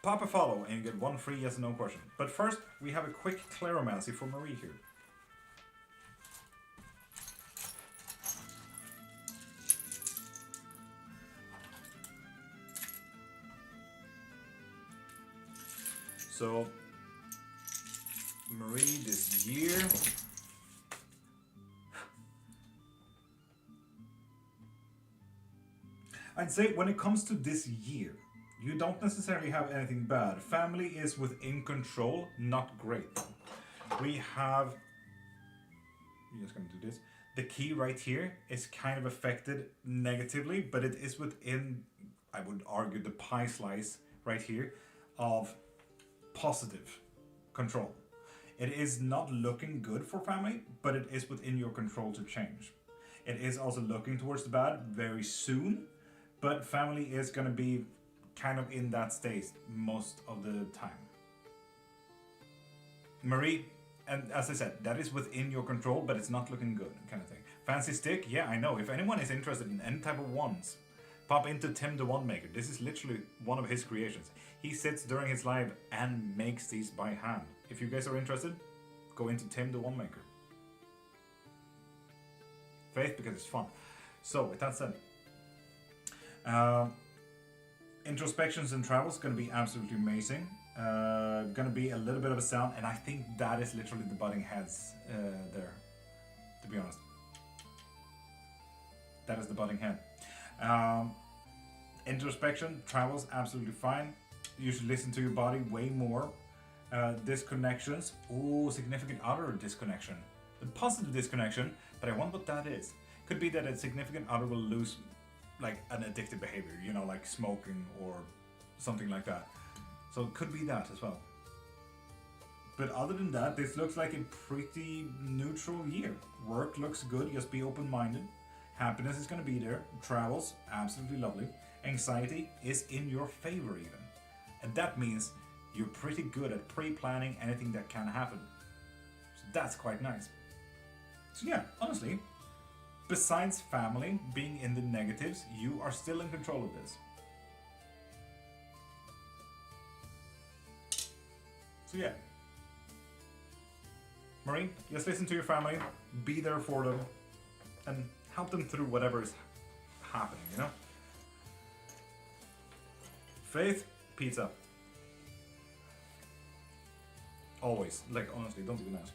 Pop a follow and you get one free yes or no question. But first, we have a quick claromancy for Marie here. So, Marie this year. I'd say when it comes to this year, you don't necessarily have anything bad. Family is within control, not great. We have, I'm just gonna do this. The key right here is kind of affected negatively, but it is within, I would argue, the pie slice right here of positive control. It is not looking good for family, but it is within your control to change. It is also looking towards the bad very soon, but family is going to be kind of in that state most of the time. Marie, and as I said, that is within your control, but it's not looking good, kind of thing. Fancy stick, yeah, I know. If anyone is interested in any type of wands, pop into Tim the Wand Maker. This is literally one of his creations. He sits during his live and makes these by hand. If you guys are interested, go into Tim the Wand Maker. Faith, because it's fun. So, with that said, introspections and travels going to be absolutely amazing. Going to be a little bit of a sound, and I think that is literally the butting heads there, to be honest. That is the butting head. Introspection, travels, absolutely fine. You should listen to your body way more. Disconnections, ooh, significant other disconnection. The positive disconnection, but I wonder what that is. Could be that a significant other will lose like an addictive behavior, you know, like smoking or something like that. So it could be that as well. But other than that, this looks like a pretty neutral year. Work looks good, just be open-minded. Happiness is going to be there. Travels, absolutely lovely. Anxiety is in your favor even. And that means you're pretty good at pre-planning anything that can happen. So that's quite nice. So yeah, honestly, besides family being in the negatives, you are still in control of this. So yeah. Marie, just listen to your family, be there for them, and help them through whatever is happening, you know? Faith, pizza. Always. Like, honestly, don't even ask.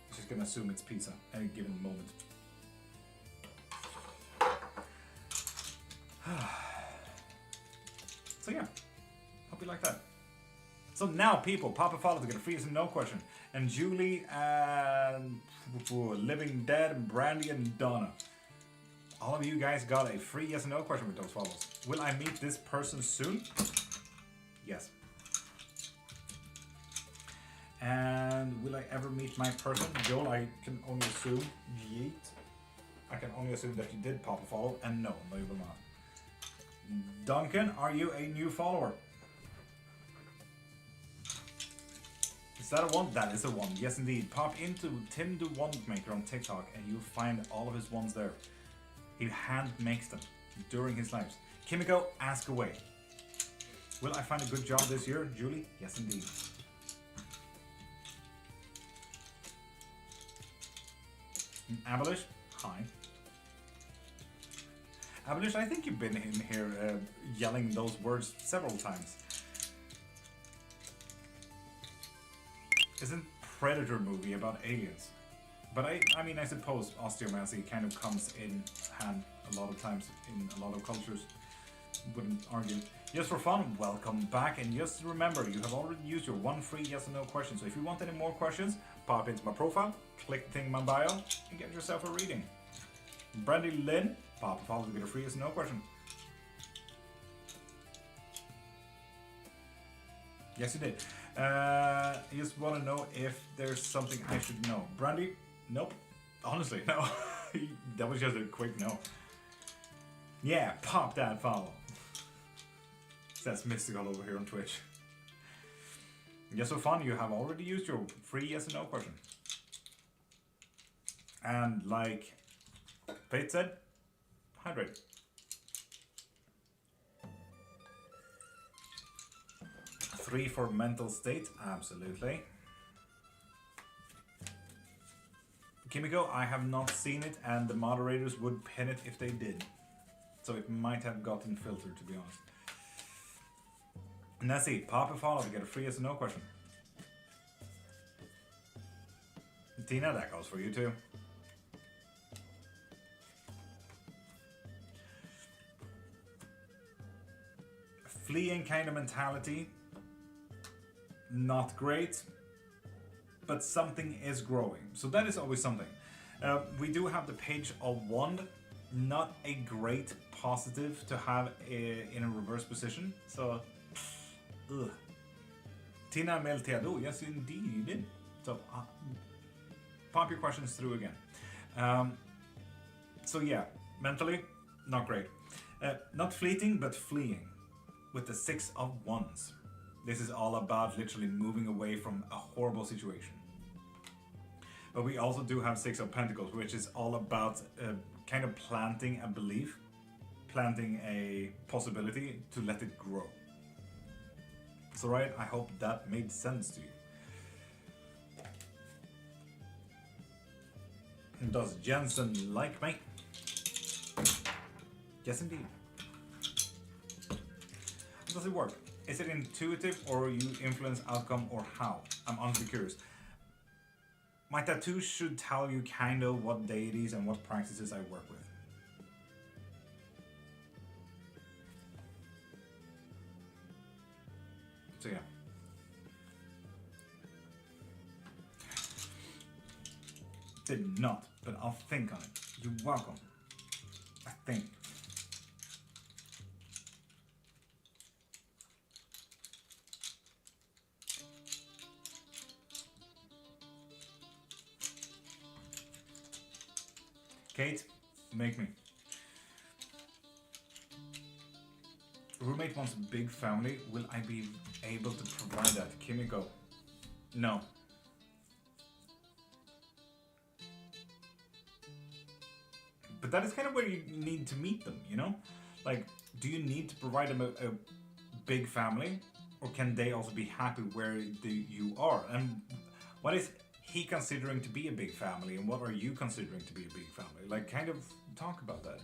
You're just gonna assume it's pizza at any given moment. So yeah, hope you like that. So now, people, pop a follow to get a free yes and no question. And Julie and Living Dead and Brandy and Donna. All of you guys got a free yes and no question with those follows. Will I meet this person soon? Yes. And will I ever meet my person? Joel, I can only assume. Yeet. I can only assume that you did pop a follow. And no, you will not. Duncan, are you a new follower? Is that a one? That is a one. Yes, indeed. Pop into Tim the Wand Maker on TikTok and you'll find all of his wands there. He hand makes them during his lives. Kimiko, ask away. Will I find a good job this year, Julie? Yes, indeed. Abolish, hi. Abolish, I think you've been in here yelling those words several times. Isn't Predator movie about aliens? But I mean, I suppose osteomancy kind of comes in hand a lot of times in a lot of cultures. Wouldn't argue. Just for fun, welcome back. And just remember, you have already used your one free yes or no question. So if you want any more questions, pop into my profile, click the thing in my bio, and get yourself a reading. Brandy Lynn, pop a follow to get a free yes or no question. Yes, you did. You just want to know if there's something I should know. Brandy? Nope. Honestly, no. That was just a quick no. Yeah, pop that follow. Says Mystical over here on Twitch. Just so fun, you have already used your free yes and no question. And like Fate said, hydrate. Three for mental state, absolutely. Kimiko, I have not seen it, and the moderators would pin it if they did. So it might have gotten filtered, to be honest. Nessie, pop a follow to get a free yes or no question. Tina, that goes for you too. Fleeing kind of mentality. Not great, but something is growing. So that is always something. We do have the Page of Wand. Not a great positive to have in a reverse position. So, ugh. Tina Melteado, yes indeed you did. So, pop your questions through again. So yeah, mentally, not great. Not fleeting, but fleeing. With the Six of Wands. This is all about literally moving away from a horrible situation. But we also do have Six of Pentacles, which is all about kind of planting a belief, planting a possibility to let it grow. So right, I hope that made sense to you. Does Jensen like me? Yes, indeed. How does it work? Is it intuitive or you influence outcome or how? I'm honestly curious. My tattoo should tell you kind of what deities and what practices I work with. So yeah. Did not, but I'll think on it. You're welcome. I think. Kate, make me. Roommate wants a big family. Will I be able to provide that? Kimiko. No. But that is kind of where you need to meet them, you know? Like, do you need to provide them a big family? Or can they also be happy where you are? And what is he considering to be a big family? And what are you considering to be a big family? Like, kind of talk about that.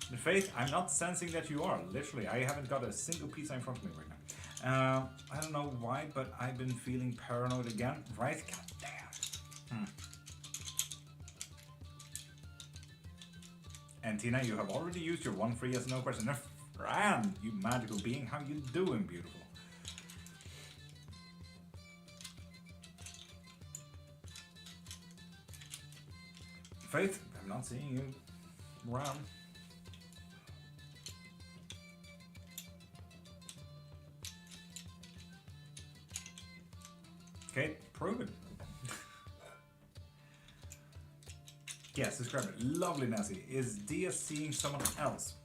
In Faith, I'm not sensing that you are. Literally, I haven't got a single pizza in front of me right now. I don't know why, but I've been feeling paranoid again. Right? God damn. And Tina, you have already used your one free yes or no question. Fran, you magical being, how you doing, beautiful? Faith, I'm not seeing you around. Okay, prove it. Yes, describe it. Lovely, Nessie. Is Dia seeing someone else?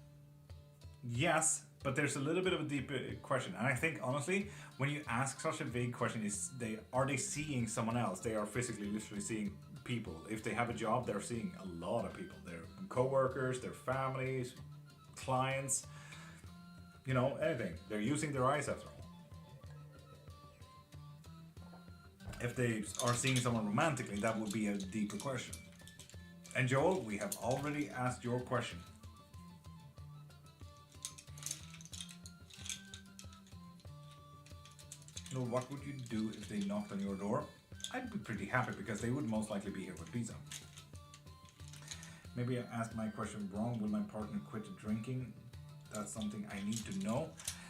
Yes, but there's a little bit of a deeper question. And I think, honestly, when you ask such a vague question, are they seeing someone else? They are physically, literally seeing people. If they have a job, they're seeing a lot of people. Their co-workers, their families, clients, you know, anything. They're using their eyes after all. If they are seeing someone romantically, that would be a deeper question. And Joel, we have already asked your question. No, what would you do if they knocked on your door? I'd be pretty happy because they would most likely be here with pizza. Maybe I asked my question wrong. Will my partner quit drinking? That's something I need to know.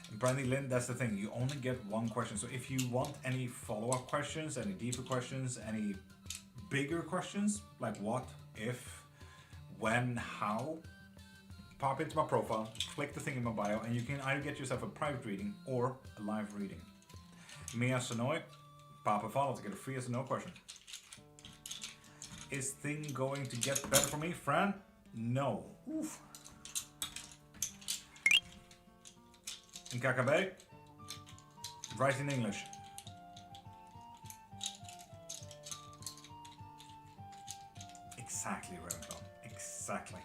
And Brandy Lynn, that's the thing. You only get one question. So if you want any follow-up questions, any deeper questions, any bigger questions, like what, if, when, how, pop into my profile, click the thing in my bio, and you can either get yourself a private reading or a live reading. Mia Sonoy, pop a follow to get a free yes or no question. Is thing going to get better for me, Fran? No. Oof. In Kakabe, write in English. Exactly, Ravenclaw. Exactly.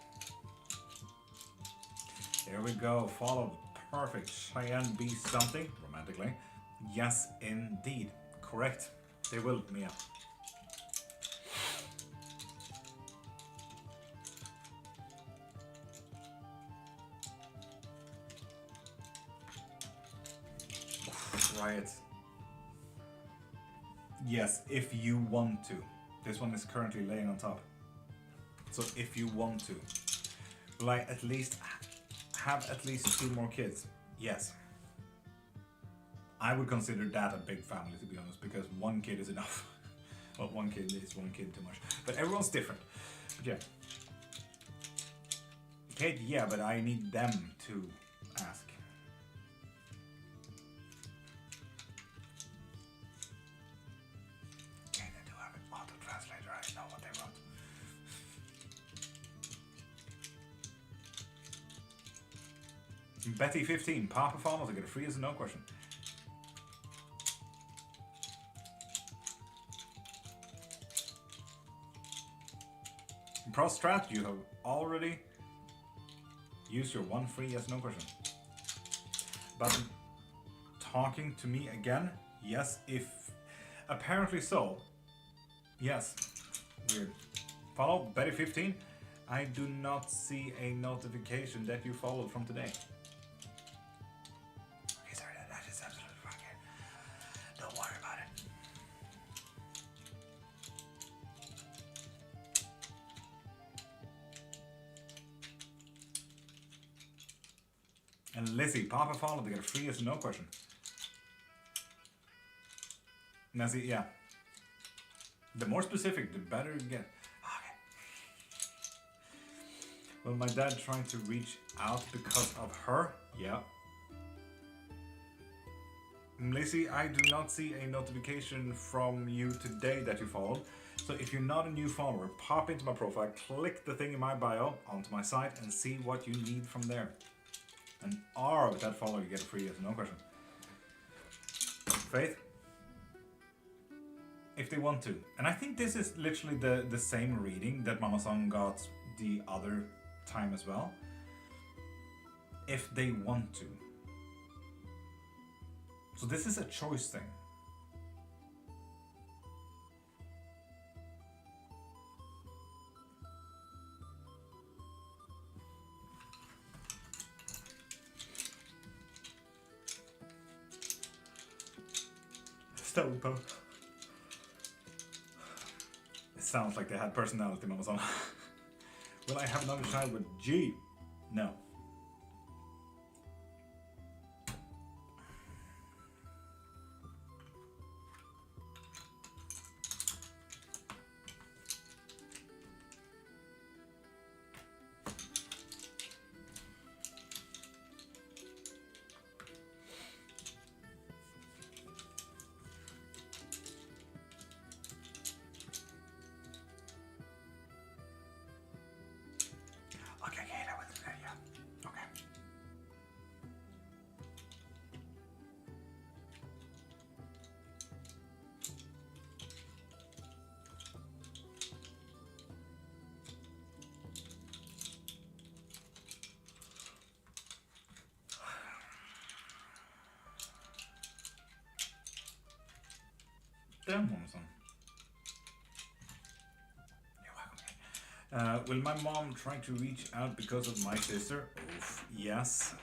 There we go. Followed. Perfect. Cheyenne be something romantically. Yes, indeed. Correct. They will, Mia. Right. Yes, if you want to. This one is currently laying on top. So if you want to. Will I at least have at least 2 more kids? Yes. I would consider that a big family, to be honest, because 1 kid is enough. Well, 1 kid is 1 kid too much. But everyone's different. But yeah. Kid, yeah, but I need them to ask. Okay, they do have an auto-translator. I know what they wrote. Betty 15, Papa Farmers, I get a free yes or no question. Prostrat, you have already used your 1 free yes no question. But talking to me again? Yes, if apparently so. Yes. Weird. Follow Betty 15. I do not see a notification that you followed from today. Okay, sorry, that is absolutely fine. Don't worry about it. And Lizzie, Papa follow to get a free yes or no question. Now see, yeah. The more specific, the better you get. Okay. Well, my dad trying to reach out because of her? Yeah. Lizzie, I do not see a notification from you today that you followed. So if you're not a new follower, pop into my profile, click the thing in my bio onto my site and see what you need from there. And R with that follow, you get a free yes or no question. Faith? If they want to. And I think this is literally the same reading that Mama Song got the other time as well. If they want to. So this is a choice thing. Stone Poe. It sounds like they had personality, Mama Song. Will I have another child with G? No. Damn, Mama Song. You're welcome. Will my mom try to reach out because of my sister? Oof, yes.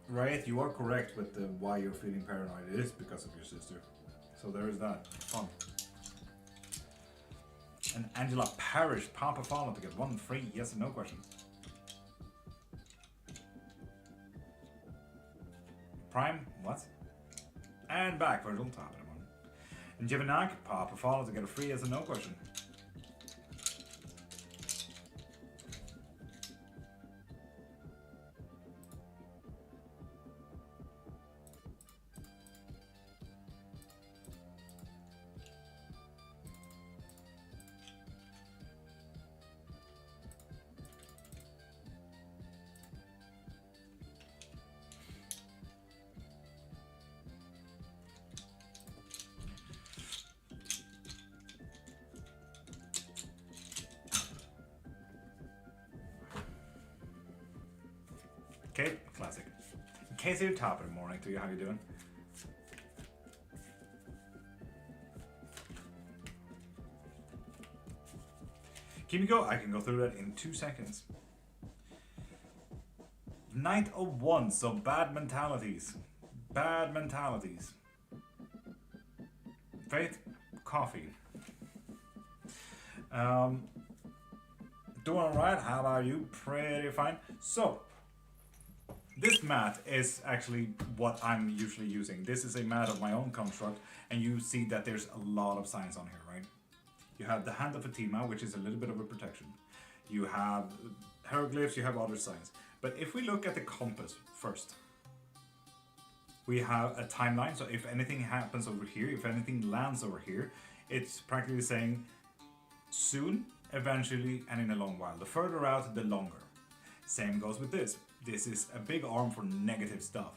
Right, you are correct with the why you're feeling paranoid. It is because of your sister. So there is that. Fun. And Angela Parrish, Papa Follow to get 1 free yes and no question. Prime, what? And back, Virgil, top of the morning. And Divination, pop or follow to get a free yes or no question. Okay, classic. Casey, top of the morning to you. How you doing? Keep me go. I can go through that in 2 seconds. Knight of Wands, so bad mentalities. Bad mentalities. Faith, coffee. Doing alright, how about you? Pretty fine. So, this mat is actually what I'm usually using. This is a mat of my own construct, and you see that there's a lot of signs on here, right? You have the Hand of Fatima, which is a little bit of a protection. You have hieroglyphs, you have other signs. But if we look at the compass first, we have a timeline. So if anything happens over here, if anything lands over here, it's practically saying soon, eventually, and in a long while. The further out, the longer. Same goes with this. This is a big arm for negative stuff.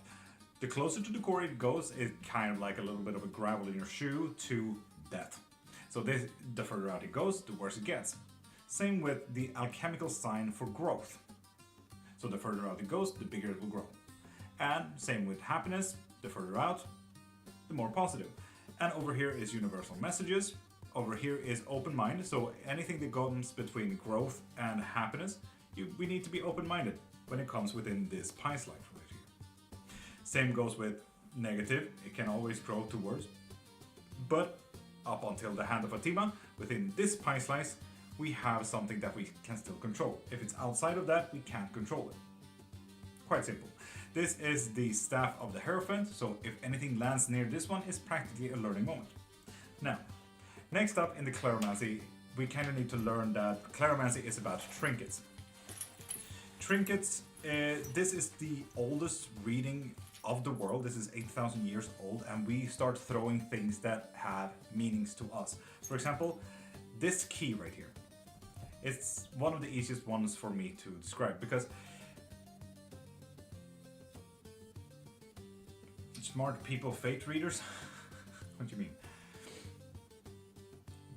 The closer to the core it goes, it's kind of like a little bit of a gravel in your shoe to death. So this, the further out it goes, the worse it gets. Same with the alchemical sign for growth. So the further out it goes, the bigger it will grow. And same with happiness, the further out, the more positive. And over here is universal messages. Over here is open mind. So anything that comes between growth and happiness, we need to be open-minded when it comes within this pie slice right here. Same goes with negative. It can always grow towards. But up until the Hand of Fatima, within this pie slice, we have something that we can still control. If it's outside of that, we can't control it. Quite simple. This is the Staff of the Hierophant, so if anything lands near this one, it's practically a learning moment. Now, next up in the Claromancy, we kind of need to learn that Claromancy is about trinkets. Trinkets, this is the oldest reading of the world. This is 8,000 years old, and we start throwing things that have meanings to us. For example, this key right here. It's one of the easiest ones for me to describe because smart people, fate readers. What do you mean?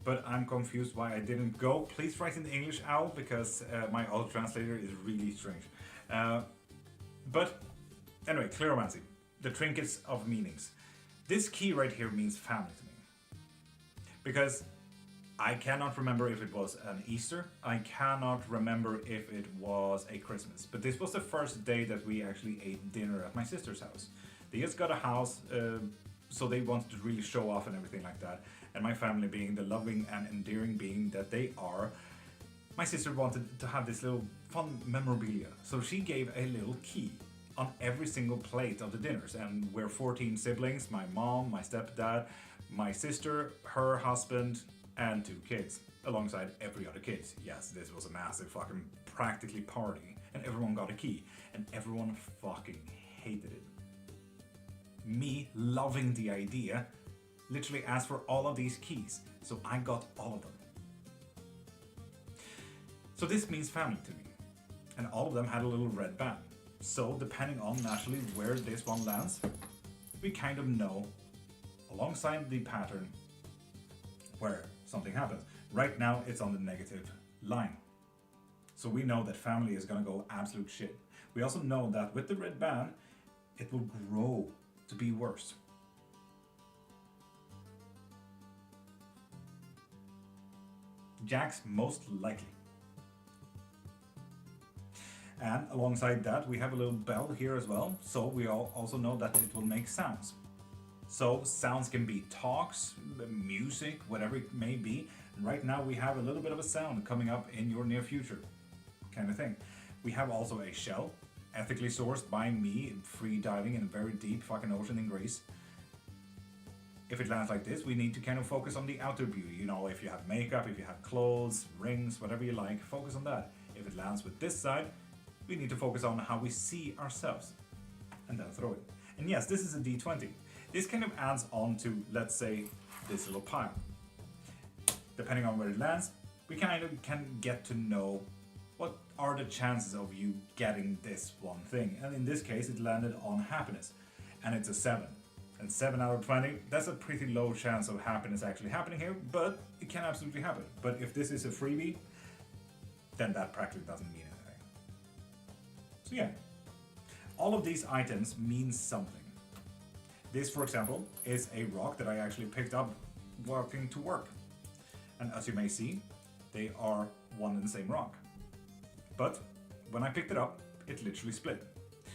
But I'm confused why I didn't go. Please write in English, Owl, because my auto translator is really strange. But anyway, Claromancy, the trinkets of meanings. This key right here means family to me. Because I cannot remember if it was an Easter. I cannot remember if it was a Christmas. But this was the first day that we actually ate dinner at my sister's house. They just got a house, so they wanted to really show off and everything like that. And my family, being the loving and endearing being that they are, my sister wanted to have this little fun memorabilia. So she gave a little key on every single plate of the dinners. And we're 14 siblings, my mom, my stepdad, my sister, her husband, and 2 kids, alongside every other kid. Yes, this was a massive fucking practically party, and everyone got a key, and everyone fucking hated it. Me, loving the idea, literally asked for all of these keys, so I got all of them. So this means family to me, and all of them had a little red band. So depending on naturally where this one lands, we kind of know, alongside the pattern, where something happens. Right now it's on the negative line. So we know that family is gonna go absolute shit. We also know that with the red band, it will grow to be worse. Jacks, most likely. And alongside that, we have a little bell here as well. So we also know that it will make sounds. So sounds can be talks, music, whatever it may be. And right now we have a little bit of a sound coming up in your near future, kind of thing. We have also a shell. ethically sourced by me, free diving in a very deep fucking ocean in Greece. If it lands like this, we need to kind of focus on the outer beauty. You know, if you have makeup, if you have clothes, rings, whatever you like, focus on that. If it lands with this side, we need to focus on how we see ourselves. And then throw it. And yes, this is a D20. This kind of adds on to, let's say, this little pile. Depending on where it lands, we kind of can get to know what are the chances of you getting this one thing. And in this case, it landed on happiness. And it's a 7. And 7 out of 20, that's a pretty low chance of happiness actually happening here, but it can absolutely happen. But if this is a freebie, then that practically doesn't mean anything. So yeah, all of these items mean something. This, for example, is a rock that I actually picked up walking to work. And as you may see, they are one and the same rock. But when I picked it up, it literally split.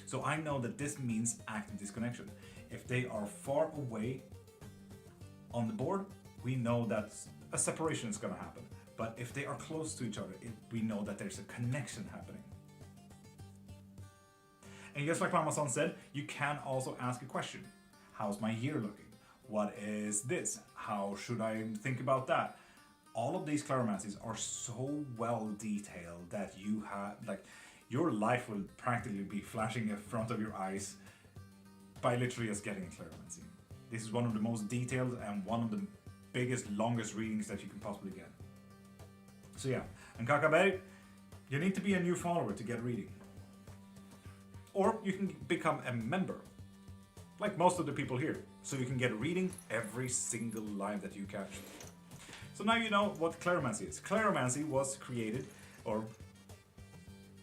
So I know that this means active disconnection. If they are far away on the board, we know that a separation is going to happen. But if they are close to each other, we know that there's a connection happening. And just like Mama-san said, you can also ask a question. How's my year looking? What is this? How should I think about that? All of these claromancies are so well detailed that you have, like, your life will practically be flashing in front of your eyes by literally just getting a claromancy. This is one of the most detailed and one of the biggest, longest readings that you can possibly get. So yeah, and Kakaberg, you need to be a new follower to get reading. Or you can become a member, like most of the people here, so you can get reading every single live that you catch. So now you know what claromancy is. Claromancy was created, or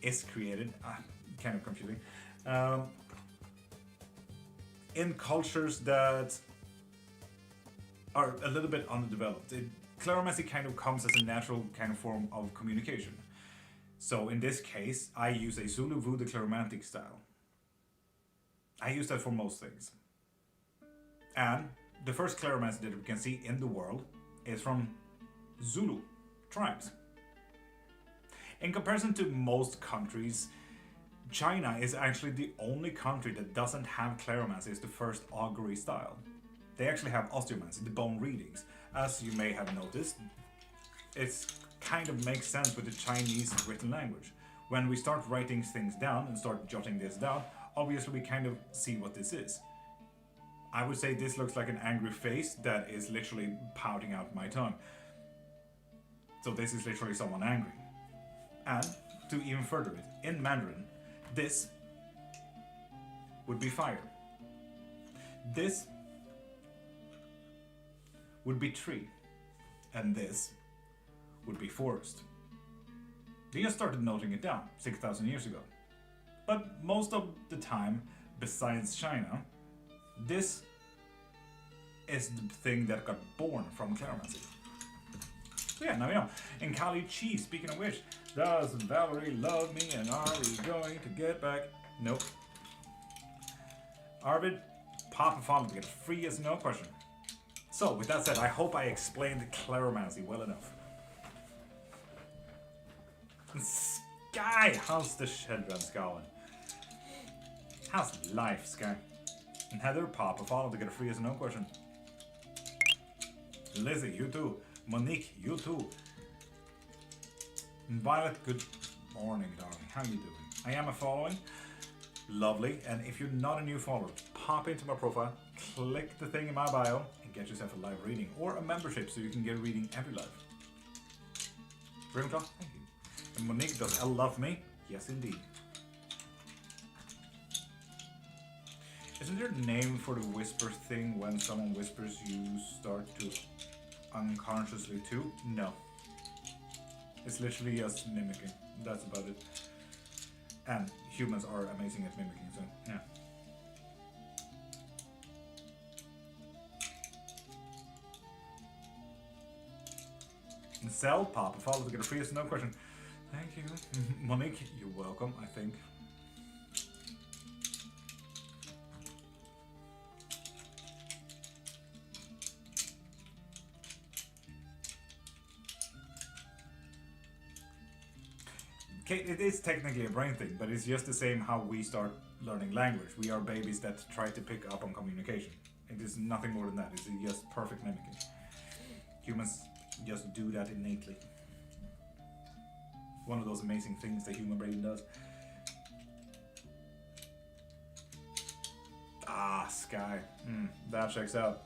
is created, kind of confusing, in cultures that are a little bit underdeveloped. Claromancy kind of comes as a natural kind of form of communication. So in this case, I use a Zulu Voodoo claromantic style. I use that for most things. And the first claromancy that we can see in the world is from Zulu tribes. In comparison to most countries, China is actually the only country that doesn't have claromancy as the first augury style. They actually have osteomancy, the bone readings. As you may have noticed, it kind of makes sense with the Chinese written language. When we start writing things down and start jotting this down, obviously we kind of see what this is. I would say this looks like an angry face that is literally pouting out my tongue. So this is literally someone angry. And to even further it, in Mandarin, this would be fire. This would be tree. And this would be forest. They just started noting it down 6,000 years ago. But most of the time, besides China, this is the thing that got born from claromancy. So yeah, now we know. And Kali Chi, speaking of which, does Valerie love me and are we going to get back? Nope. Arvid, pop and follow to get a free yes or no question. So with that said, I hope I explained claromancy well enough. Sky, how's the children's going? How's life, Sky? And Heather, pop a follow to get a free yes or no question. Lizzie, you too. Monique, you too. And Violet, good morning, darling. How you doing? I am a following. Lovely. And if you're not a new follower, pop into my profile, click the thing in my bio, and get yourself a live reading or a membership so you can get a reading every live. Ravenclaw, thank you. And Monique, does Elle love me? Yes, indeed. Isn't there a name for the whisper thing when someone whispers you start to unconsciously too? No. It's literally just mimicking. That's about it. And humans are amazing at mimicking, so yeah. And Cell, pop a follow to get a free yes or no question. Thank you. Monique, you're welcome, I think. Okay, it is technically a brain thing, but it's just the same how we start learning language. We are babies that try to pick up on communication. It is nothing more than that. It's just perfect mimicking. Humans just do that innately. One of those amazing things the human brain does. Ah, Sky. That checks out.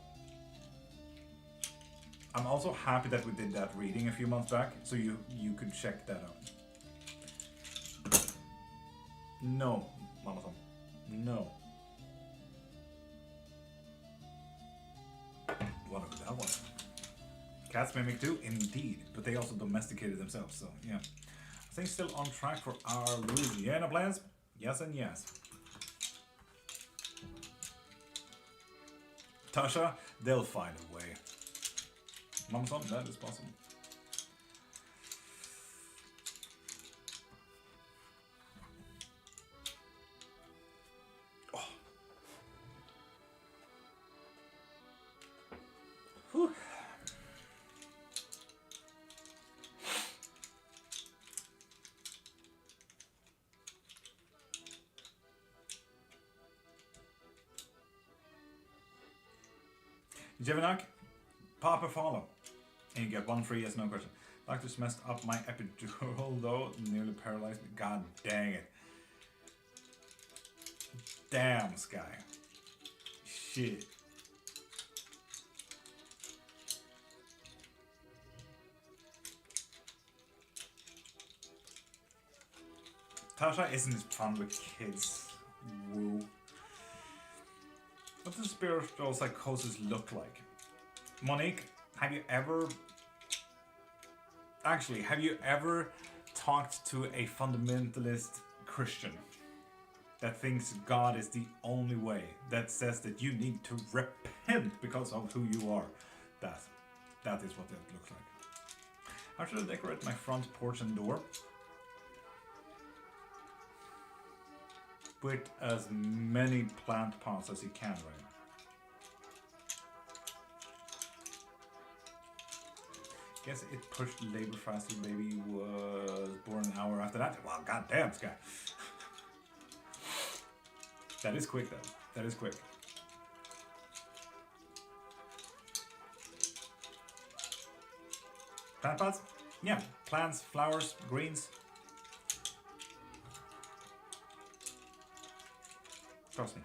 I'm also happy that we did that reading a few months back, so you could check that out. No, Mama-san. No. Whatever that was. Cats mimic too, indeed, but they also domesticated themselves, so yeah. I think still on track for our Louisiana plans. Yes and yes. Tasha, they'll find a way. Mama-san, that is possible. Oh. Whew. Jevinak, pop a follow. And you get one free yes no question. Doctors messed up my epidural though, nearly paralyzed me. God dang it. Damn, Sky. Shit. Tasha isn't as fun with kids. Woo. What does spiritual psychosis look like? Monique, have you ever talked to a fundamentalist Christian that thinks God is the only way, that says that you need to repent because of who you are? That is what that looks like. How should I decorate my front porch and door? Put as many plant pots as you can, right? Guess it pushed labor faster. Baby was born an hour after that. Wow, goddamn, Sky. That is quick, though. That is quick. Plant pots? Yeah, plants, flowers, greens. Trust me.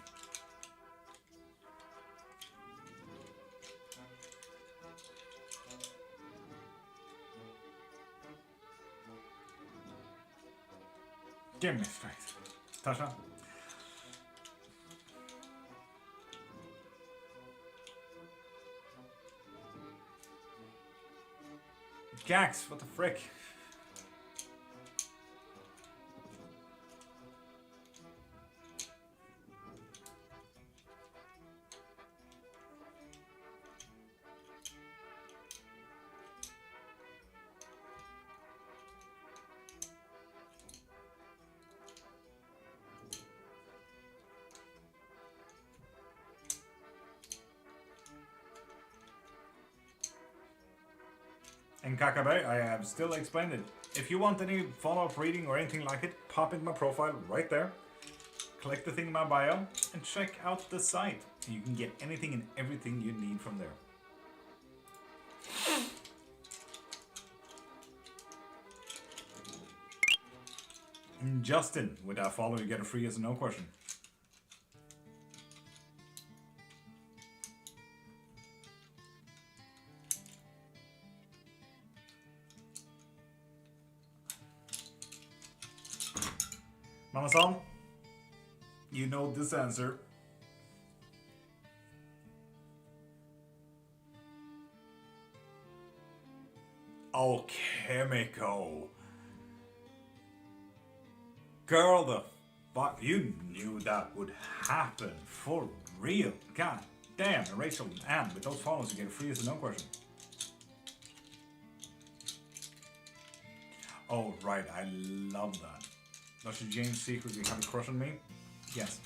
Give me strength. Tasha? Gax, what the frick? And Kakabe, I have still explained it. If you want any follow-up reading or anything like it, pop into my profile right there, click the thing in my bio, and check out the site. You can get anything and everything you need from there. And Justin, with that follow, you get a free yes or no question. Mama-san, you know this answer. Oh, Chemical. Girl, the fuck, you knew that would happen. For real. God damn, Rachel and Anne, with those follows you get a free yes or no question. Oh, right, I love that. Dr. James secretly have a crush on me? Yes.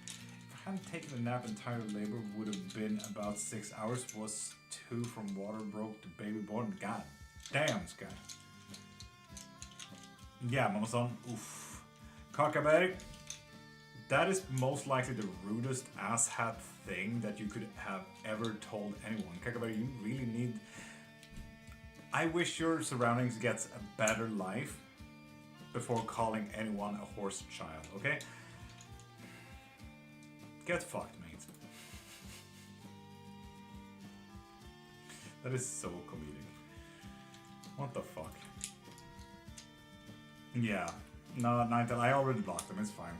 If I hadn't taken a nap, entire labor would have been about 6 hours. Was 2 from water broke to baby born. God damn, Sky. Yeah, Mamason. Oof. Kakaberg. That is most likely the rudest asshat thing that you could have ever told anyone. Kakaberg, you really need... I wish your surroundings gets a better life before calling anyone a horse child, okay? Get fucked, mate. That is so comedic. What the fuck? Yeah. No, Ninetale, I already blocked them, it's fine.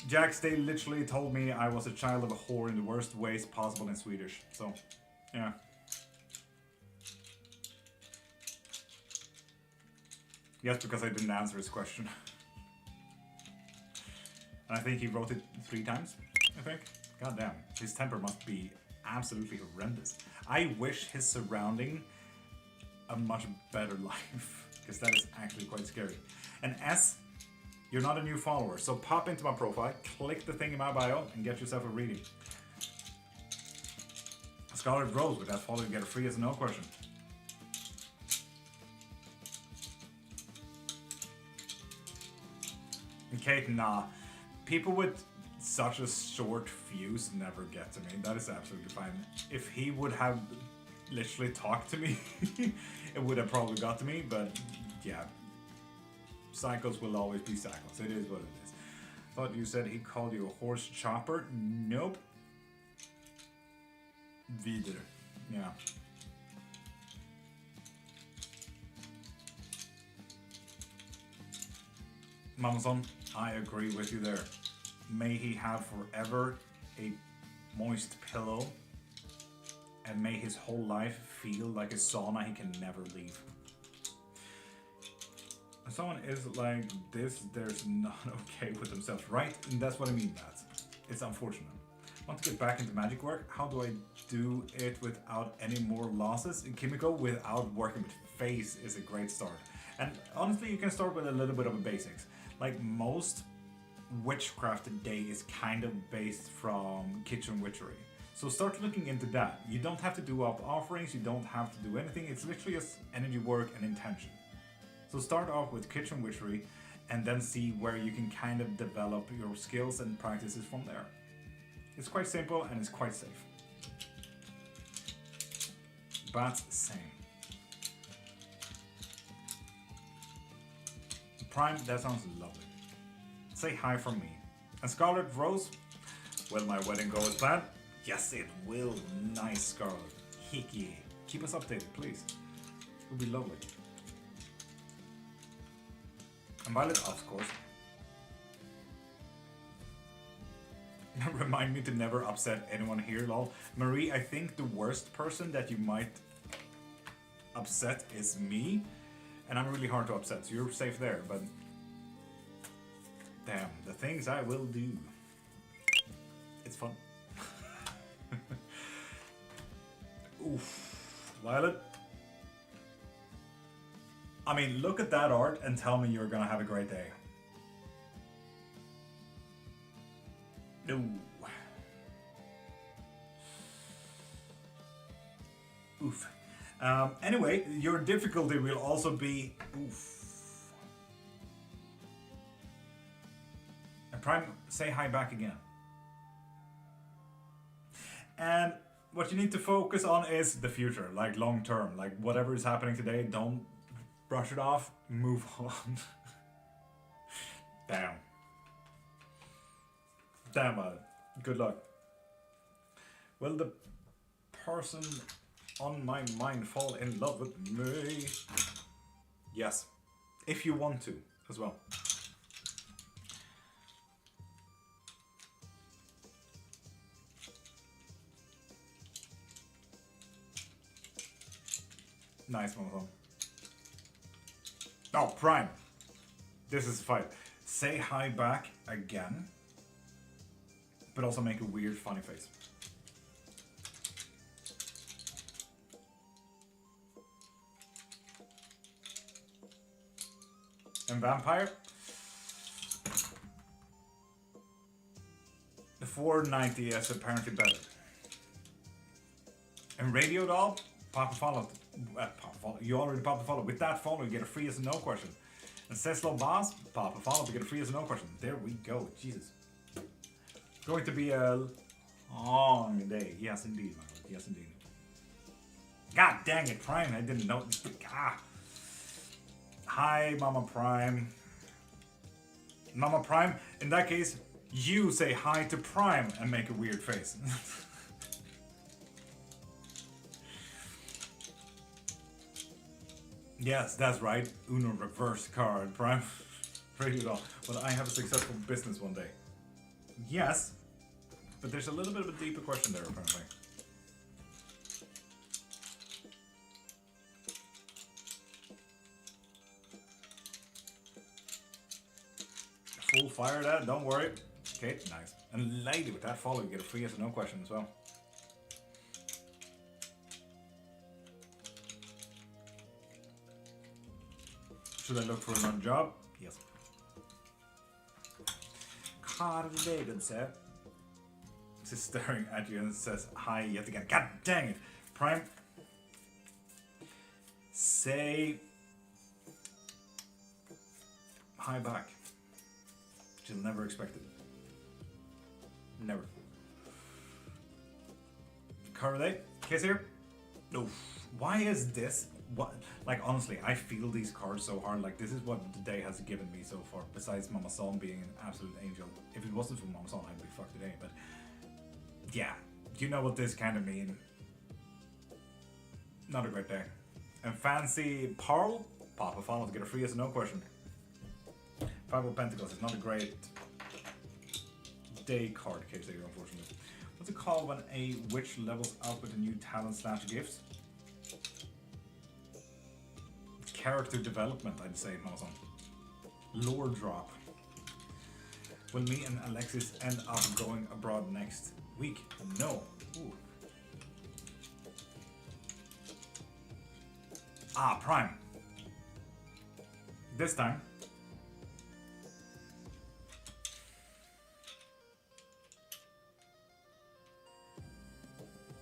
Jax, they literally told me I was a child of a whore in the worst ways possible in Swedish. So, yeah. Yes, because I didn't answer his question. And I think he wrote it 3 times, I think. God damn, his temper must be absolutely horrendous. I wish his surrounding a much better life, because that is actually quite scary. And S, you're not a new follower, so pop into my profile, click the thing in my bio, and get yourself a reading. Scarlet Rose, with that follow, you get a free yes or no question. And Kate, nah. People with such a short fuse never get to me. That is absolutely fine. If he would have literally talked to me, it would have probably got to me, but yeah. Cycles will always be cycles. It is what it is. Thought you said he called you a horse chopper. Nope. Wieder. Yeah. Mamason, I agree with you there. May he have forever a moist pillow, and may his whole life feel like a sauna he can never leave. If someone is like this, there's not okay with themselves, right? And that's what I mean, that. It's unfortunate. Want to get back into magic work? How do I do it without any more losses? In Kimiko, without working with face is a great start. And honestly, you can start with a little bit of a basics. Like most witchcraft today is kind of based from kitchen witchery. So start looking into that. You don't have to do up offerings, you don't have to do anything. It's literally just energy work and intention. So start off with kitchen witchery and then see where you can kind of develop your skills and practices from there. It's quite simple and it's quite safe. But same. Prime, that sounds lovely. Say hi from me. And Scarlet Rose, will my wedding go as planned? Yes, it will. Nice, Scarlet. Hickey. Keep us updated, please. It would be lovely. And Violet, of course. Remind me to never upset anyone here, lol. Marie, I think the worst person that you might upset is me. And I'm really hard to upset, so you're safe there, but... Damn, the things I will do. It's fun. Oof. Violet. I mean, look at that art and tell me you're gonna have a great day. Ooh. Oof. Anyway, your difficulty will also be... Oof. And Prime, say hi back again. And what you need to focus on is the future, like long term. Like whatever is happening today, don't brush it off, move on. Damn. Damn, good luck. Will the person on my mind fall in love with me? Yes. If you want to, as well. Nice, Mama. Oh, Prime. This is a fight. Say hi back again. But also make a weird, funny face. And Vampire? The 490 is apparently better. And And Radio Doll, pop a follow. You already popped a follow. With that follow, you get a free yes or no question. And Cecil Boss, pop a follow to get a free yes or no question. There we go. Jesus. Going to be a long day. Yes, indeed, my lord. Yes, indeed. God dang it, Prime. I didn't know. Ah. Hi, Mama Prime. Mama Prime, in that case, you say hi to Prime and make a weird face. Yes, that's right. Uno reverse card, Prime. Radio Doll. Will I have a successful business one day? Yes. But there's a little bit of a deeper question there, apparently. Full fire that, don't worry. Okay, nice. And lady, with that follow, you get a free yes or no question as well. Should I look for another job? Yes. Card of the day, good sir. She's staring at you and says hi yet again. God dang it. Prime. Say hi back. She'll never expect it. Never. Card of the day. Case here. No. Why is this? What? Like, honestly, I feel these cards so hard. Like, this is what the day has given me so far. Besides Mama Son being an absolute angel. If it wasn't for Mama Son, I'd be fucked today. But yeah, you know what this kind of mean. Not a great day. And Fancy Pearl, pop a follow to get a free yes or no question. Five of Pentacles is not a great day card case here, unfortunately. What's it called when a witch levels up with a new talent / gifts? Character development, I'd say, Amazon. Lore drop. Will me and Alexis end up going abroad next week? No. Ooh. Ah, Prime. This time.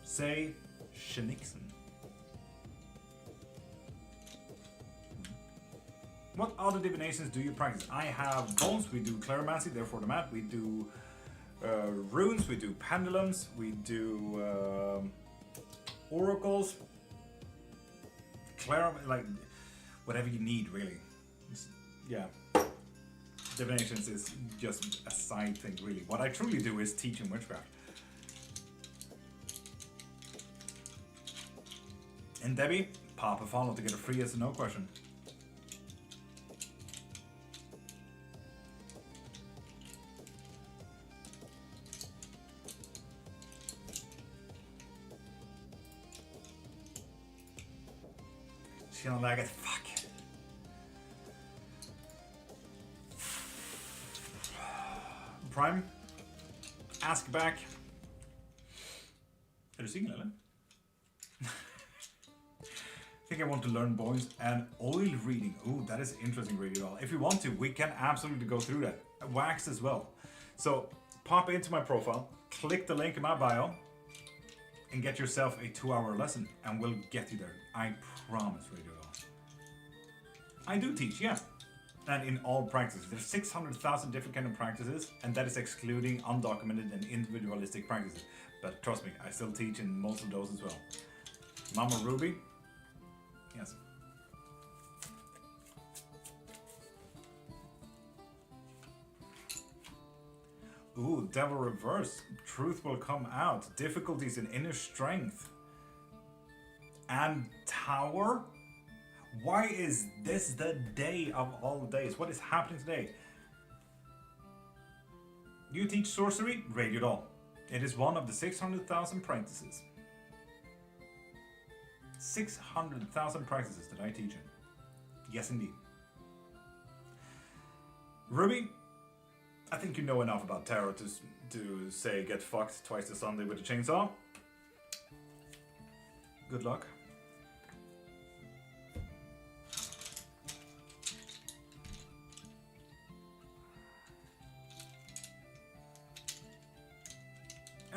Say Shenixen. What other divinations do you practice? I have bones, we do cleromancy, therefore the mat, we do runes, we do pendulums, we do oracles, like whatever you need really. Yeah. Divinations is just a side thing really. What I truly do is teach in witchcraft. And Debbie, pop a follow to get a free yes or no question. She don't like it. Fuck. Prime, ask back. Är du singel eller? I think I want to learn bones and oil reading. Ooh, that is interesting really well. If you want to, we can absolutely go through that. Wax as well. So pop into my profile, click the link in my bio, and get yourself a 2-hour lesson, and we'll get you there. I promise, Radio Doll. I do teach, yeah. And in all practices. There's 600,000 different kind of practices, and that is excluding undocumented and individualistic practices. But trust me, I still teach in most of those as well. Mama Ruby? Yes. Ooh, Devil Reverse. Truth will come out. Difficulties in inner strength. And Tower? Why is this the day of all days? What is happening today? You teach sorcery? Radio Doll. It is one of the 600,000 practices. 600,000 practices that I teach in. Yes, indeed. Ruby, I think you know enough about tarot to say get fucked twice a Sunday with a chainsaw. Good luck.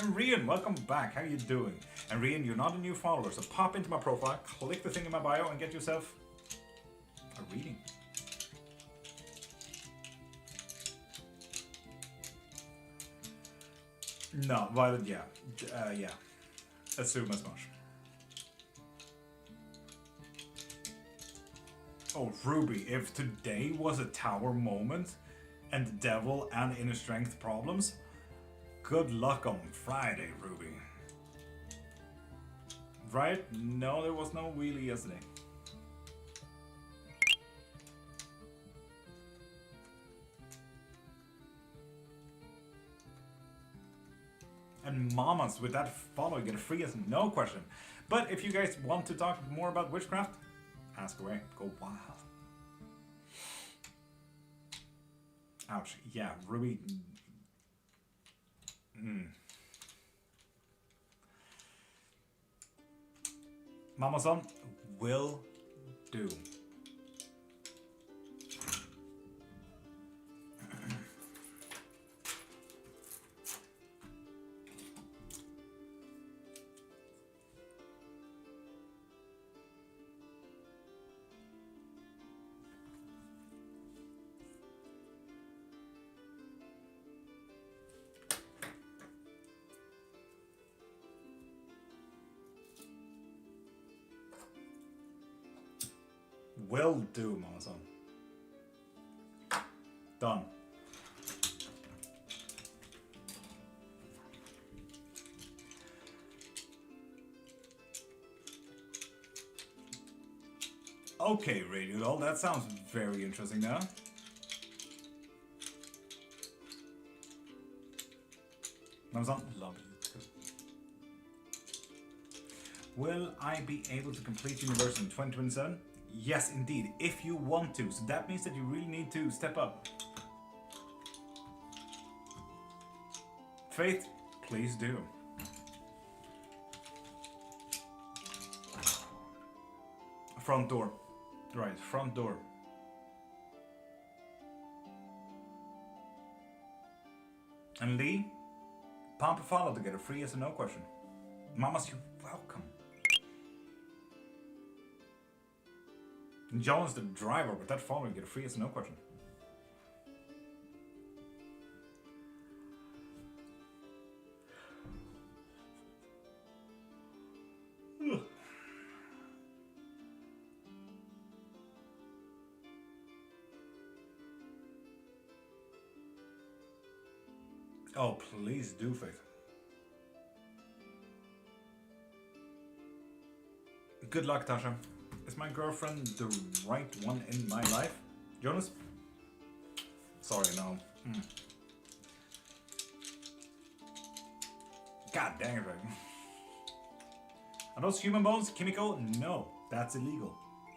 And Rian, welcome back. How you doing? And Rian, you're not a new follower, so pop into my profile, click the thing in my bio, and get yourself a reading. No, Violet, yeah. Yeah. Assume as much. Oh, Ruby, if today was a tower moment and the devil and inner strength problems, good luck on Friday, Ruby. Right? No, there was no wheelie yesterday. And mamas, with that follow, you get a free as no question. But if you guys want to talk more about witchcraft, ask away. Go wild. Ouch. Yeah, Ruby. Mama-san will do. Will do, Mama-san. Done. Okay, Radio Doll, that sounds very interesting now. Mama-san, love you too. Will I be able to complete Universe in 2027? Yes, indeed, if you want to. So that means that you really need to step up. Faith, please do. Front door. Right, front door. And Lee, pump a follow to get a free yes or no question. Mamas, you're welcome. John's the driver, but that follow you get a free yes or no question. Oh, please do, Faith. Good luck, Tasha. Is my girlfriend the right one in my life? Jonas? Sorry, no. God dang it, right? Are those human bones, Kimiko? No, that's illegal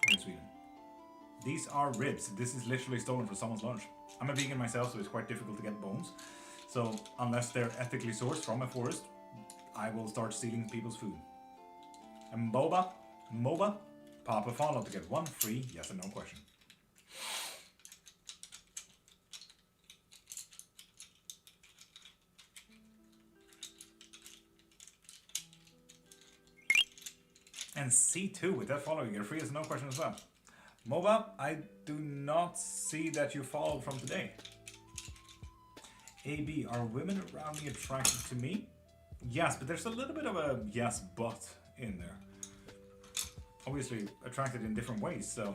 in Sweden. These are ribs. This is literally stolen from someone's lunch. I'm a vegan myself, so it's quite difficult to get bones. So unless they're ethically sourced from a forest, I will start stealing people's food. And MOBA, pop a follow to get one free yes or no question. And C2, with that follow, you get a free yes or no question as well. MOBA, I do not see that you followed from today. AB, are women around me attracted to me? Yes, but there's a little bit of a yes but in there. Obviously attracted in different ways, so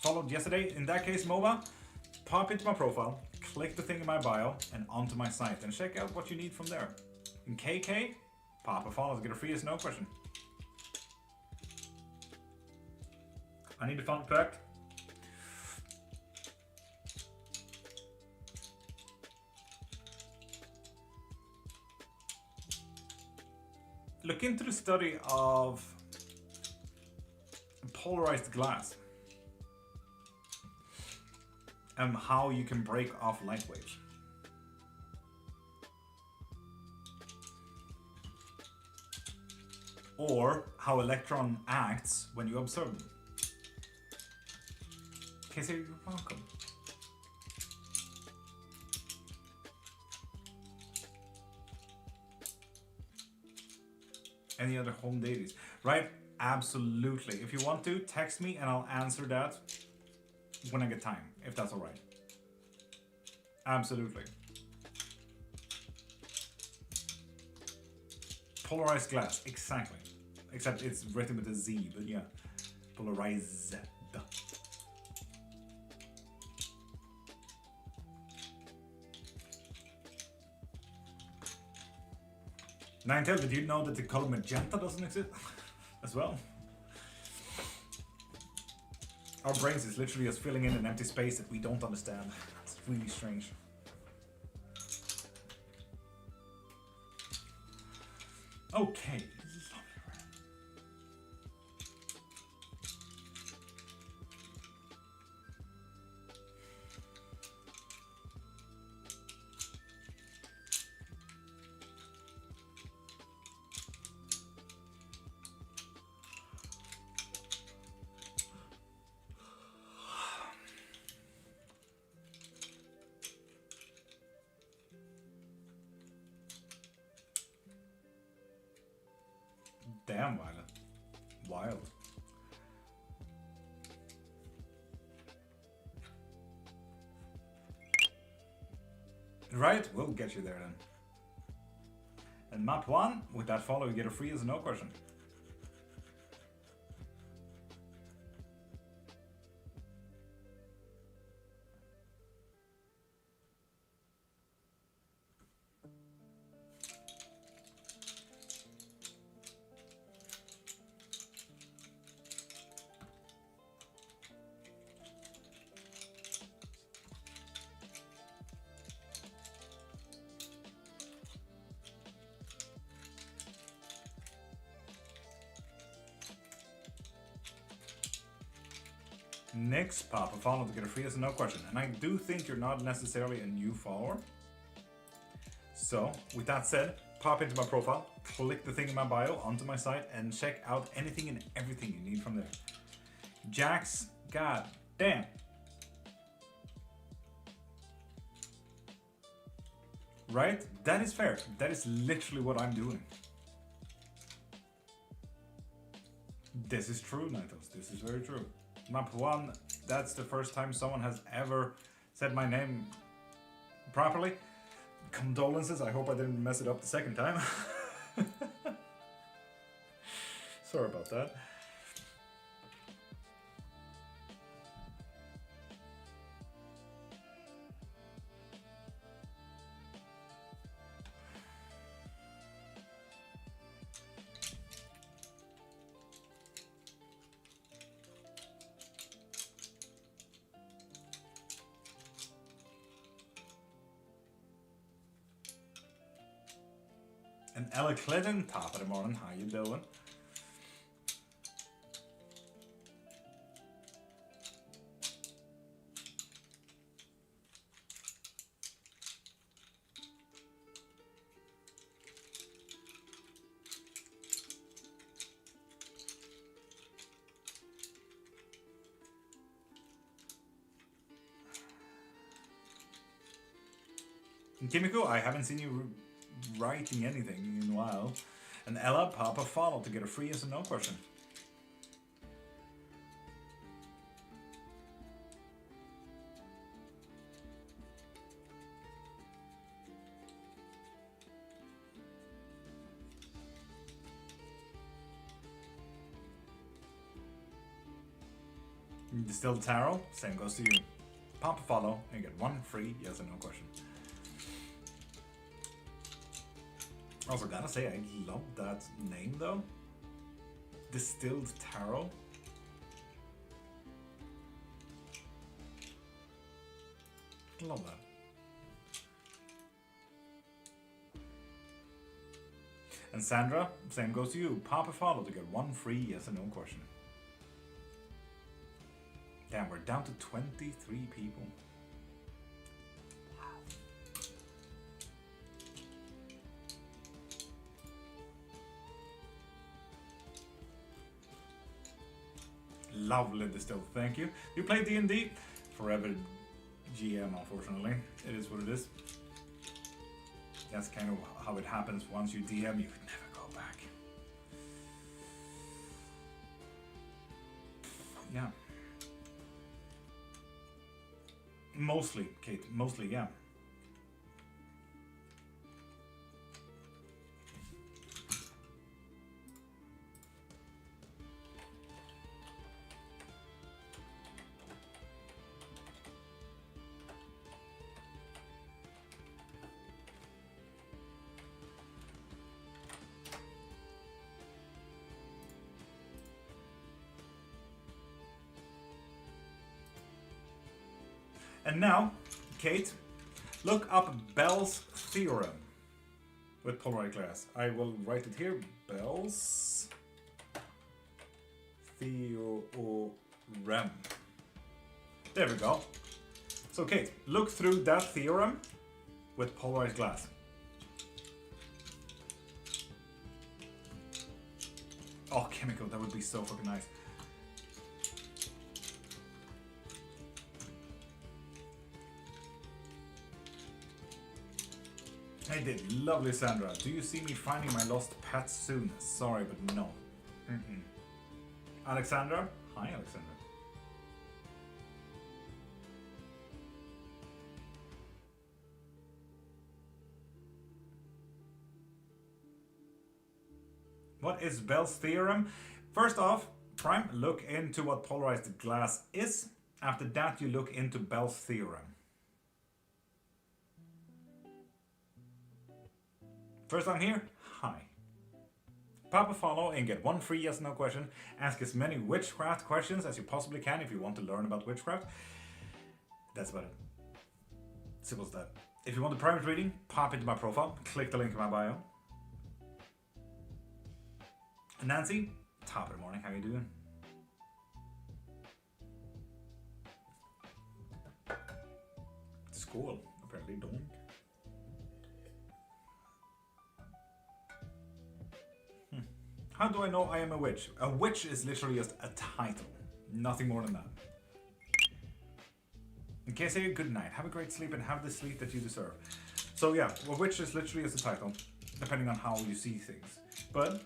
followed yesterday. In that case, MOBA, pop into my profile, click the thing in my bio and onto my site and check out what you need from there. In KK, pop a follow to get a free yes no question. I need a fun fact. Look into the study of polarized glass and how you can break off light waves. Or how electron acts when you observe them. Okay, so you're welcome. any other home deities, right? Absolutely. If you want to, text me and I'll answer that when I get time, if that's all right. Absolutely. Polarized glass, exactly. Except it's written with a Z, but yeah. Polarized. Ninetale, did you know that the color magenta doesn't exist as well? Our brains is literally just filling in an empty space that we don't understand. It's really strange. Okay. Damn, Violet. Wild. Right, we'll get you there then. And map 1, with that follow, you get a free as a no question. Next pop a follow to get a free as a no question. And I do think you're not necessarily a new follower. So, with that said, pop into my profile, click the thing in my bio onto my site, and check out anything and everything you need from there. Jax, god damn. Right? That is fair. That is literally what I'm doing. This is true, Nitos. This is very true. Map 1, that's the first time someone has ever said my name properly. Condolences, I hope I didn't mess it up the second time. Sorry about that. And Ella Clinton, top of the morning, how you doing? And Kimiko, I haven't seen you writing anything in a while. And Ella, pop a follow to get a free yes or no question. Distilled Tarot, same goes to you. Pop a follow and you get one free yes or no question. Also, gotta say, I love that name though. Distilled Tarot. Love that. And Sandra, same goes to you. Pop a follow to get one free yes or no question. Damn, we're down to 23 people. Lovely Distill, thank you. You play D&D? Forever GM, unfortunately. It is what it is. That's kind of how it happens. Once you DM, you can never go back. yeah. Mostly, Kate. Mostly, yeah. And now, Kate, look up Bell's theorem with polarized glass. I will write it here. Bell's theorem. There we go. So, Kate, look through that theorem with polarized glass. Oh, chemical, that would be so fucking nice. I did. Lovely, Sandra. Do you see me finding my lost pet soon? Sorry, but no. Alexandra? Hi, Alexandra. What is Bell's theorem? First off, Prime, look into what polarized glass is. After that, you look into Bell's theorem. First time here? Hi. Pop a follow and get one free yes/no question. Ask as many witchcraft questions as you possibly can if you want to learn about witchcraft. That's about it. Simple as that. If you want a private reading, pop into my profile. Click the link in my bio. Nancy, top of the morning. How you doing? School, apparently don't. How do I know I am a witch? A witch is literally just a title. Nothing more than that. Okay, say good night. Have a great sleep and have the sleep that you deserve. So yeah, a witch is literally just a title, depending on how you see things. But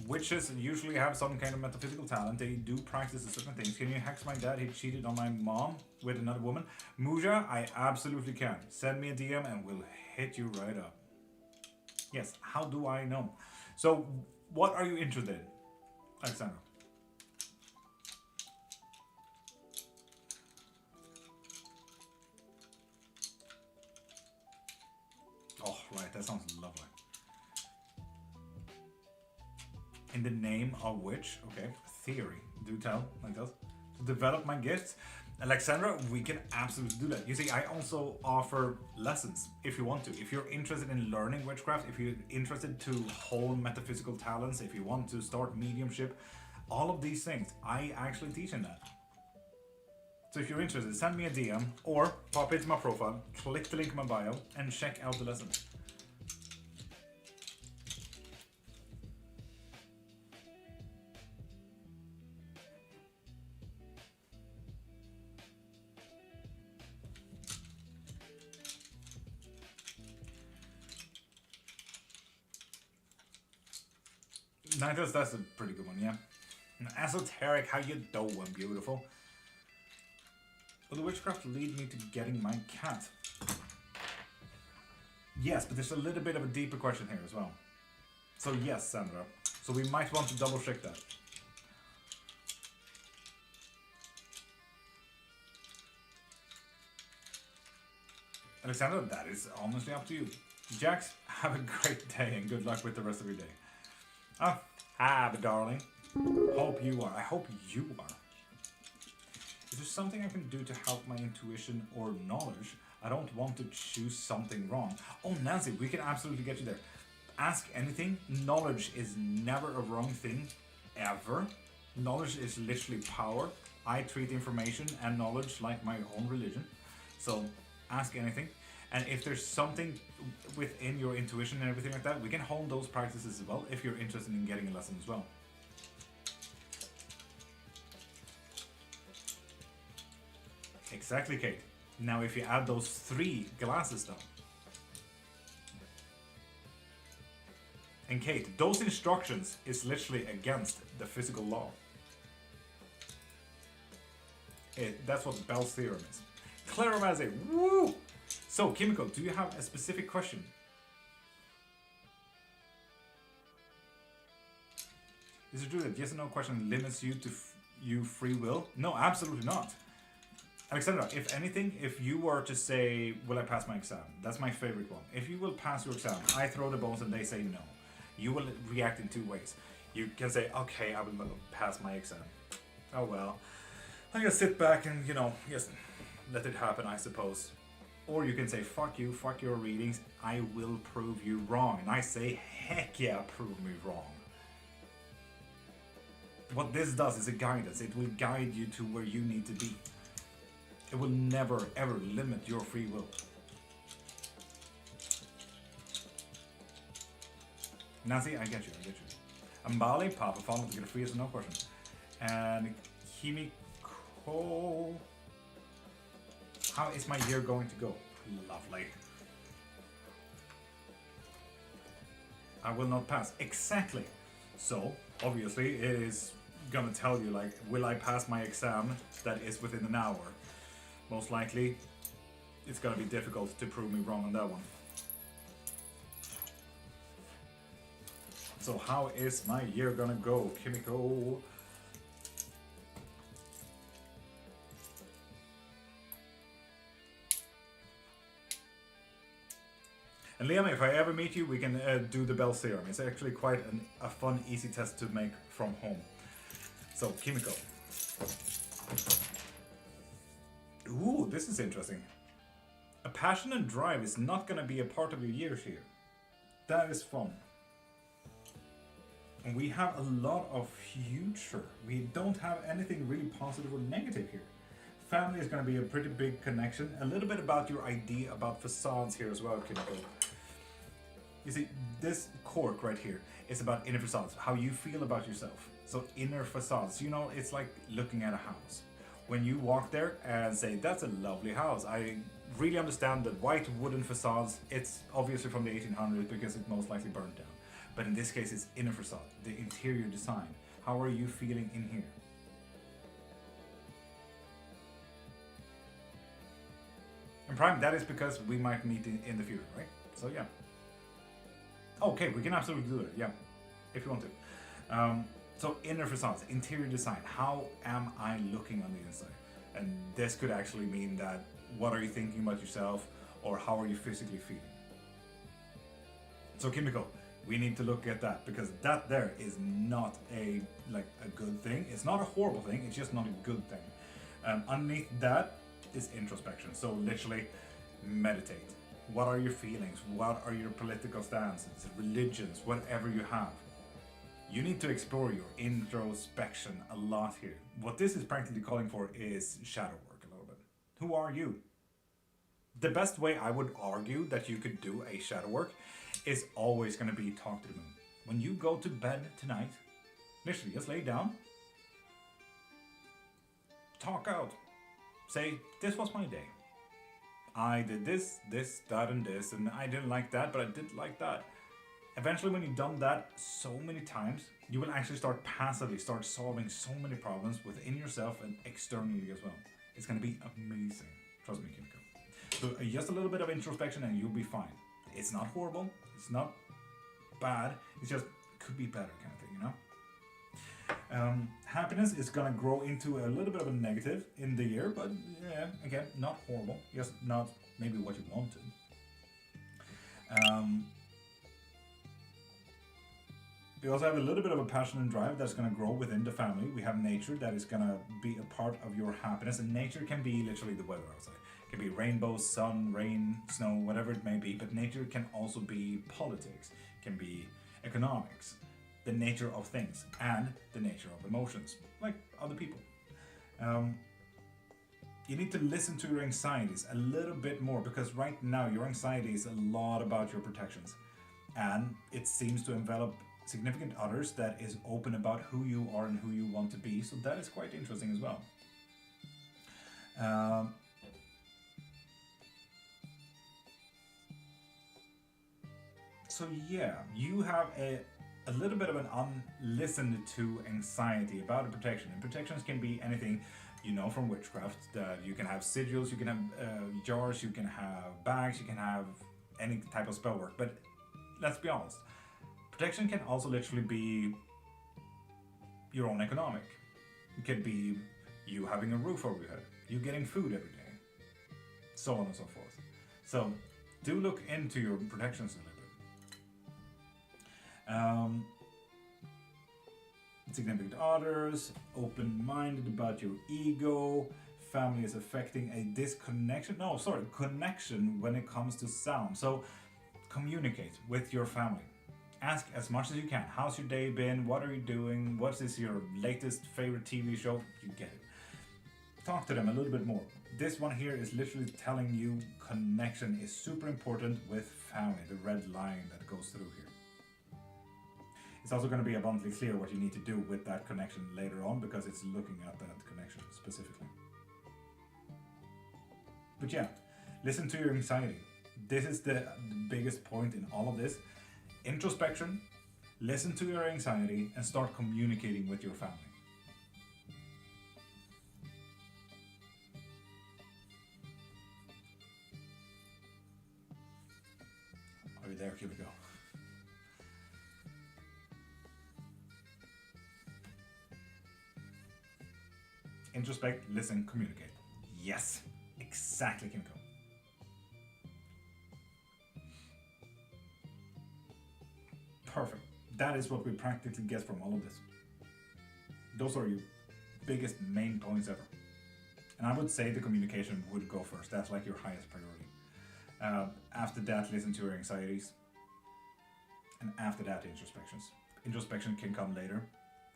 witches usually have some kind of metaphysical talent. They do practice certain things. Can you hex my dad? He cheated on my mom with another woman. Muja, I absolutely can. Send me a DM and we'll hit you right up. Yes, how do I know? So, what are you interested in, Alexandra? Oh, right, that sounds lovely. In the name of which, okay, theory, do tell, like this. To develop my gifts, Alexandra, we can absolutely do that. You see, I also offer lessons if you want to. If you're interested in learning witchcraft, if you're interested to hone metaphysical talents, if you want to start mediumship, all of these things, I actually teach in that. So if you're interested, send me a DM or pop into my profile, click the link in my bio, and check out the lessons. Nightos, that's a pretty good one, yeah. Esoteric, how you doing, beautiful? Will the witchcraft lead me to getting my cat? Yes, but there's a little bit of a deeper question here as well. So yes, Sandra. So we might want to double check that. Alexandra, that is honestly up to you. Jax, have a great day and good luck with the rest of your day. Oh, hi, darling. Hope you are. I hope you are. Is there something I can do to help my intuition or knowledge? I don't want to choose something wrong. Oh, Nancy, we can absolutely get you there. Ask anything. Knowledge is never a wrong thing, ever. Knowledge is literally power. I treat information and knowledge like my own religion. So, ask anything. And if there's something within your intuition and everything like that, we can hone those practices as well if you're interested in getting a lesson as well. Exactly, Kate. Now if you add those 3 glasses though. And Kate, those instructions is literally against the physical law. That's what Bell's theorem is. Clairvoyance, woo! So, Kimiko, do you have a specific question? Is it true that yes or no question limits you to you free will? No, absolutely not. Alexandra, if anything, if you were to say, will I pass my exam? That's my favorite one. If you will pass your exam, I throw the bones and they say no. You will react in two ways. You can say, okay, I will pass my exam. Oh well. I'm gonna sit back and, just let it happen, I suppose. Or you can say, fuck you, fuck your readings, I will prove you wrong. And I say, heck yeah, prove me wrong. What this does is a guidance. It will guide you to where you need to be. It will never, ever limit your free will. Nancy, I get you. Ambali, Papa Fondle to get a free yes or no question. And Kimiko, how is my year going to go? Lovely. I will not pass. Exactly. So, obviously, it is gonna tell you, like, will I pass my exam that is within an hour? Most likely, it's gonna be difficult to prove me wrong on that one. So how is my year gonna go, Kimiko? And Liam, if I ever meet you, we can do the Bell theorem. It's actually quite a fun, easy test to make from home. So, Kimiko. Ooh, this is interesting. A passion and drive is not going to be a part of your years here. That is fun. And we have a lot of future. We don't have anything really positive or negative here. Family is going to be a pretty big connection. A little bit about your idea about facades here as well, Kimiko. You see, this cork right here is about inner facades, how you feel about yourself. So inner facades, it's like looking at a house. When you walk there and say, that's a lovely house. I really understand that white wooden facades, it's obviously from the 1800s because it most likely burned down. But in this case, it's inner facade, the interior design. How are you feeling in here? And Prime, that is because we might meet in the future, right? So yeah. Okay, we can absolutely do it, yeah. If you want to. So inner facades, interior design. How am I looking on the inside? And this could actually mean that what are you thinking about yourself, or how are you physically feeling? So Kimiko, we need to look at that, because that there is not a good thing. It's not a horrible thing, it's just not a good thing. Underneath that is introspection. So literally meditate. What are your feelings? What are your political stances, religions, whatever you have? You need to explore your introspection a lot here. What this is practically calling for is shadow work a little bit. Who are you? The best way I would argue that you could do a shadow work is always going to be talk to the moon. When you go to bed tonight, literally just lay down, talk out. Say, this was my day. I did this, that, and this, and I didn't like that, but I did like that. Eventually, when you've done that so many times, you will actually start solving so many problems within yourself and externally as well. It's going to be amazing. Trust me, Kimiko. So just a little bit of introspection and you'll be fine. It's not horrible. It's not bad. It's just could be better kind of thing, Happiness is going to grow into a little bit of a negative in the year, but yeah, again, not horrible. Just not maybe what you wanted. We also have a little bit of a passion and drive that's going to grow within the family. We have nature that is going to be a part of your happiness, and nature can be literally the weather outside. It can be rainbows, sun, rain, snow, whatever it may be, but nature can also be politics, can be economics, the nature of things, and the nature of emotions, like other people. You need to listen to your anxieties a little bit more, because right now your anxiety is a lot about your protections, and it seems to envelop significant others that is open about who you are and who you want to be, so that is quite interesting as well. So yeah, you have a little bit of an unlistened to anxiety about a protection, and protections can be anything You know from witchcraft that you can have sigils, you can have jars, you can have bags, you can have any type of spell work. But let's be honest, protection can also literally be your own economic. It could be you having a roof over your head, you getting food every day, so on and so forth. So do look into your protections a little bit. Significant others, open-minded about your ego, family is affecting a connection when it comes to sound. So communicate with your family. Ask as much as you can. How's your day been? What are you doing? What is your latest favorite TV show? You get it. Talk to them a little bit more. This one here is literally telling you connection is super important with family, the red line that goes through here. It's also going to be abundantly clear what you need to do with that connection later on, because it's looking at that connection specifically. But yeah, listen to your anxiety. This is the biggest point in all of this. Introspection, listen to your anxiety, and start communicating with your family. Are you there? Here we go. Introspect, listen, communicate. Yes, exactly, Kimiko. Perfect. That is what we practically get from all of this. Those are your biggest main points ever. And I would say the communication would go first. That's like your highest priority. After that, listen to your anxieties. And after that, introspections. Introspection can come later.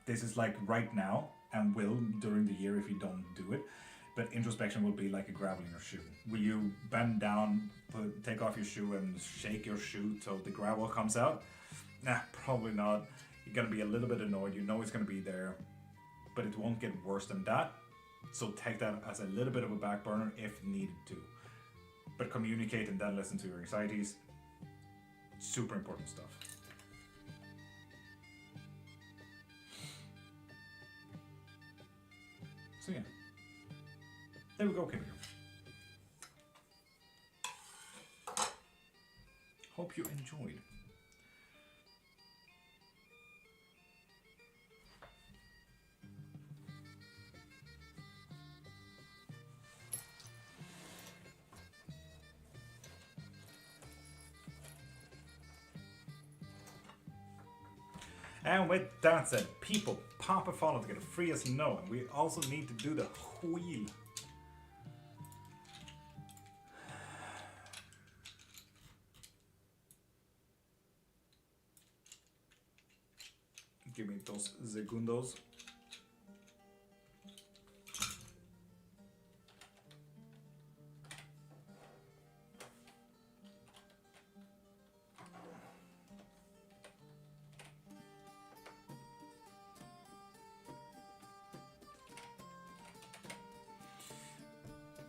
This is like right now, and will during the year if you don't do it. But introspection will be like a gravel in your shoe. Will you bend down, take off your shoe and shake your shoe till the gravel comes out? Nah, probably not. You're gonna be a little bit annoyed. You know it's gonna be there, but it won't get worse than that. So take that as a little bit of a back burner if needed to. But communicate and then listen to your anxieties. Super important stuff. So yeah, there we go, Kimiko. Hope you enjoyed. And with that said, people, pop a follow to get a free as you know. And we also need to do the wheel. Give me those segundos.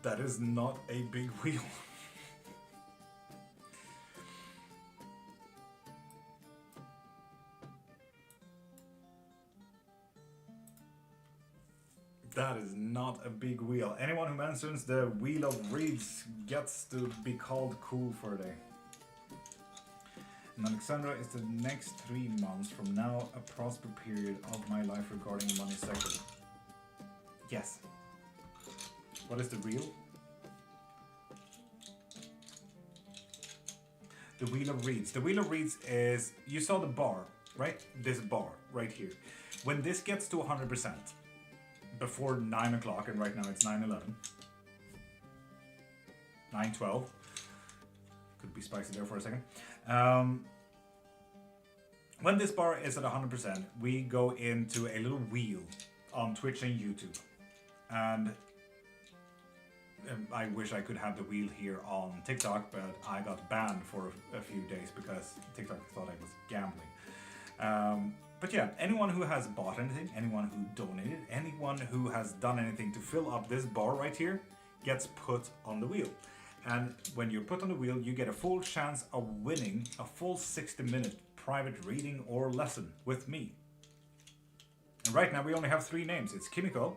That is not a big wheel. That is not a big wheel. Anyone who mentions the Wheel of Reeds gets to be called cool for a day. And Alexandra, is the next 3 months from now a prosper period of my life regarding money sector? Yes. What is the wheel? The Wheel of Reeds. The Wheel of Reeds is, you saw the bar, right? This bar right here. When this gets to 100%, before 9 o'clock, and right now it's 9:11, 9:12, could be spicy there for a second. When this bar is at 100%, we go into a little wheel on Twitch and YouTube. And I wish I could have the wheel here on TikTok, but I got banned for a few days because TikTok thought I was gambling. But yeah, anyone who has bought anything, anyone who donated, anyone who has done anything to fill up this bar right here gets put on the wheel. And when you're put on the wheel, you get a full chance of winning a full 60-minute private reading or lesson with me. And right now we only have 3 names. It's Kimiko,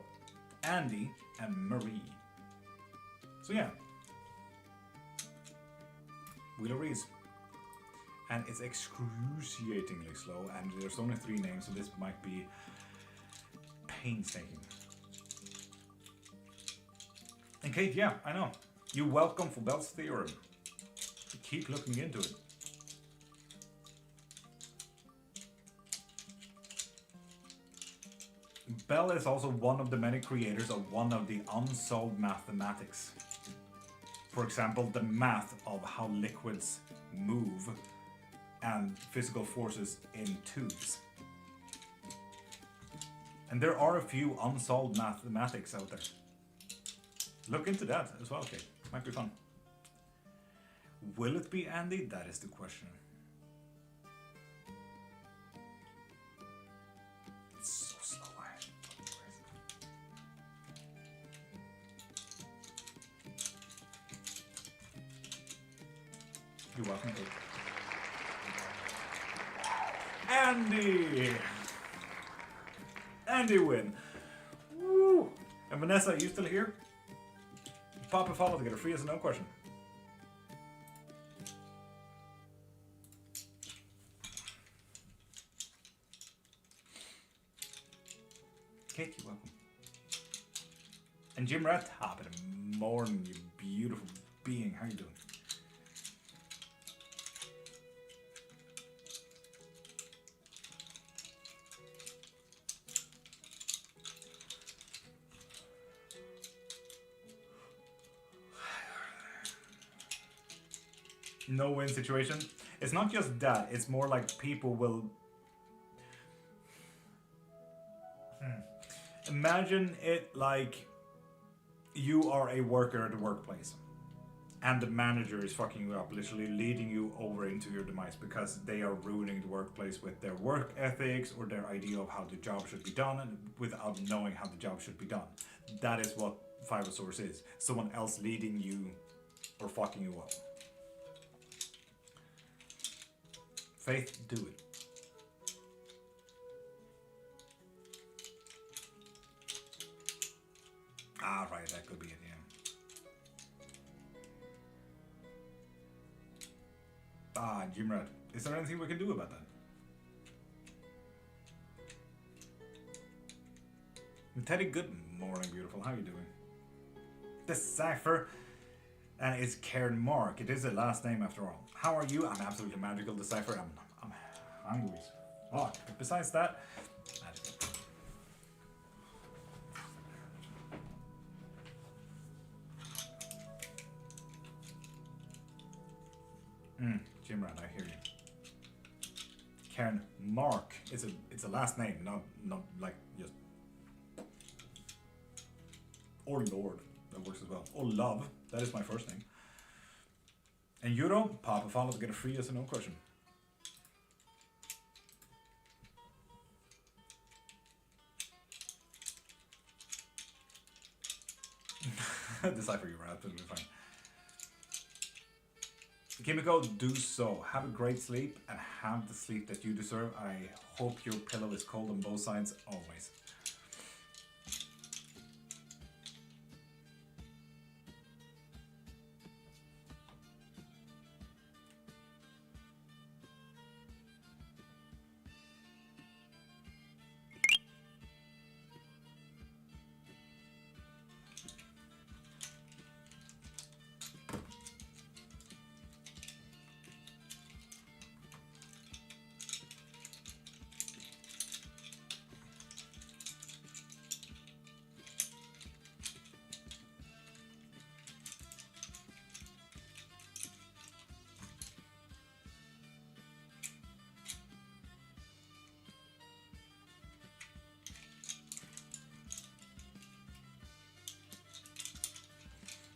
Andy, and Marie. So yeah, Wheel of Reese. And it's excruciatingly slow, and there's only 3 names, so this might be painstaking. And Kate, yeah, I know. You're welcome for Bell's theorem. Keep looking into it. Bell is also one of the many creators of one of the unsolved mathematics. For example, the math of how liquids move and physical forces in tubes. And there are a few unsolved mathematics out there. Look into that as well, Kate. Might be fun. Will it be Andy? That is the question. It's so slow. You're welcome, Kate. Andy! Andy win. Woo! And Vanessa, are you still here? Pop a follow to get a free yes or no question. Kate, you're welcome. And Jim Rat, top of the morning, you beautiful being. How you doing? No win situation. It's not just that, it's more like people will imagine it like you are a worker at the workplace and the manager is fucking you up, literally leading you over into your demise because they are ruining the workplace with their work ethics or their idea of how the job should be done and without knowing how the job should be done. That is what Five of Swords is. Someone else leading you or fucking you up. Faith, do it. Ah, right, that could be it, yeah. Ah, Jimrad, is there anything we can do about that? Teddy, good morning, beautiful. How are you doing? Decipher, and it's Cairnmark. It is a last name after all. How are you? I'm absolutely magical, Decipher. I'm hungry as fuck. But besides that, Jimrad, I hear you. Cairnmark. It's a last name, not like just. Or Lord, that works as well. Or Love, that is my first name. And Euro, pop a follow to get a free yes or no question. Decipher, you were absolutely fine. Kimiko, do so. Have a great sleep and have the sleep that you deserve. I hope your pillow is cold on both sides always.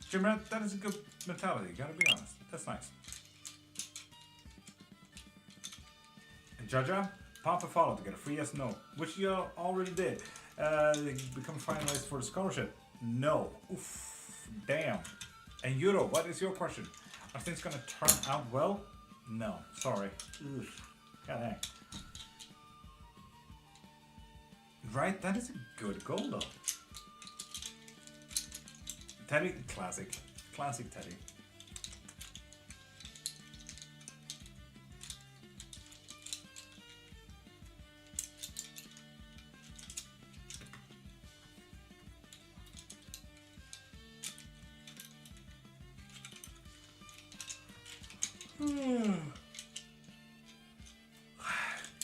Jimrat, that is a good mentality, gotta be honest. That's nice. And Jaja, pop a follow to get a free yes no, which you already did. Become finalist for the scholarship. No. Oof. Damn. And Euro, what is your question? Are things gonna turn out well? No. Sorry. Ugh. God dang. Right, that is a good goal though. Teddy, classic. Classic Teddy.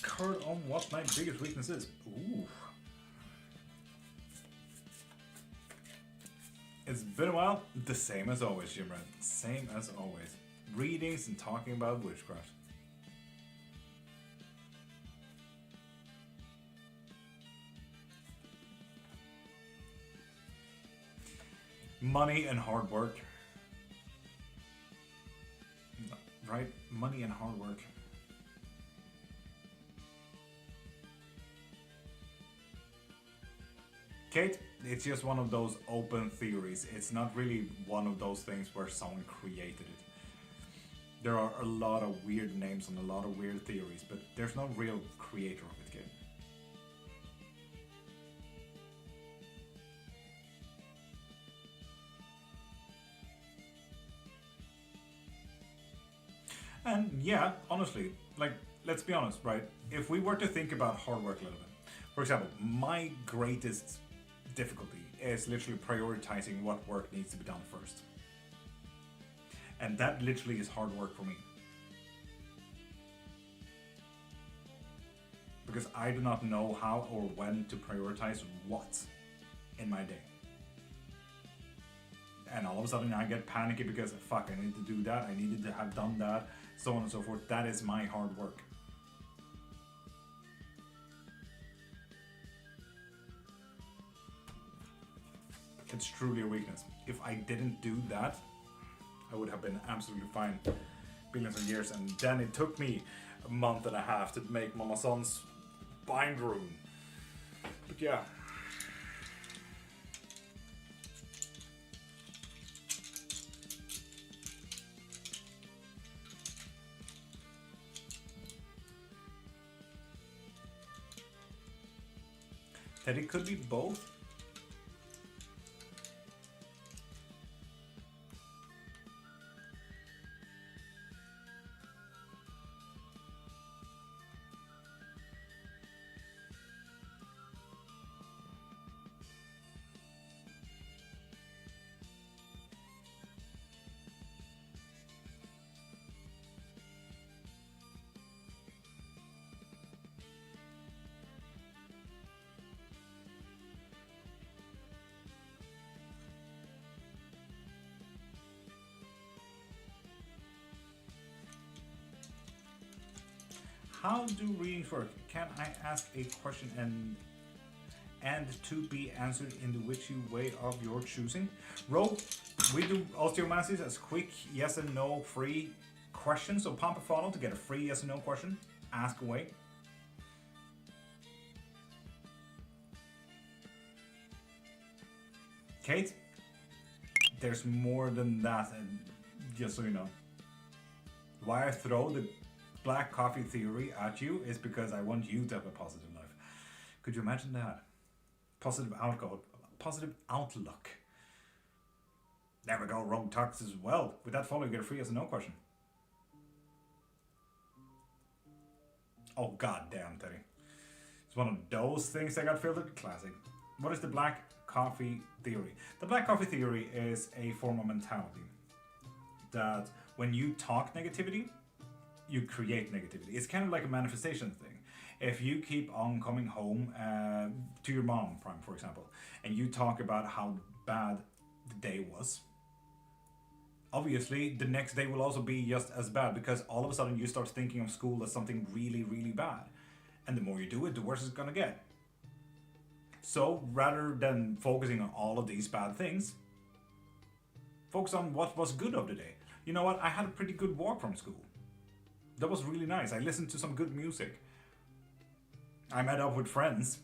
Card on what my biggest weakness is. Ooh. It's been a while. The same as always, Jimran. Same as always. Readings and talking about witchcraft. Money and hard work. Right? Money and hard work. Kate, it's just one of those open theories. It's not really one of those things where someone created it. There are a lot of weird names and a lot of weird theories, but there's no real creator of it, Kate. And yeah, honestly, like, let's be honest, right? If we were to think about hard work a little bit, for example, my greatest difficulty is literally prioritizing what work needs to be done first. And that literally is hard work for me. Because I do not know how or when to prioritize what in my day. And all of a sudden I get panicky because fuck, I need to do that, I needed to have done that, so on and so forth. That is my hard work. It's truly a weakness. If I didn't do that, I would have been absolutely fine billions of years. And then it took me a month and a half to make Mama Son's bind room. But yeah. That it could be both. How do readings work? Can I ask a question and to be answered in the witchy way of your choosing? Ro, we do osteomancies as quick yes and no free questions. So pump a funnel to get a free yes and no question. Ask away. Kate, there's more than that, and just so you know. Why I throw the black coffee theory at you is because I want you to have a positive life. Could you imagine that? Positive outlook. There we go, Rogue Talks as well. With that follow, you get a free yes or no question. Oh god damn, Teddy. It's one of those things that got filtered. Classic. What is the black coffee theory? The black coffee theory is a form of mentality that when you talk negativity, you create negativity. It's kind of like a manifestation thing. If you keep on coming home to your mom, for example, and you talk about how bad the day was, obviously the next day will also be just as bad, because all of a sudden you start thinking of school as something really, really bad. And the more you do it, the worse it's gonna get. So rather than focusing on all of these bad things, focus on what was good of the day. You know what? I had a pretty good walk from school. That was really nice. I listened to some good music. I met up with friends,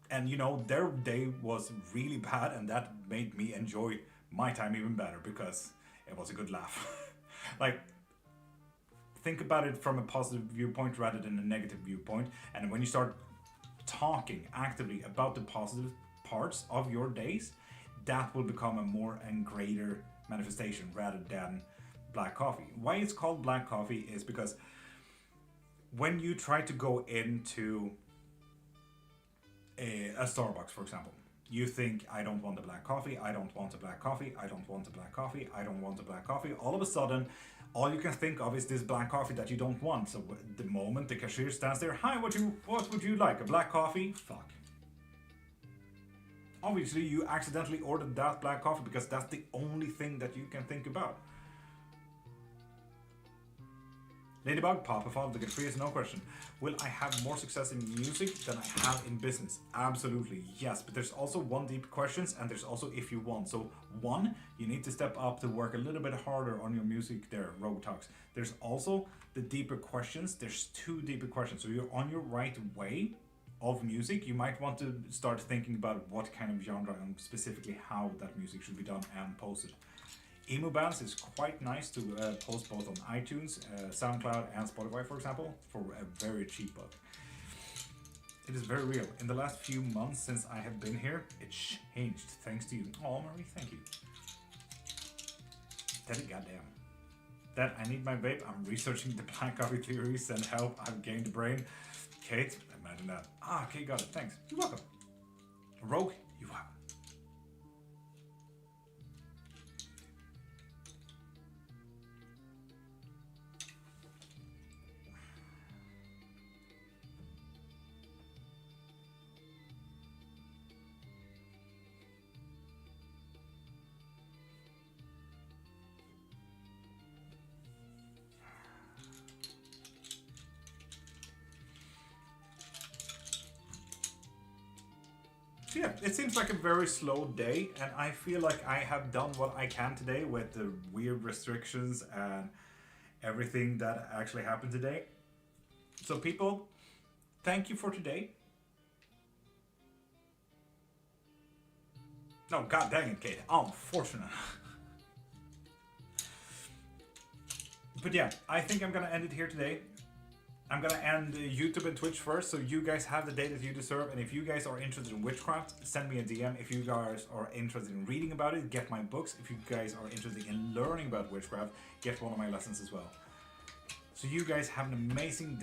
and you know, their day was really bad, and that made me enjoy my time even better because it was a good laugh. Like, think about it from a positive viewpoint rather than a negative viewpoint, and when you start talking actively about the positive parts of your days, that will become a more and greater manifestation rather than black coffee. Why it's called black coffee is because when you try to go into a Starbucks, for example, you think, I don't want a black coffee, I don't want a black coffee, I don't want a black coffee, I don't want a black coffee. All of a sudden, all you can think of is this black coffee that you don't want. So the moment the cashier stands there, hi, what would you like? A black coffee? Fuck. Obviously, you accidentally ordered that black coffee because that's the only thing that you can think about. Ladybug, Papa Fall, the Get Free is no question. Will I have more success in music than I have in business? Absolutely, yes. But there's also one deep questions, and there's also if you want. So one, you need to step up to work a little bit harder on your music there, Rogue Talks. There's also the deeper questions. There's two deeper questions. So you're on your right way of music. You might want to start thinking about what kind of genre and specifically how that music should be done and posted. Emo bands is quite nice to post both on iTunes, SoundCloud and Spotify, for example, for a very cheap buck. It is very real. In the last few months since I have been here, it changed thanks to you. Oh, Marie, thank you. Daddy goddamn. Dad, I need my vape. I'm researching the black coffee theories and help I've gained the brain. Kate, imagine that. Ah, okay, got it. Thanks. You're welcome. Rogue, you're welcome. So yeah, it seems like a very slow day, and I feel like I have done what I can today with the weird restrictions and everything that actually happened today. So people, thank you for today. No, god dang it, Kate. Unfortunate. But yeah, I think I'm gonna end it here today. I'm gonna end YouTube and Twitch first, so you guys have the day that you deserve. And if you guys are interested in witchcraft, send me a DM. If you guys are interested in reading about it, get my books. If you guys are interested in learning about witchcraft, get one of my lessons as well. So you guys have an amazing day.